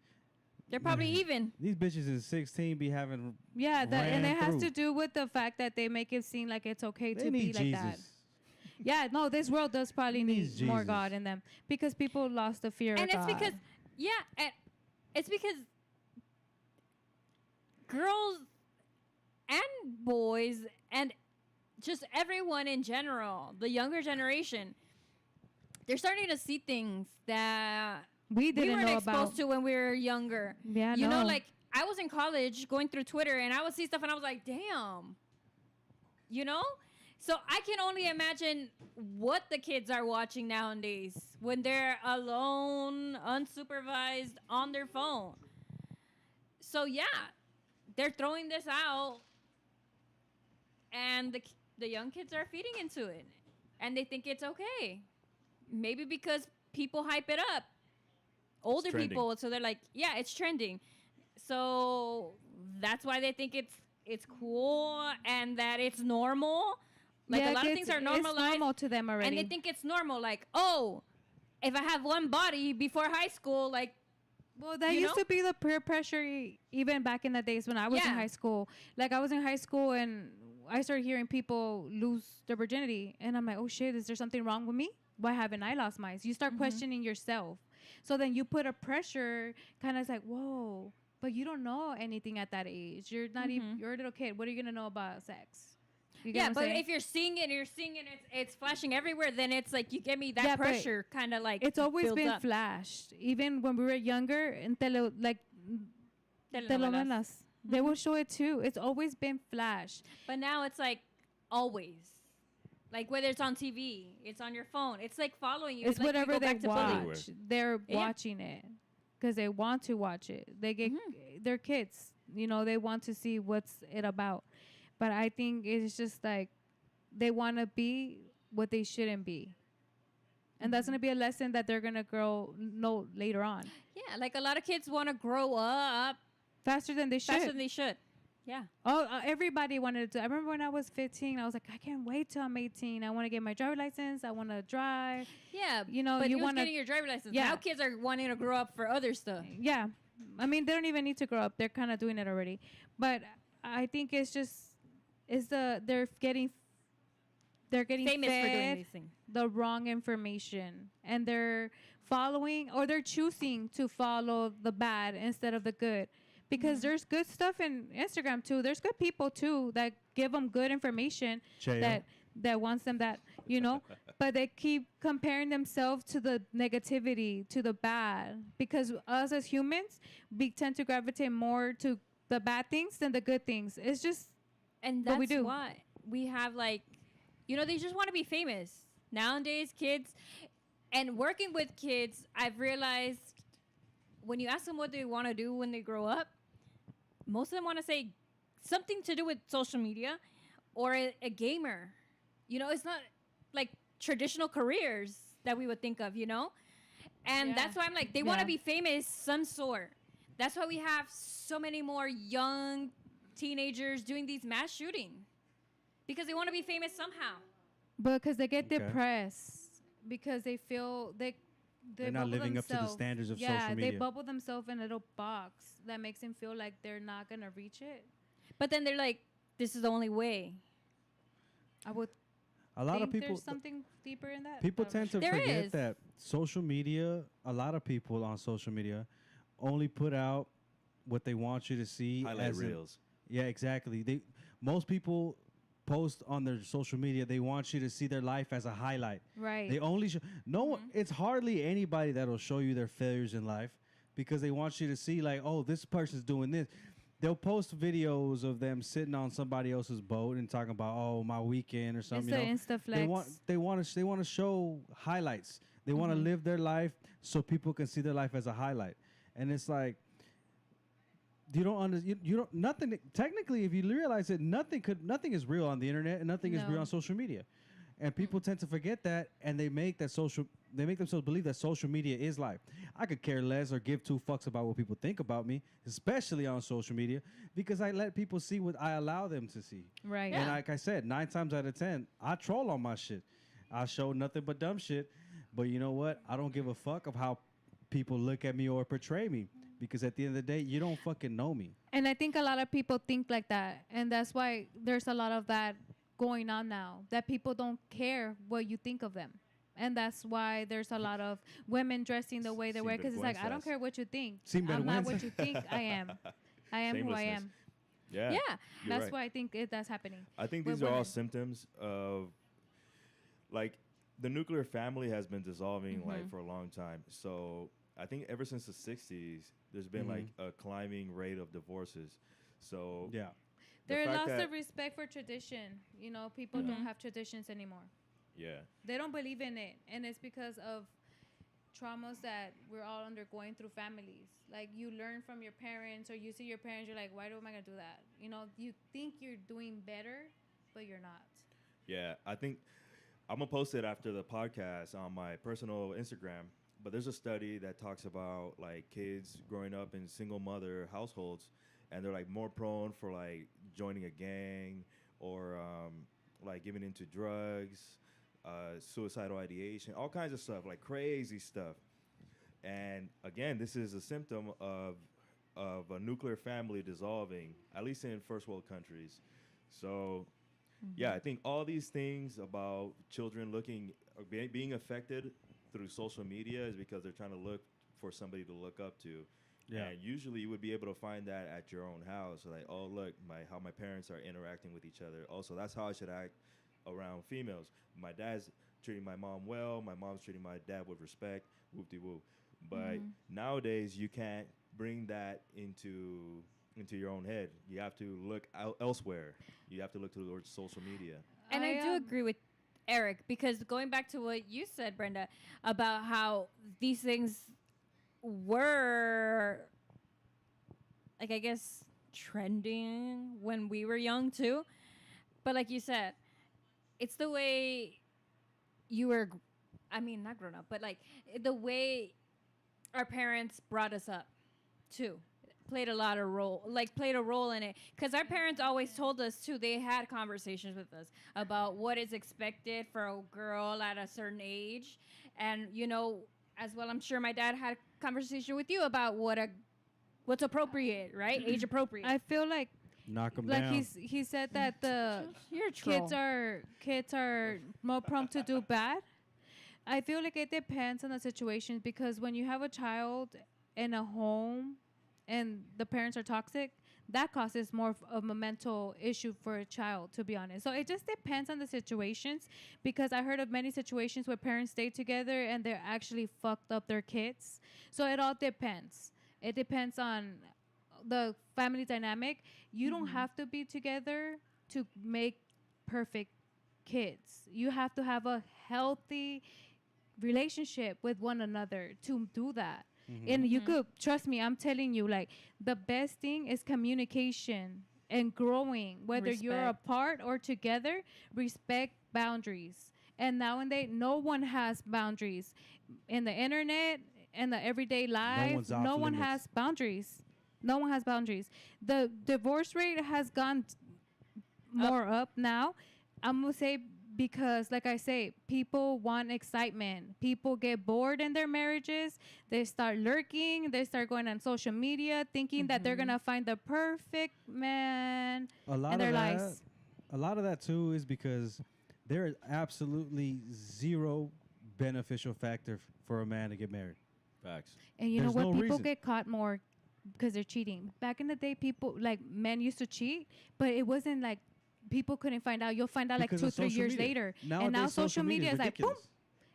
C: They're probably even.
B: these bitches in 16 be having.
D: Yeah, and
B: ran
D: it has
B: through.
D: to do with the fact that they make it seem like it's okay
B: They
D: to be
B: need
D: like
B: Jesus.
D: that. Yeah, no, this world does probably
B: It
D: need
B: needs
D: more
B: Jesus.
D: God in them because people lost the fear
C: And
D: of
C: it's
D: God.
C: because, yeah, and it's because girls and boys and just everyone in general, the younger generation, they're starting to see things that
D: we didn't
C: weren't
D: know
C: exposed
D: about.
C: to when we were younger.
D: Yeah,
C: You know,
D: no.
C: like I was in college going through Twitter and I would see stuff and I was like, damn. You know? So I can only imagine what the kids are watching nowadays when they're alone, unsupervised on their phone. So yeah, they're throwing this out and the young kids are feeding into it and they think it's okay. Maybe because people hype it up. Older
A: trending.
C: people, so they're like, yeah, it's trending. So that's why they think it's cool and that it's normal. Like
D: Yeah,
C: a lot of
D: it's-
C: things are normalized,
D: It's normal to them already.
C: and they think it's normal. Like, oh, if I have one body before high school, like,
D: well, that
C: you
D: used
C: know?
D: to be the peer pressure even back in the days when I was in
C: Yeah.
D: high school. Like I was in high school and I started hearing people lose their virginity, and I'm like, oh shit, is there something wrong with me? Why haven't I lost mine? So you start questioning yourself. So then you put a pressure, kind of like, whoa, but you don't know anything at that age. You're not even, you're a little kid. What are you gonna know about sex? You get
C: yeah.
D: what I'm
C: But
D: saying?
C: if you're seeing it, it's flashing everywhere. Then it's like you get me that
D: Yeah, but
C: pressure, kind of like
D: it's always
C: builds
D: been
C: up.
D: flashed. Even when we were younger, in
C: Telenovelas.
D: telenovelas, they will show it too. It's always been flashed.
C: But now it's like always. Like whether it's on TV, it's on your phone. It's like following you.
D: It's
C: like we
D: whatever
C: go
D: they
C: back to bullying.
D: watch. They're
C: Yeah.
D: watching it because they want to watch it. They get they're kids, you know. They want to see what's it about. But I think it's just like they want to be what they shouldn't be, and that's gonna be a lesson that they're gonna know later on,
C: Yeah, like a lot of kids want to grow up
D: faster than they should.
C: faster than they should. Yeah.
D: Oh, everybody wanted to. I remember when I was 15, I was like, I can't wait till I'm 18. I want to get my driver's license. I want to drive.
C: Yeah.
D: You know,
C: but
D: you
C: you was
D: wanna-
C: getting your driver's license.
D: Yeah.
C: Now kids are wanting to grow up for other stuff.
D: Yeah, I mean, they don't even need to grow up. They're kind of doing it already. But I think it's just they're getting
C: Famous for doing
D: fed
C: these things.
D: the wrong information, and they're following or they're choosing to follow the bad instead of the good. Because there's good stuff in Instagram too. There's good people too that give them good information
B: J.O.
D: that wants them that, you know, but they keep comparing themselves to the negativity, to the bad. Because us as humans, we tend to gravitate more to the bad things than the good things. It's just
C: And
D: But
C: that's
D: we do.
C: why we have like, you know, they just want to be famous. Nowadays, kids, and working with kids, I've realized when you ask them what they want to do when they grow up, most of them want to say something to do with social media or a gamer. You know, it's not like traditional careers that we would think of, you know? And
D: Yeah.
C: that's why I'm like, they want
D: Yeah.
C: to be famous some sort. That's why we have so many more young teenagers doing these mass shootings because they want to be famous somehow.
D: because they get
B: Okay.
D: depressed because they feel they're
B: not
D: bubble
B: living up to the
D: themselves.
B: standards of
D: yeah,
B: social
D: they
B: media.
D: bubble themselves in a little box that makes them feel like they're not gonna reach it.
C: But then they're like, this is the only way.
D: I would
B: A lot
D: think
B: of people
D: there's something deeper in that.
B: people
D: I'm not
B: tend to
C: There
B: forget
C: is.
B: that social media, a lot of people on social media only put out what they want you to see.
A: Highlight
B: as in-
A: reels.
B: yeah, exactly. Most people post on their social media, they want you to see their life as a highlight.
D: right.
B: They only show no one. It's hardly anybody that'll show you their failures in life because they want you to see like, oh, this person's doing this. They'll post videos of them sitting on somebody else's boat and talking about, oh, my weekend or
D: it's
B: something.
D: the
B: You know?
D: Insta flex.
B: They want to show highlights. They want to live their life so people can see their life as a highlight. And it's like you don't you don't nothing technically if you realize it nothing is real on the internet and nothing is real
D: No.
B: on social media. And people tend to forget that and they make themselves believe that social media is life. I could care less or give two fucks about what people think about me, especially on social media, because I let people see what I allow them to see.
D: right.
C: Yeah.
B: And like I said, 9 times out of 10, I troll on my shit. I show nothing but dumb shit. But you know what? I don't give a fuck of how people look at me or portray me. Because at the end of the day, you don't fucking know me.
D: And I think a lot of people think like that, and that's why there's a lot of that going on now. That people don't care what you think of them, and that's why there's a lot of women dressing the way they wear. Because it's like, I don't
A: Sinvergüenzas.
D: care what you think.
B: Sinvergüenza.
D: I'm not what you think I am. I am who I
A: Shamelessness.
D: am.
A: Yeah.
C: Yeah.
A: you're
D: That's
A: right.
D: why I think that's happening.
A: I think
D: with
A: these are all
D: women.
A: symptoms of, like, the nuclear family has been dissolving like
C: Mhm.
A: for a long time. So I think ever since the '60s, there's been like a climbing rate of divorces. So
B: Yeah.
A: the
D: There
A: fact
D: lost the
A: that-
D: respect for tradition. You know, people don't
C: Mhm.
D: have traditions anymore.
A: yeah,
D: They don't believe in it, and it's because of traumas that we're all undergoing through families. Like you learn from your parents, or you see your parents, you're like, why am I gonna do that? You know, you think you're doing better, but you're not.
A: yeah. I think I'm gonna post it after the podcast on my personal Instagram. But there's a study that talks about like kids growing up in single mother households, and they're like more prone for like joining a gang or like giving into drugs, suicidal ideation, all kinds of stuff, like crazy stuff. And again, this is a symptom of a nuclear family dissolving, at least in first world countries. So yeah, I think all these things about children looking or being affected through social media is because they're trying to look for somebody to look up to.
B: Yeah.
A: And usually you would be able to find that at your own house. Like, oh, look, how my parents are interacting with each other. Also, that's how I should act around females. My dad's treating my mom well. My mom's treating my dad with respect. Whoop-de-whoop. But nowadays, you can't bring that into your own head. You have to look elsewhere. You have to look towards social media.
C: And I do agree with Eric, because going back to what you said, Brenda, about how these things were, like, I guess, trending when we were young too. But like you said, it's the way you were, I mean, not grown up, but like the way our parents brought us up too. Played a role in it, because our parents always told us too. They had conversations with us about what is expected for a girl at a certain age, and you know, as well, I'm sure my dad had a conversation with you about what's appropriate, right? Age appropriate.
D: I feel like
B: Knock them
D: like
B: down.
D: he said that the
C: You're a troll.
D: kids are more prone to do bad. I feel like it depends on the situation, because when you have a child in a home and the parents are toxic, that causes more of a mental issue for a child, to be honest. So it just depends on the situations, because I heard of many situations where parents stay together and they're actually fucked up their kids. So it all depends. It depends on the family dynamic. You don't have to be together to make perfect kids. You have to have a healthy relationship with one another to do that. And you could trust me, I'm telling you, like, the best thing is communication and growing, whether you're
C: Respect.
D: apart or together. Respect boundaries. And nowadays, no one has boundaries in the internet and the everyday life.
B: one's off
D: No one
B: limits.
D: has boundaries. No one has boundaries. The divorce rate has gone more up now. I'm gonna say, because, like I say, people want excitement. People get bored in their marriages. They start lurking. They start going on social media, thinking that they're gonna find the perfect man
B: A lot
D: in their
B: of that,
D: lives.
B: a lot of that too is because there is absolutely zero beneficial factor for a man to get married.
A: Facts.
D: And you
B: There's
D: know what?
B: no
D: People
B: reason.
D: get caught more because they're cheating. Back in the day, people, like, men used to cheat, but it wasn't like people couldn't find out. You'll find out like
B: Because
D: 2
B: of
D: 3
B: social
D: years
B: media.
D: later. And
B: Nowadays,
D: now social media is like boom.
B: ridiculous.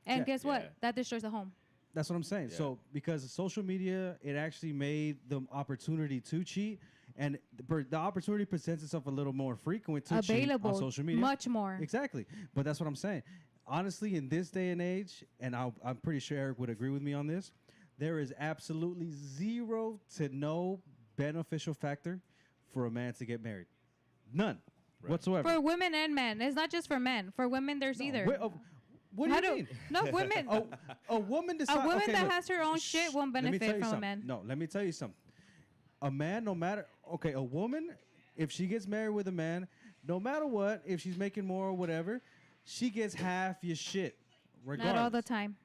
D: And
B: Yeah.
D: guess what?
A: Yeah.
D: That destroys the home.
B: That's what I'm saying.
A: Yeah.
B: So because of social media, it actually made the opportunity to cheat, and the opportunity presents itself a little more frequent to
D: Available
B: cheat on social media.
D: much more.
B: Exactly. But that's what I'm saying. Honestly, in this day and age, and I'm pretty sure Eric would agree with me on this, there is absolutely zero to no beneficial factor for a man to get married. None
A: Right.
B: whatsoever.
D: For women and men. It's not just for men. For women, there's either.
B: What do
D: How
B: you mean?
D: No, women.
B: A woman decides.
D: A woman
B: okay,
D: that
B: look,
D: has her own shit won't
B: let me tell
D: benefit
B: you
D: from a
B: something.
D: man.
B: No, let me tell you something. A man, no matter, okay, a woman, if she gets married with a man, no matter what, if she's making more or whatever, she gets half your shit. Regardless.
D: Not all the time.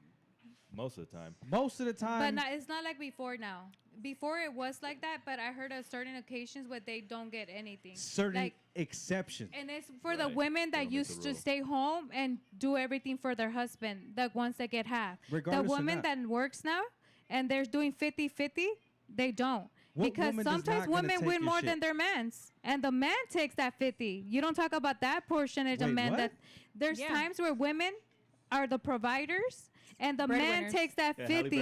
A: Most of the time.
B: Most of the time.
D: But not, it's not like before now. Before it was like that, but I heard of certain occasions where they don't get anything.
B: certain
D: Like,
B: exceptions.
D: and it's for the
A: Right.
D: women
A: They
D: that
A: don't make the
D: used to
A: rule.
D: stay home and do everything for their husband, the ones that get half.
B: Regardless
D: The
B: of
D: woman that works now and they're doing 50-50, they don't.
B: What
D: because
B: woman does
D: sometimes
B: not gonna
D: women
B: take
D: win
B: your
D: more
B: shit?
D: than their man's, and the man takes that 50. You don't talk about that percentage of
B: Wait,
D: men.
B: what?
D: That there's
C: Yeah.
D: times where women are the providers, and the man
C: Breadwinners.
D: takes that
A: Yeah,
D: 50.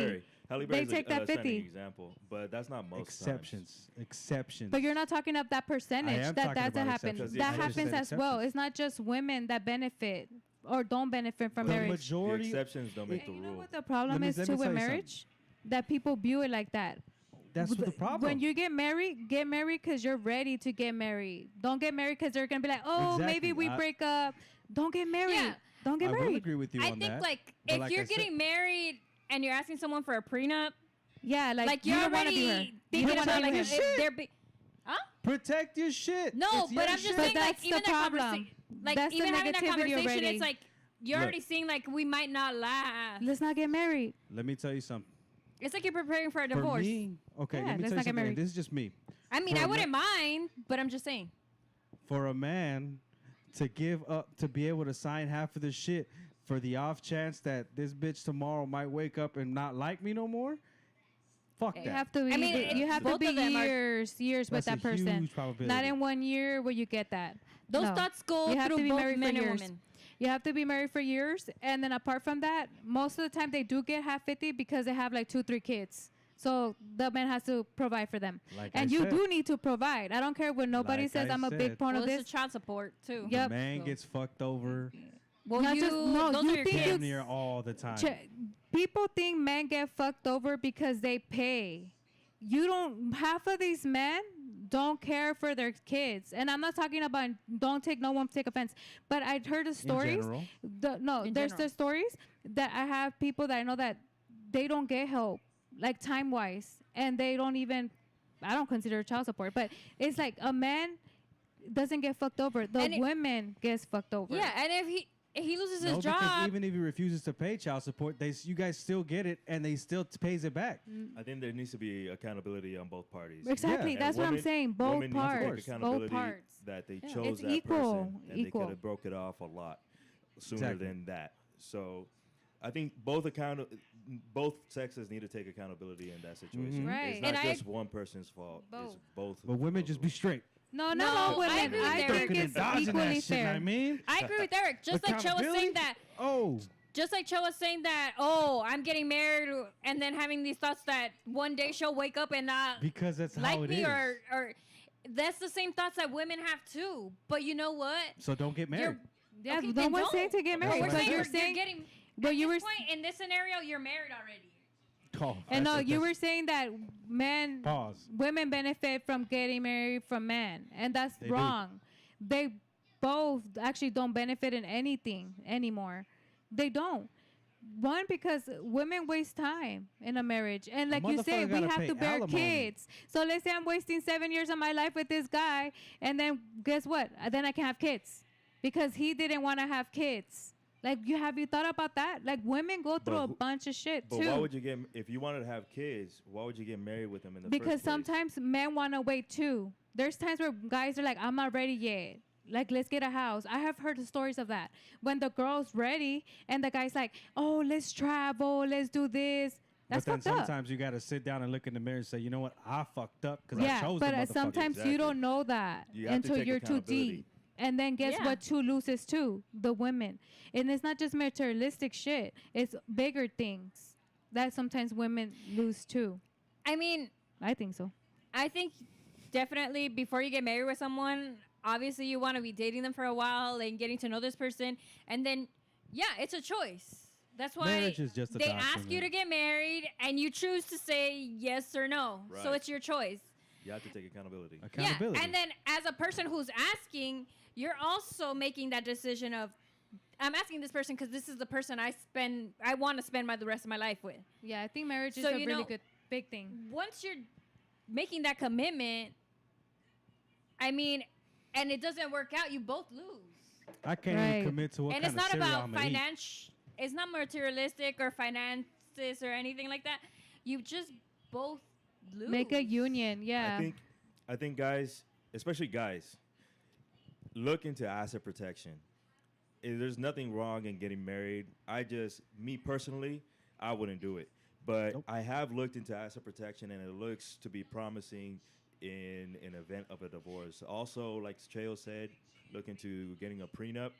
A: Halle
D: They
A: Berry's
D: take that
A: a shining
D: 50.
A: example, but that's not most
B: Exceptions. Exceptions.
D: But you're not talking of that percentage
B: am
D: that
B: talking
D: doesn't
B: about
D: happen.
A: exceptions.
D: That
A: I just
D: happens
B: said
D: as well.
B: exceptions.
D: It's not just women that benefit or don't benefit from
B: the
D: marriage.
A: The
B: majority.
A: exceptions don't make
D: And
A: the
D: you know
A: rule.
D: what the problem
B: me-
D: is
B: let
D: too
B: me
D: with
B: tell you something.
D: marriage? That people view it like that.
B: That's
D: With
B: the problem.
D: When you get married because you're ready to get married. Don't get married because they're gonna be like, oh, maybe
B: Exactly.
D: we break up. Don't get married.
C: Yeah.
D: Don't get
B: I will
D: married.
B: agree with you
C: I
B: on
C: think
B: that.
C: like
B: but
C: if
B: like
C: you're
B: I said-
C: getting married and you're asking someone for a prenup,
D: Yeah, like,
C: you're
D: you don't want to be her.
C: already
D: You
C: thinking
D: don't wanna
C: about
D: be
C: like
D: her.
C: if there be. Huh?
B: Protect your shit.
C: No,
B: It's
C: but
B: your
C: I'm just
B: shit.
D: But
C: saying like
D: that's
C: even
D: the
C: that
D: problem.
C: conversation, like
D: That's the
C: even having that
D: negativity
C: conversation,
D: already.
C: it's like you're
B: Look.
C: already seeing like we might not last.
D: Let's not get married.
B: Let me tell you something.
C: It's like you're preparing for a
B: For
C: divorce.
B: me, okay,
D: Yeah,
B: let me
D: let's
B: tell you
D: not get
B: something.
D: married.
B: And this is just me.
C: I mean,
B: For
C: I
B: a
C: wouldn't mind, but I'm just saying.
B: For a man to give up, to be able to sign half of the shit for the off chance that this bitch tomorrow might wake up and not like me no more, fuck
D: You
B: that.
D: have to be.
C: I mean,
D: you have to
C: both
D: be
C: of them are-
D: years with
B: That's
D: that
B: a
D: person.
B: huge probability.
D: Not in 1 year where you get that.
C: Those
D: No.
C: thoughts go
D: You have to
C: through
D: be
C: both
D: married for
C: men and
D: years.
C: women.
D: You have to be married for years, and then apart from that, most of the time they do get half 50 because they have like 2-3 kids. So the man has to provide for them,
B: Like
D: and
B: I
D: you
B: said.
D: do need to provide. I don't care what nobody
B: Like
D: says.
B: I
D: I'm a big
B: said.
D: part
C: Well,
D: of
C: it's
D: this.
C: a child support too.
D: Yep.
B: The man
D: So-
B: gets fucked over
C: Well,
D: Not
C: you,
D: just- no,
C: those
D: you
C: are your
D: think
C: kids.
B: damn near all the time.
D: People think men get fucked over because they pay. You don't. Half of these men don't care for their kids, and I'm not talking about. Don't take no one take offense, but I'd heard of stories.
B: general.
C: In
D: There's
C: general.
D: the stories that I have people that I know that they don't get help, like time wise, and they don't even. I don't consider it child support, but it's like a man doesn't get fucked over. The
C: And it-
D: women gets fucked over.
C: Yeah, and if he loses
B: No,
C: his
B: because
C: job,
B: even if he refuses to pay child support, you guys still get it, and they still pays it back.
A: I think there needs to be accountability on both parties.
D: Exactly.
B: Yeah.
D: that's
A: And
D: what I'm
A: women-
D: saying. Both
A: women need to take
D: parts. Both
A: accountability
D: parts.
A: that they
C: Yeah.
A: chose
D: It's
A: that
D: equal,
A: person, and they
D: equal.
A: could have broke it off a lot sooner
B: Exactly.
A: than that. So, I think both sexes need to take accountability in that situation.
B: Mhm.
D: Right.
A: It's not
C: And I
A: just one person's fault. It's both.
B: But women
A: both
B: just
A: of
B: be
A: them.
B: straight.
D: No,
C: No,
D: not all
C: I
D: women.
C: agree with
D: I
C: Derek.
D: think
B: Ducking and
D: it's
B: dodging
D: equally
B: that shit,
D: fair.
B: I mean,
C: I agree with Eric. Just like Cho was saying
B: Accountability?
C: that.
B: Oh,
C: Just like Cho was saying that. Oh, I'm getting married, and then having these thoughts that one day she'll wake up and not
B: because that's
C: like
B: how it
C: me,
B: is.
C: or that's the same thoughts that women have too. But you know what?
B: So don't get married.
D: Yeah,
C: Okay,
D: no
C: then
D: one's saying
C: don't.
D: to get
B: But
C: But
D: married,
C: we're
B: Right.
D: but
C: saying
D: you're
C: you're
D: saying,
C: getting.
D: but
C: At
D: you were,
C: this point in this scenario, you're married already.
B: Oh,
D: and no,
B: that's-
D: you
B: that's-
D: were saying that men,
B: Pause.
D: women benefit from getting married from men, and that's
B: They do.
D: wrong. They both actually don't benefit in anything anymore. They don't. One, because women waste time in a marriage, and like you say,
B: motherfucker
D: we
B: gotta
D: have
B: pay
D: to bear
B: alimony.
D: kids. So let's say I'm wasting 7 years of my life with this guy, and then guess what? Then I can have kids because he didn't want to have kids. Like, have you thought about that? Like, women go through a
A: who-
D: bunch of shit
A: But
D: too.
A: why would you get if you wanted to have kids? Why would you get married with them in the
D: Because
A: first place?
D: sometimes men want to wait too. There's times where guys are like, I'm not ready yet. Like, let's get a house. I have heard the stories of that. When the girl's ready and the guy's like, oh, let's travel, let's do this. That's
B: but then
D: fucked up.
B: sometimes you got to sit down and look in the mirror and say, you know what, I fucked up because I
D: Yeah,
B: chose
D: but
B: the motherfucker.
D: sometimes you
A: Exactly.
D: don't know that
A: You have to
D: until
A: take
D: you're too
A: accountability.
D: deep. And then guess
C: Yeah.
D: what? Too loses too, the women. And it's not just materialistic shit. It's bigger things that sometimes women lose too.
C: I mean,
D: I think so.
C: I think definitely before you get married with someone, obviously you want to be dating them for a while and getting to know this person, and then yeah, it's a choice. That's why
B: Marriage is just a
C: they ask you
B: document.
C: to get married, and you choose to say yes or no. So
A: Right.
C: it's your choice.
A: You have to take accountability.
B: Accountability.
C: Yeah, and then as a person who's asking, you're also making that decision of, I'm asking this person because this is the person I want to spend the rest of my life with.
D: Yeah, I think marriage is
C: So,
D: a
C: you
D: really
C: know-
D: good big thing.
C: Once you're making that commitment, I mean, and it doesn't work out, you both lose.
B: I can't
D: Right.
B: even commit to what
C: And
B: kind
C: it's not
B: of cereal
C: about
B: I'm gonna eat.
C: finance. It's not materialistic or finances or anything like that. You just both lose.
D: Make a union, yeah.
A: I think guys, especially guys, look into asset protection. There's nothing wrong in getting married. Me personally, I wouldn't do it But
B: Nope.
A: I have looked into asset protection, and it looks to be promising in an event of a divorce. Also, like Cheo said, look into getting a prenup.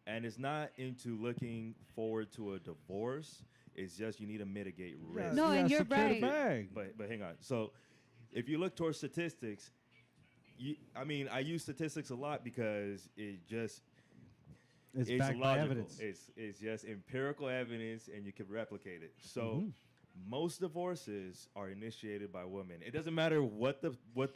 A: And it's not into looking forward to a divorce. It's just you need to mitigate risk.
D: No, and you're
B: secure the
D: right.
B: bag.
A: But hang on. So if you look towards statistics, I use statistics a lot because
B: It's
A: it's
B: backed by
A: logical.
B: evidence.
A: It's just empirical evidence, and you can replicate it. So
B: Mhm.
A: most divorces are initiated by women. It doesn't matter what the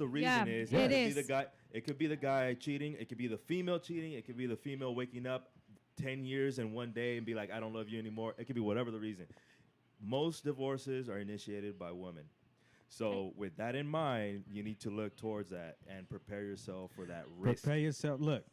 A: reason
D: Yeah,
A: is.
D: it
A: could
D: is.
A: be the guy. It could be the guy cheating. It could be the female cheating. It could be the female waking up 10 years in one day and be like, I don't love you anymore. It could be whatever the reason. Most divorces are initiated by women. So with that in mind, you need to look towards that and prepare yourself for that risk.
B: Prepare yourself. Look,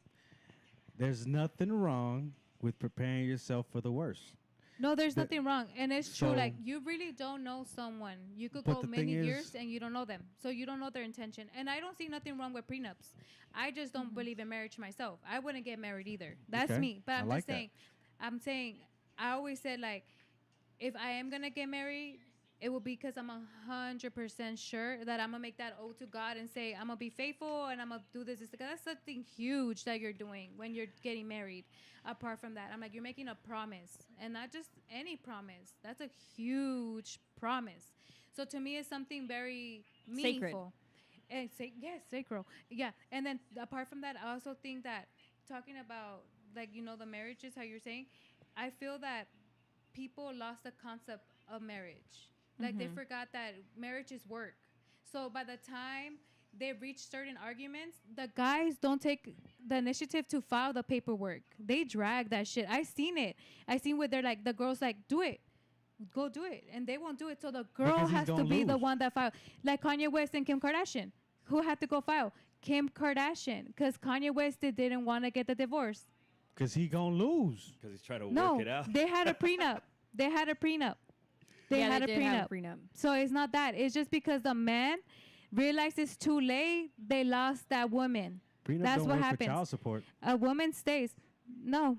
B: there's nothing wrong with preparing yourself for the worst.
D: No, there's
B: The-
D: nothing wrong, and it's true.
B: So-
D: Like you really don't know someone. You could
B: But
D: go
B: the
D: many
B: thing is-
D: years and you don't know them, so you don't know their intention. And I don't see nothing wrong with prenups. I just don't believe in marriage myself. I wouldn't get married either. That's
B: Okay.
D: me. But
B: I
D: I'm
B: like
D: just
B: that.
D: saying. I'm saying. I always said like, if I am gonna get married, it will be because I'm 100% sure that I'm gonna make that oath to God and say I'm gonna be faithful and I'm gonna do this. That's something huge that you're doing when you're getting married. Apart from that, I'm like, you're making a promise, and not just any promise. That's a huge promise. So to me, it's something very
C: Sacred.
D: meaningful. And yes, sacred. Yeah. And then apart from that, I also think that talking about like the marriages, how you're saying, I feel that people lost the concept of marriage. Like they forgot that marriage is work. So by the time they reach certain arguments, the guys don't take the initiative to file the paperwork. They drag that shit. I seen it. I seen where they're like, the girl's like, do it. Go do it. And they won't do it. So the girl
B: Because he's
D: has to
B: gonna
D: be the
B: lose.
D: one that filed. Like Kanye West and Kim Kardashian. Who had to go file? Kim Kardashian. Because Kanye West didn't want to get the divorce.
B: Because he going to lose.
A: Because he's trying to
D: No,
A: work it out.
D: they had a prenup. They had a prenup. They
C: yeah,
D: had
C: they
D: a
C: did
D: prenup.
C: have a prenup.
D: So it's not that. It's just because the man realized it's too late, they lost that woman.
B: Prenup
D: That's
B: don't
D: what
B: work
D: happens.
B: for child support.
D: A woman stays. No.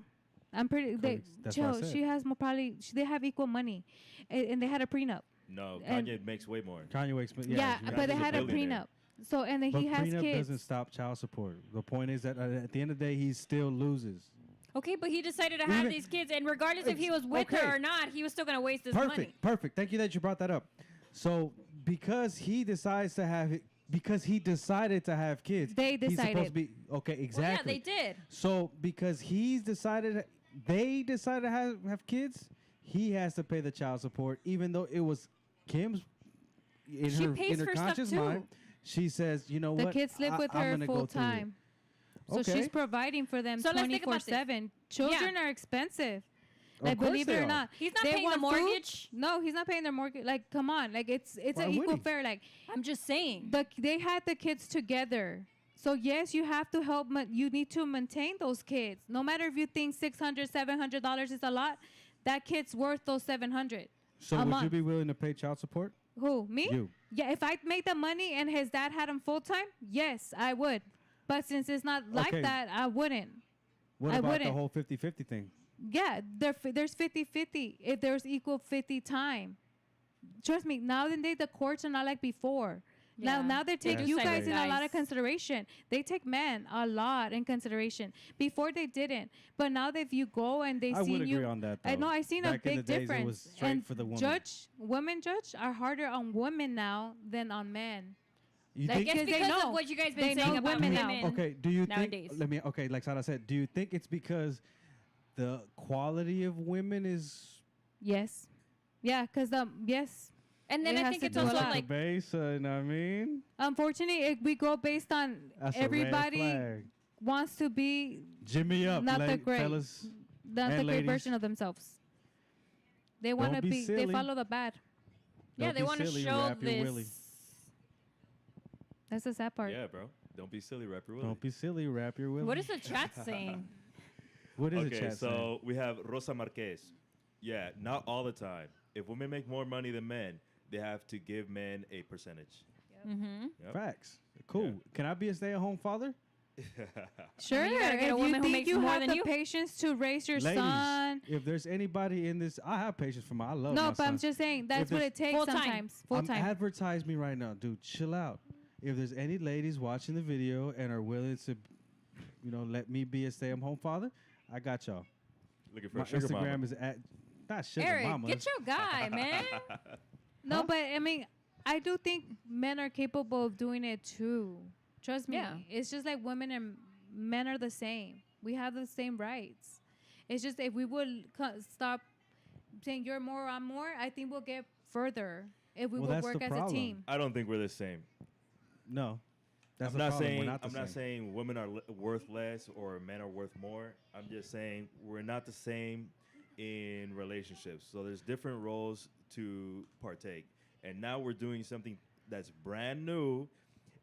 D: I'm pretty. They,
B: That's what I
D: Joe,
B: said.
D: she has more probably. They have equal money, and they had a prenup.
A: No,
D: And-
A: Kanye makes way more.
B: Kanye West.
D: Yeah,
A: he's
D: but they
A: a
D: had a
A: billionaire.
D: prenup. So and then
B: But
D: he has
B: prenup
D: kids.
B: doesn't stop child support. The point is that at the end of the day, he still loses.
C: Okay, but he decided to have
B: Even-
C: these kids, and regardless if he was with
B: Okay.
C: her or not, he was still gonna waste his
B: Perfect.
C: money.
B: Perfect. Thank you that you brought that up. So because he decides to have it, because he decided to have kids,
D: They
B: He's supposed
D: decided.
B: to be okay.
C: Well, yeah,
B: Exactly.
C: they did.
B: So because he's decided, they decided to have kids, he has to pay the child support, even though it was Kim's
C: She pays
B: in her
C: for stuff
B: conscious
C: too.
B: mind. She says, you know
D: The
B: what?
D: kids live with
B: I'm
D: her
B: gonna go
D: full
B: through it."
D: time. So
B: Okay.
D: she's providing for them
C: So let's think about this.
D: 24/7. Children are expensive.
B: Of
D: Like
B: course
D: believe
B: they
D: it or
B: are.
D: not,
C: He's not
D: they
C: paying the
D: want food.
C: mortgage.
D: No, he's not paying their mortgage. Like, come on, like it's
B: Why
D: an
B: would
D: equal
B: he?
D: fair. Like
C: I'm just saying.
D: they had the kids together. So yes, you have to help. You need to maintain those kids. No matter if you think $600, $700 is a lot, that kid's worth those 700.
B: So
D: a
B: would you
D: month.
B: be willing to pay child support?
D: Who me?
B: You.
D: Yeah, if I make the money and his dad had him full time, yes, I would. But since it's not like
B: Okay.
D: that, I wouldn't.
B: What
D: I
B: about the
D: wouldn't.
B: whole 50-50 thing?
D: Yeah, there's 50-50 if there's equal 50 time. Trust me, nowadays the courts are not like before.
C: Yeah.
D: Now they take
B: That's
D: you
B: right.
D: guys in a lot
C: Guys.
D: of consideration. They take men a lot in consideration. Before they didn't, but now that if you go and they
B: I
D: see
B: would
D: you,
B: agree on that. Though.
D: I know I seen a
B: Back in
D: big
B: the days,
D: difference.
B: It was straight
D: and
B: for the woman.
D: women judge are harder on women now than on men.
B: You
D: Like,
C: I
B: think?
C: guess
D: because they
C: because
D: know.
C: of what you guys
D: They
C: been saying
D: know
C: about
D: women
C: women.
D: now.
B: Okay, do you
C: nowadays.
B: think? Let me. Okay, like Sarah said, do you think it's because the quality of women is
D: Yes, yeah, because yes.
C: And then
D: It
C: I
D: has
C: think
D: to
C: it's
D: do a
C: also
D: lot.
C: like
B: the base? You know what I mean?
D: Unfortunately, we go based on
B: That's a red
D: everybody
B: flag.
D: wants to be
B: Jimmy up,
D: not the great.
B: fellas.
D: not
B: And
D: the great
B: ladies.
D: version of themselves. They want to
B: Don't be
D: be. They
B: silly.
D: follow the bad.
C: yeah,
B: Don't
C: they
B: be
C: want to
B: silly,
C: show
B: rap your willy.
C: this.
D: That's the sad part.
A: Yeah, bro. Don't be silly, rapper. Willie.
B: Don't be silly. Rap your will.
C: What is the chat saying?
B: What is
A: Okay,
B: the chat saying?
A: so we have Rosa Marquez. Yeah, not all the time. If women make more money than men, they have to give men a percentage.
C: Mm-hmm.
A: Yep.
B: Facts. Cool.
A: Yeah.
B: Can I be a stay-at-home father?
D: Sure,
C: you gotta get a
D: if
C: woman
D: you
C: who
D: think
C: makes
D: you
C: more
D: have
C: than
D: the
C: you.
D: patience to raise your
B: Ladies,
D: son.
B: if there's anybody in this, I have patience for my. I love
D: No,
B: my
D: but
B: son.
D: I'm just saying that's what
B: there's-
D: it takes
C: Full time.
D: sometimes. Full time.
B: Advertise me right now, dude. Chill out. If there's any ladies watching the video and are willing to, let me be a stay-at-home father, I got y'all.
A: Looking for
B: My
A: a sugar
B: Instagram
A: mama.
B: is at not sugar
C: Eric,
B: mama.
C: get your guy, man.
D: No,
B: Huh?
D: but I mean, I do think men are capable of doing it too. Trust me.
C: Yeah.
D: It's just like women and men are the same. We have the same rights. It's just if we would stop saying you're more, I'm more, I think we'll get further if we
B: Well,
D: would
B: that's
D: work
B: the
D: as a
B: problem.
D: team.
A: I don't think we're the same.
B: No, that's
A: I'm
B: the
A: not
B: problem.
A: saying
B: We're not the
A: I'm not
B: same.
A: saying women are worth less or men are worth more. I'm just saying we're not the same in relationships. So there's different roles to partake. And now we're doing something that's brand new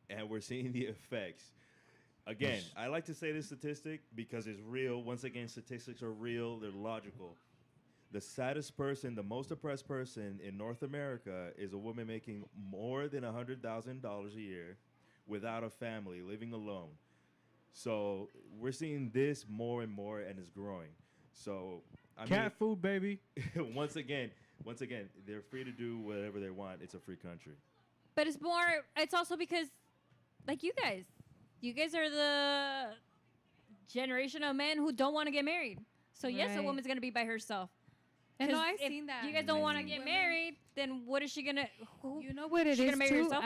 A: and we're seeing the effects. Again, I like to say this statistic because it's real. Once again, statistics are real, they're logical. The saddest person, the most oppressed person in North America is a woman making more than $100,000 a year without a family, living alone. So we're seeing this more and more, and it's growing. So I
B: Cat food, baby.
A: mean, once again, they're free to do whatever they want. It's a free country.
C: But it's also because, like you guys are the generation of men who don't want to get married. So yes, a
D: Right.
C: woman's gonna be by herself.
D: And no,
C: 'Cause
D: I've
C: if
D: seen that.
C: You guys don't want to get
D: Women-
C: married, then what is she gonna?
D: You know what it
C: She
D: is
C: gonna marry
D: too?
C: herself?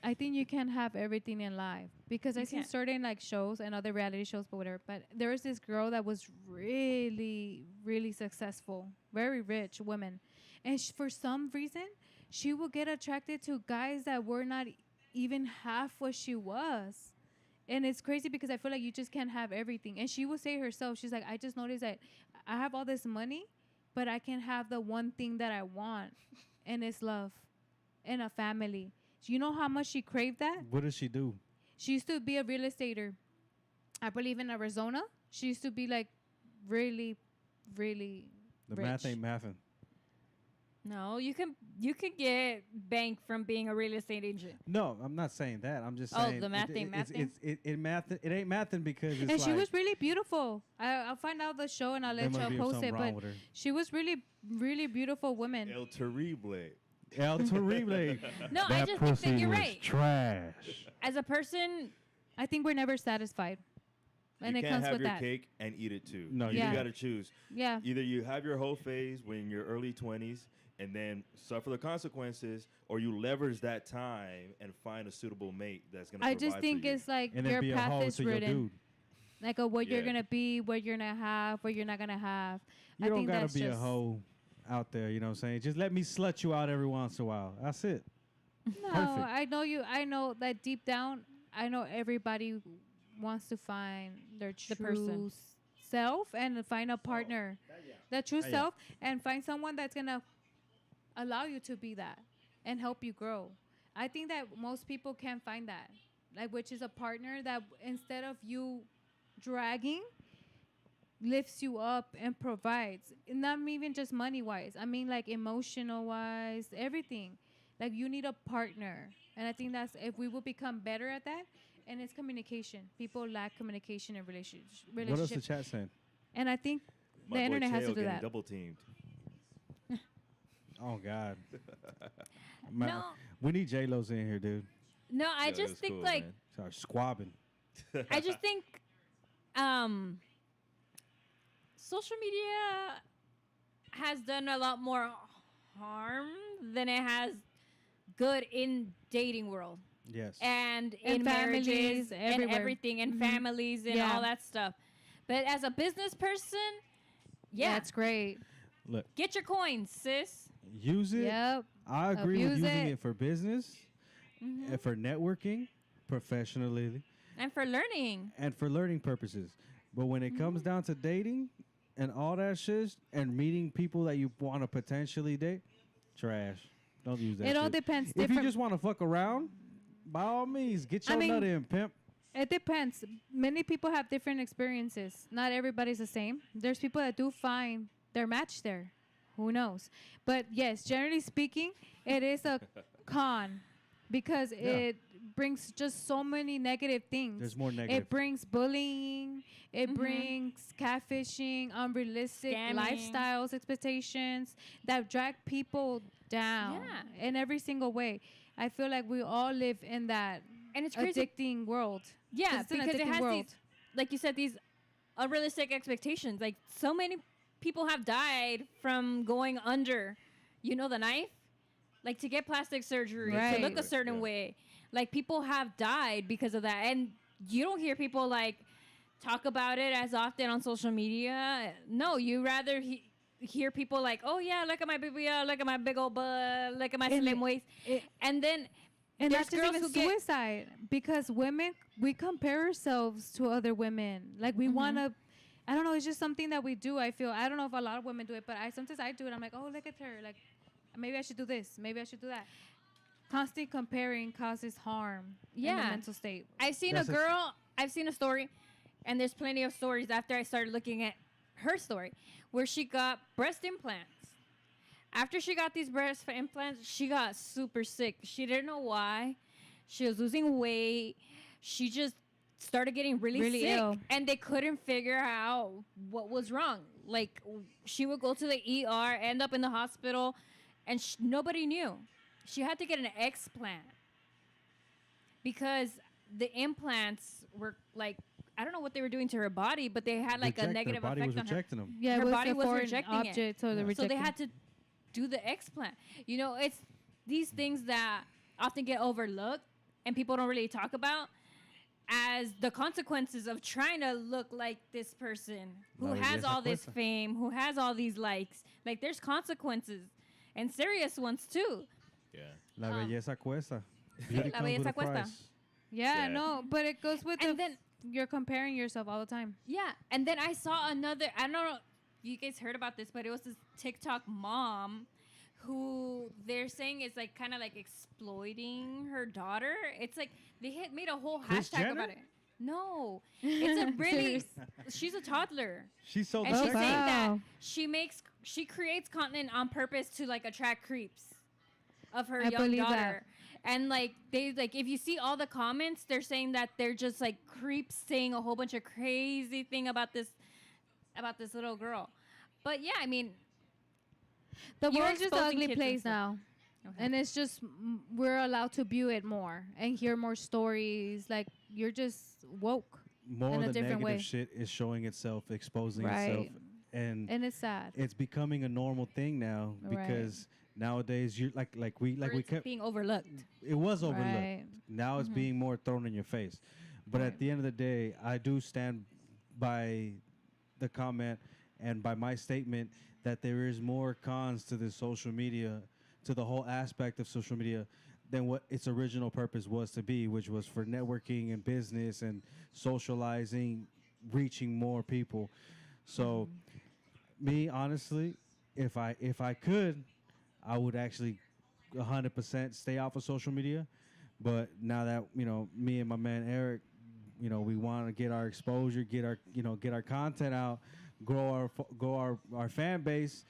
D: I think you can have everything in life because
C: You
D: I've seen
C: can't.
D: certain like shows and other reality shows, but whatever. But there was this girl that was really, really successful, very rich woman, and for some reason, she would get attracted to guys that were not even half what she was. And it's crazy because I feel like you just can't have everything. And she would say herself, she's like, I just noticed that I have all this money, but I can have the one thing that I want, and it's love and a family. Do you know how much she craved that?
B: What does she do?
D: She used to be a real estater, I believe in Arizona. She used to be like really, really
B: The
D: rich.
B: math ain't mathin'.
C: No, you can get bank from being a real estate agent.
B: No, I'm not saying that. I'm just
C: Oh,
B: saying
C: the math ain't mathing?
B: It ain't mathin' because it's
D: And she
B: like
D: was really beautiful. I'll find out the show and I'll
B: there
D: let
B: must
D: y'all
B: be
D: post
B: something
D: it.
B: wrong
D: But
B: with her.
D: she was really, really beautiful woman.
A: El Terrible.
B: El Terrible.
C: No, I
B: That
C: just think
B: pussy
C: that you're
B: was
C: right.
B: trash.
C: As a person,
D: I think we're never satisfied. And
A: You
D: it
A: can't
D: comes
A: have
D: with
A: your
D: that.
A: cake and eat it too.
B: No,
A: you
D: you
A: got to choose.
D: Yeah.
A: Either you have your whole phase when in your early 20s and then suffer the consequences, or you leverage that time and find a suitable mate that's going to
D: I
A: provide
D: just think
A: for you.
D: it's like
B: And
D: your
B: then be a
D: path
B: hoe
D: is
B: to your
D: written.
B: dude.
D: Like what you're
A: Yeah.
D: gonna be, what you're gonna have, what you're not gonna have.
B: You
D: I
B: don't
D: think
B: gotta
D: that's
B: be a
D: just-
B: hoe out there, you know what I'm saying? Just let me slut you out every once in a while. That's it.
D: No,
B: Perfect.
D: I know you. I know that deep down, I know everybody wants to find their true
C: person.
D: self and find a partner, the true
B: yeah.
D: self, and find someone that's gonna allow you to be that and help you grow. I think that most people can't find that, like which is a partner that instead of you dragging, lifts you up and provides. Not even just money wise. I mean like emotional wise, everything. Like you need a partner. And I think that's if we will become better at that. And it's communication. People lack communication in
B: What else the
D: relationship.
B: chat saying?
D: And I think
A: My
D: the
A: boy
D: internet has
A: Chael
D: to do
A: getting
D: that.
A: double teamed.
B: Oh God. Man,
C: no,
B: we need J-Lo's in here, dude.
C: no. I
A: Yeah,
C: just
A: that's
C: think
A: cool,
C: like
A: man.
B: Start squabbing.
C: I just think social media has done a lot more harm than it has good in dating world
B: Yes.
C: and
D: And
C: in
D: families,
C: marriages and
D: everywhere.
C: everything and
D: Mhm.
C: families and
D: Yeah.
C: all that stuff. But as a business person, yeah,
D: That's great.
B: Look,
C: get your coins, sis.
B: use it.
D: Yep.
B: I agree with
D: Abuse
B: using
D: it.
B: it for business,
C: Mhm.
B: and for networking, professionally,
C: And for learning.
B: and for learning purposes. But when it comes down to dating and all that shit and meeting people that you want to potentially date, trash. Don't use that
D: It all
B: shit.
D: depends.
B: If you
D: Different.
B: just want to fuck around, by all means, get
D: I
B: your
D: mean-
B: nut in, pimp.
D: It depends. Many people have different experiences. Not everybody's the same. There's people that do find their match there. Who knows? But yes, generally speaking, it is a con because it brings just so many negative things.
B: There's more negative.
D: It brings bullying. It
C: Mhm.
D: brings catfishing, unrealistic
C: Scamming.
D: lifestyles, expectations that drag people down
C: Yeah.
D: in every single way. I feel like we all live in that
C: And it's crazy.
D: addicting world.
C: Yeah,
D: It's an
C: because it
D: addicting
C: has
D: world.
C: these, like you said, these unrealistic expectations. Like so many people have died from going under, the knife, like to get plastic surgery, to
D: Right.
C: look a certain
A: Yeah.
C: way. Like people have died because of that, and you don't hear people like talk about it as often on social media. No, you rather hear people like, "Oh yeah, look at my baby, look at my big old butt, look at my
D: And
C: slim waist," and then
D: And
C: there's
D: that's just
C: girls
D: even
C: who get
D: suicide because women, we compare ourselves to other women. Like we
C: Mhm.
D: want to, I don't know, it's just something that we do. I feel, I don't know if a lot of women do it, but sometimes I do it. I'm like, oh, look at her. Like maybe I should do this. Maybe I should do that. Constant comparing causes harm in the
C: Yeah.
D: mental state.
C: I've seen
B: That's
C: a girl, I've seen a story, and there's plenty of stories after I started looking at her story where she got breast implants. After she got these breast implants, she got super sick. She didn't know why. She was losing weight. She just started getting really sick.
D: ill.
C: And they couldn't figure out what was wrong. Like, she would go to the ER, end up in the hospital, and nobody knew. She had to get an explant because the implants were like, I don't know what they were doing to her body, but they had like a negative
B: Her body
C: effect
B: was
C: on her.
B: rejecting them.
D: Yeah,
C: Her
D: it was
C: body
D: a
C: was
D: foreign
C: rejecting it.
D: object, so,
B: Yeah.
C: So they had to do the explant. It's these things that often get overlooked and people don't really talk about as the consequences of trying to look like this person who
B: La
C: has
B: belleza
C: all this
B: cuesta.
C: fame, who has all these likes. Like there's consequences and serious ones too.
A: Yeah.
B: La
C: Um,
B: belleza cuesta. Beauty
C: La
B: comes with
C: belleza
B: a
C: cuesta.
B: price.
D: Yeah,
A: Yeah.
D: no, but it goes with
C: And then
D: you're comparing yourself all the time.
C: yeah, and then I saw another. I don't know if you guys heard about this, but it was this TikTok mom who they're saying is like kind of like exploiting her daughter. It's like they made a whole
B: Kris
C: hashtag
B: Jenner?
C: about it. No, it's a really. She's a toddler,
B: She's so
C: and she's
B: sexy.
C: saying that
D: Wow.
C: she creates content on purpose to like attract creeps of her
D: I
C: young
D: believe
C: daughter.
D: that.
C: And like they like if you see all the comments, they're saying that they're just like creeps saying a whole bunch of crazy thing about this little girl. But yeah, I mean,
D: The
C: You're
D: world's just an
C: exposing
D: ugly
C: kids and
D: place
C: stuff.
D: now. And it's just we're allowed to view it more and hear more stories. Like you're just woke,
B: More
D: in
B: of
D: a
B: the
D: different
B: negative
D: way.
B: shit is showing itself, exposing itself,
D: right?
B: and
D: And it's sad.
B: it's becoming a normal thing now
D: Right.
B: because nowadays you like we
C: or it's
B: kept
C: being overlooked.
B: it was overlooked.
D: Right.
B: Now it's
C: Mhm.
B: being more thrown in your face. But
D: Right.
B: at the end of the day, I do stand by the comment and by my statement that there is more cons to the social media, to the whole aspect of social media, than what its original purpose was to be, which was for networking and business and socializing, reaching more people. So, me honestly, if I could, I would actually 100% stay off of social media. But now that me and my man Eric, we want to get our exposure, get our content out, grow our fan base,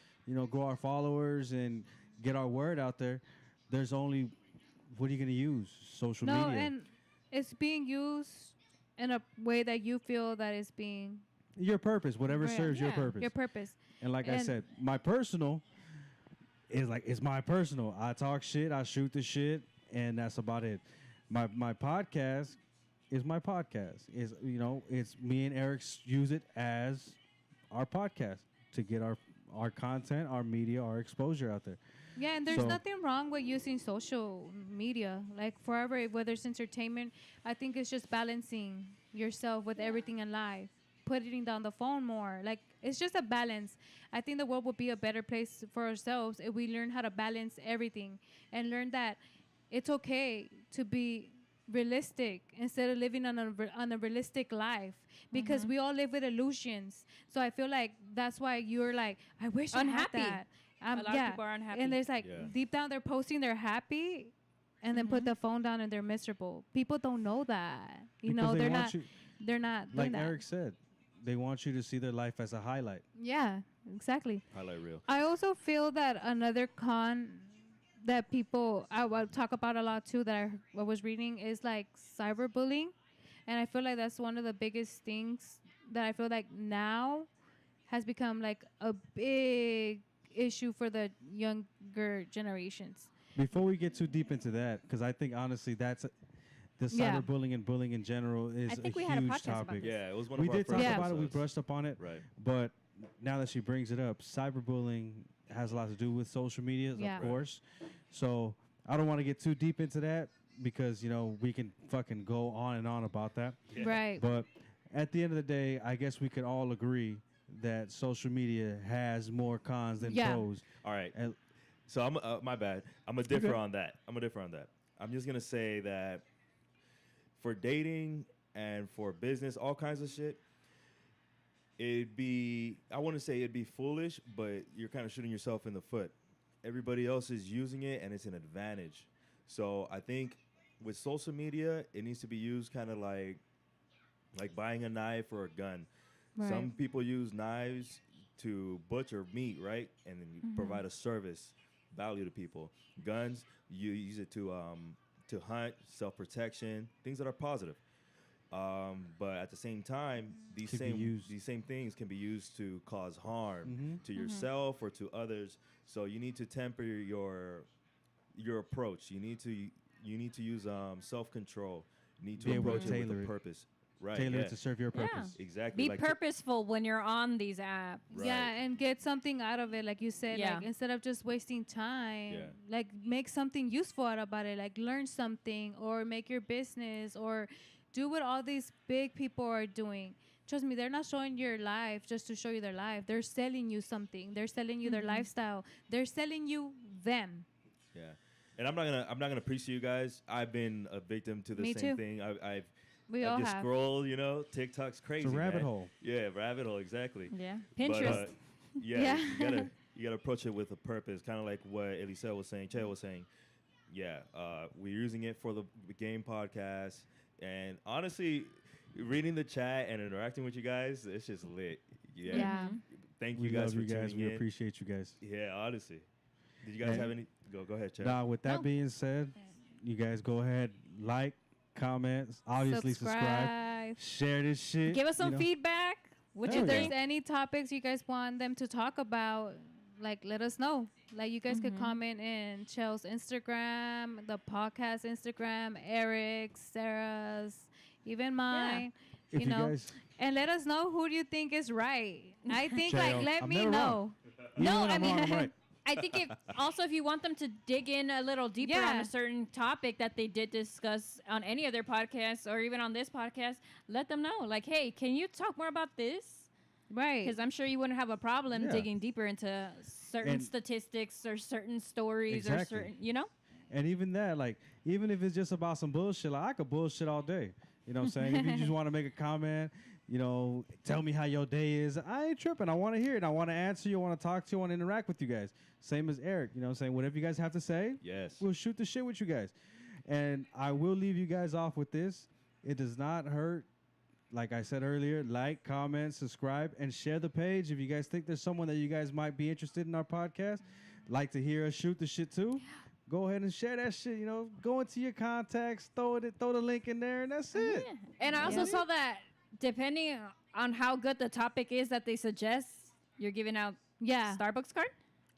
B: grow our followers, and get our word out there. There's only what are you gonna use? Social
D: No,
B: media.
D: and it's being used in a way that you feel that it's being
B: Your purpose, whatever
D: Right.
B: serves your
C: Yeah.
B: purpose.
D: your purpose.
B: And like I
D: And-
B: said, my personal is like it's my personal. I talk shit, I shoot the shit, and that's about it. My podcast is my podcast. It's me and Eric use it as our podcast to get our content, our media, our exposure out there.
D: Yeah, and there's
B: So-
D: nothing wrong with using social media. Like forever, whether it's entertainment, I think it's just balancing yourself with everything in life. Putting down the phone more. Like it's just a balance. I think the world would be a better place for ourselves if we learn how to balance everything and learn that it's okay to be realistic instead of living on a realistic life because we all live with illusions. So I feel like that's why you're like, I wish
C: Unhappy.
D: I had that.
C: A lot of people are unhappy.
D: And there's like
A: Yeah.
D: deep down they're posting they're happy and then put the phone down and they're miserable. People don't know that.
B: Because they
D: they're
B: want
D: not
B: you,
D: they're not
B: like
D: doing that.
B: Eric said, they want you to see their life as a highlight.
D: Yeah, exactly.
A: Highlight reel.
D: I also feel that another con that people I would talk about a lot too that I was reading is like cyberbullying, and I feel like that's one of the biggest things that I feel like now has become like a big issue for the younger generations.
B: Before we get too deep into that, because I think honestly that's the
D: Yeah.
B: cyberbullying and bullying in general is
C: I think
B: a
C: we had a
B: huge
C: podcast about
B: topic.
C: this.
A: Yeah, it was one
B: We
A: of our
B: did talk
A: first
D: Yeah.
B: about it. We
A: episodes.
B: brushed up on it.
A: Right.
B: But now that she brings it up, cyberbullying has a lot to do with social media,
D: Yeah.
B: of course. So I don't want to get too deep into that because, you know, we can fucking go on and on about that.
A: Yeah.
D: Right.
B: But at the end of the day, I guess we could all agree that social media has more cons than
D: Yeah.
B: pros.
A: All right.
B: And
A: So I'm my bad. I'm gonna differ
B: Okay.
A: on that. I'm just gonna say that for dating and for business, all kinds of shit, I wouldn't say it'd be foolish, but you're kind of shooting yourself in the foot. Everybody else is using it and it's an advantage. So I think with social media, it needs to be used kind of like buying a knife or a gun.
D: Right.
A: Some people use knives to butcher meat, right? And then you provide a service value to people. Guns, you use it to hunt, self-protection, things that are positive. But at the same time, these
B: Could be used.
A: same things can be used to cause harm
B: Mhm.
A: to yourself or to others. So you need to temper your approach. You need to use self-control. You need to
B: Be able to
A: approach it with
B: tailor
A: a
B: it.
A: purpose. Right.
B: tailor
A: yeah.
B: it to serve your
C: Yeah.
B: purpose.
A: Exactly.
C: Be
A: like
C: purposeful when you're on these apps.
A: Right.
D: Yeah, and get something out of it, like you said.
C: Yeah.
D: Like instead of just wasting time,
A: Yeah.
D: like make something useful out about it. Like learn something, or make your business, or do what all these big people are doing. Trust me, they're not showing your life just to show you their life. They're selling you something. They're selling you their lifestyle. They're selling you them.
A: Yeah, and I'm not gonna preach to you guys. I've been a victim to the
D: Me
A: same
D: too.
A: thing. I've
D: We
A: I
D: all
A: just
D: have.
A: scroll, TikTok's crazy.
B: It's a rabbit
A: man.
B: hole.
A: Yeah, rabbit hole, exactly.
C: Yeah.
A: But,
C: Pinterest.
A: yeah,
D: Yeah.
A: you gotta approach it with a purpose, kind of like what Elisa was saying, Che was saying. Yeah, we're using it for the game podcast, and honestly, reading the chat and interacting with you guys, it's just lit. Yeah.
D: Yeah.
A: Thank
B: We
A: you guys
B: love
A: for
B: you guys.
A: tuning
B: We
A: in.
B: appreciate you guys.
A: Yeah, honestly. Did you guys
B: And-
A: have any? Go ahead, Che.
B: Now, with that
C: No.
B: being said, you guys go ahead, like, comment, obviously subscribe, share this shit.
C: Give us some
B: you know.
C: feedback. What
B: Hell
C: you
D: If
B: yeah.
D: there's
C: think?
D: any topics you guys want them to talk about, like let us know. Like you guys could comment in Chel's Instagram, the podcast Instagram, Eric's, Sarah's, even mine.
B: If
D: you know,
B: guys,
D: and let us know who do you think is right. I think
B: Cheo,
D: like let
B: I'm
D: me
B: never
D: know.
B: wrong. even
C: No,
B: when
C: I
B: I'm
C: mean-
B: wrong, I'm right.
C: I think if you want them to dig in a little deeper on
D: Yeah.
C: a certain topic that they did discuss on any of their podcasts or even on this podcast, let them know. Like, hey, can you talk more about this?
D: Right.
C: Because I'm sure you wouldn't have a problem
B: Yeah.
C: digging deeper into certain
B: And-
C: statistics or certain stories or
B: Exactly.
C: certain, you know?
B: And even that, like, even if it's just about some bullshit, like, I could bullshit all day. You know what I'm saying? If you just want to make a comment, tell me how your day is. I ain't tripping. I want to hear it. I want to answer you. I want to talk to you. I want to interact with you guys. Same as Eric. You know what I'm saying? Whatever you guys have to say,
A: Yes.
B: we'll shoot the shit with you guys. And I will leave you guys off with this. It does not hurt. Like I said earlier, like, comment, subscribe, and share the page. If you guys think there's someone that you guys might be interested in our podcast, like to hear us shoot the shit too, go ahead and share that shit. Go into your contacts, throw the link in there, and that's it.
C: Yeah. And I also
D: Yeah.
C: saw that depending on how good the topic is that they suggest, you're giving out
D: yeah.
C: Starbucks card.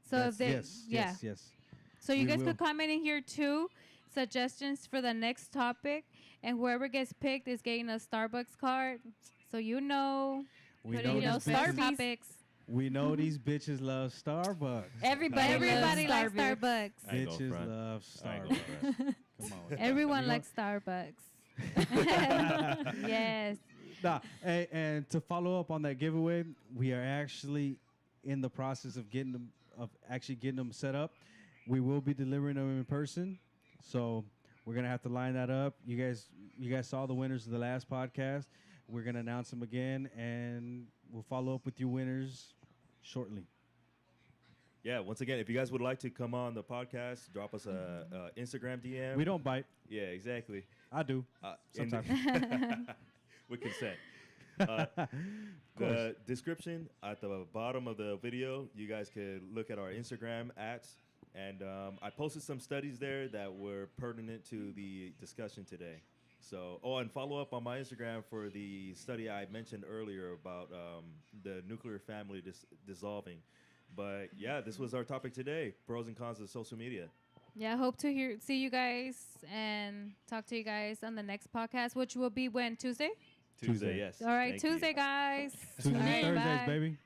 D: So if they
B: Yes.
D: So you
B: We
D: guys
B: will.
D: could comment in here too, suggestions for the next topic, and whoever gets picked is getting a Starbucks card. So
B: We
D: put
B: know
D: in your
B: these
C: know,
B: bitches.
C: Starbucks.
D: topics.
B: We know these bitches love Starbucks.
C: Everybody,
D: Everybody
C: loves
D: likes Starbucks.
A: I ain't gonna
B: Bitches
A: front.
B: love
A: I ain't gonna
B: Starbucks.
A: front.
B: Come on.
D: Everyone
B: You know-
D: likes Starbucks. Yes.
B: Nah, and to follow up on that giveaway, we are actually in the process of getting them set up. We will be delivering them in person, so we're gonna have to line that up. You guys saw the winners of the last podcast. We're gonna announce them again, and we'll follow up with you winners shortly.
A: Yeah, once again, if you guys would like to come on the podcast, drop us a Instagram DM.
B: We don't bite.
A: Yeah, exactly.
B: I do.
A: In the-
B: Sometimes.
A: with consent.
B: Of course.
A: The description at the bottom of the video, you guys could look at our Instagram @ And I posted some studies there that were pertinent to the discussion today. So, and follow up on my Instagram for the study I mentioned earlier about the nuclear family dissolving. But yeah, this was our topic today: pros and cons of social media.
D: Yeah, hope to see you guys and talk to you guys on the next podcast, which will be when? Tuesday?
A: Tuesday, yes.
D: All right,
A: Thank you.
D: Tuesday, guys.
B: Tuesdays
D: All
B: and
D: right,
B: Thursdays,
D: bye.
B: baby.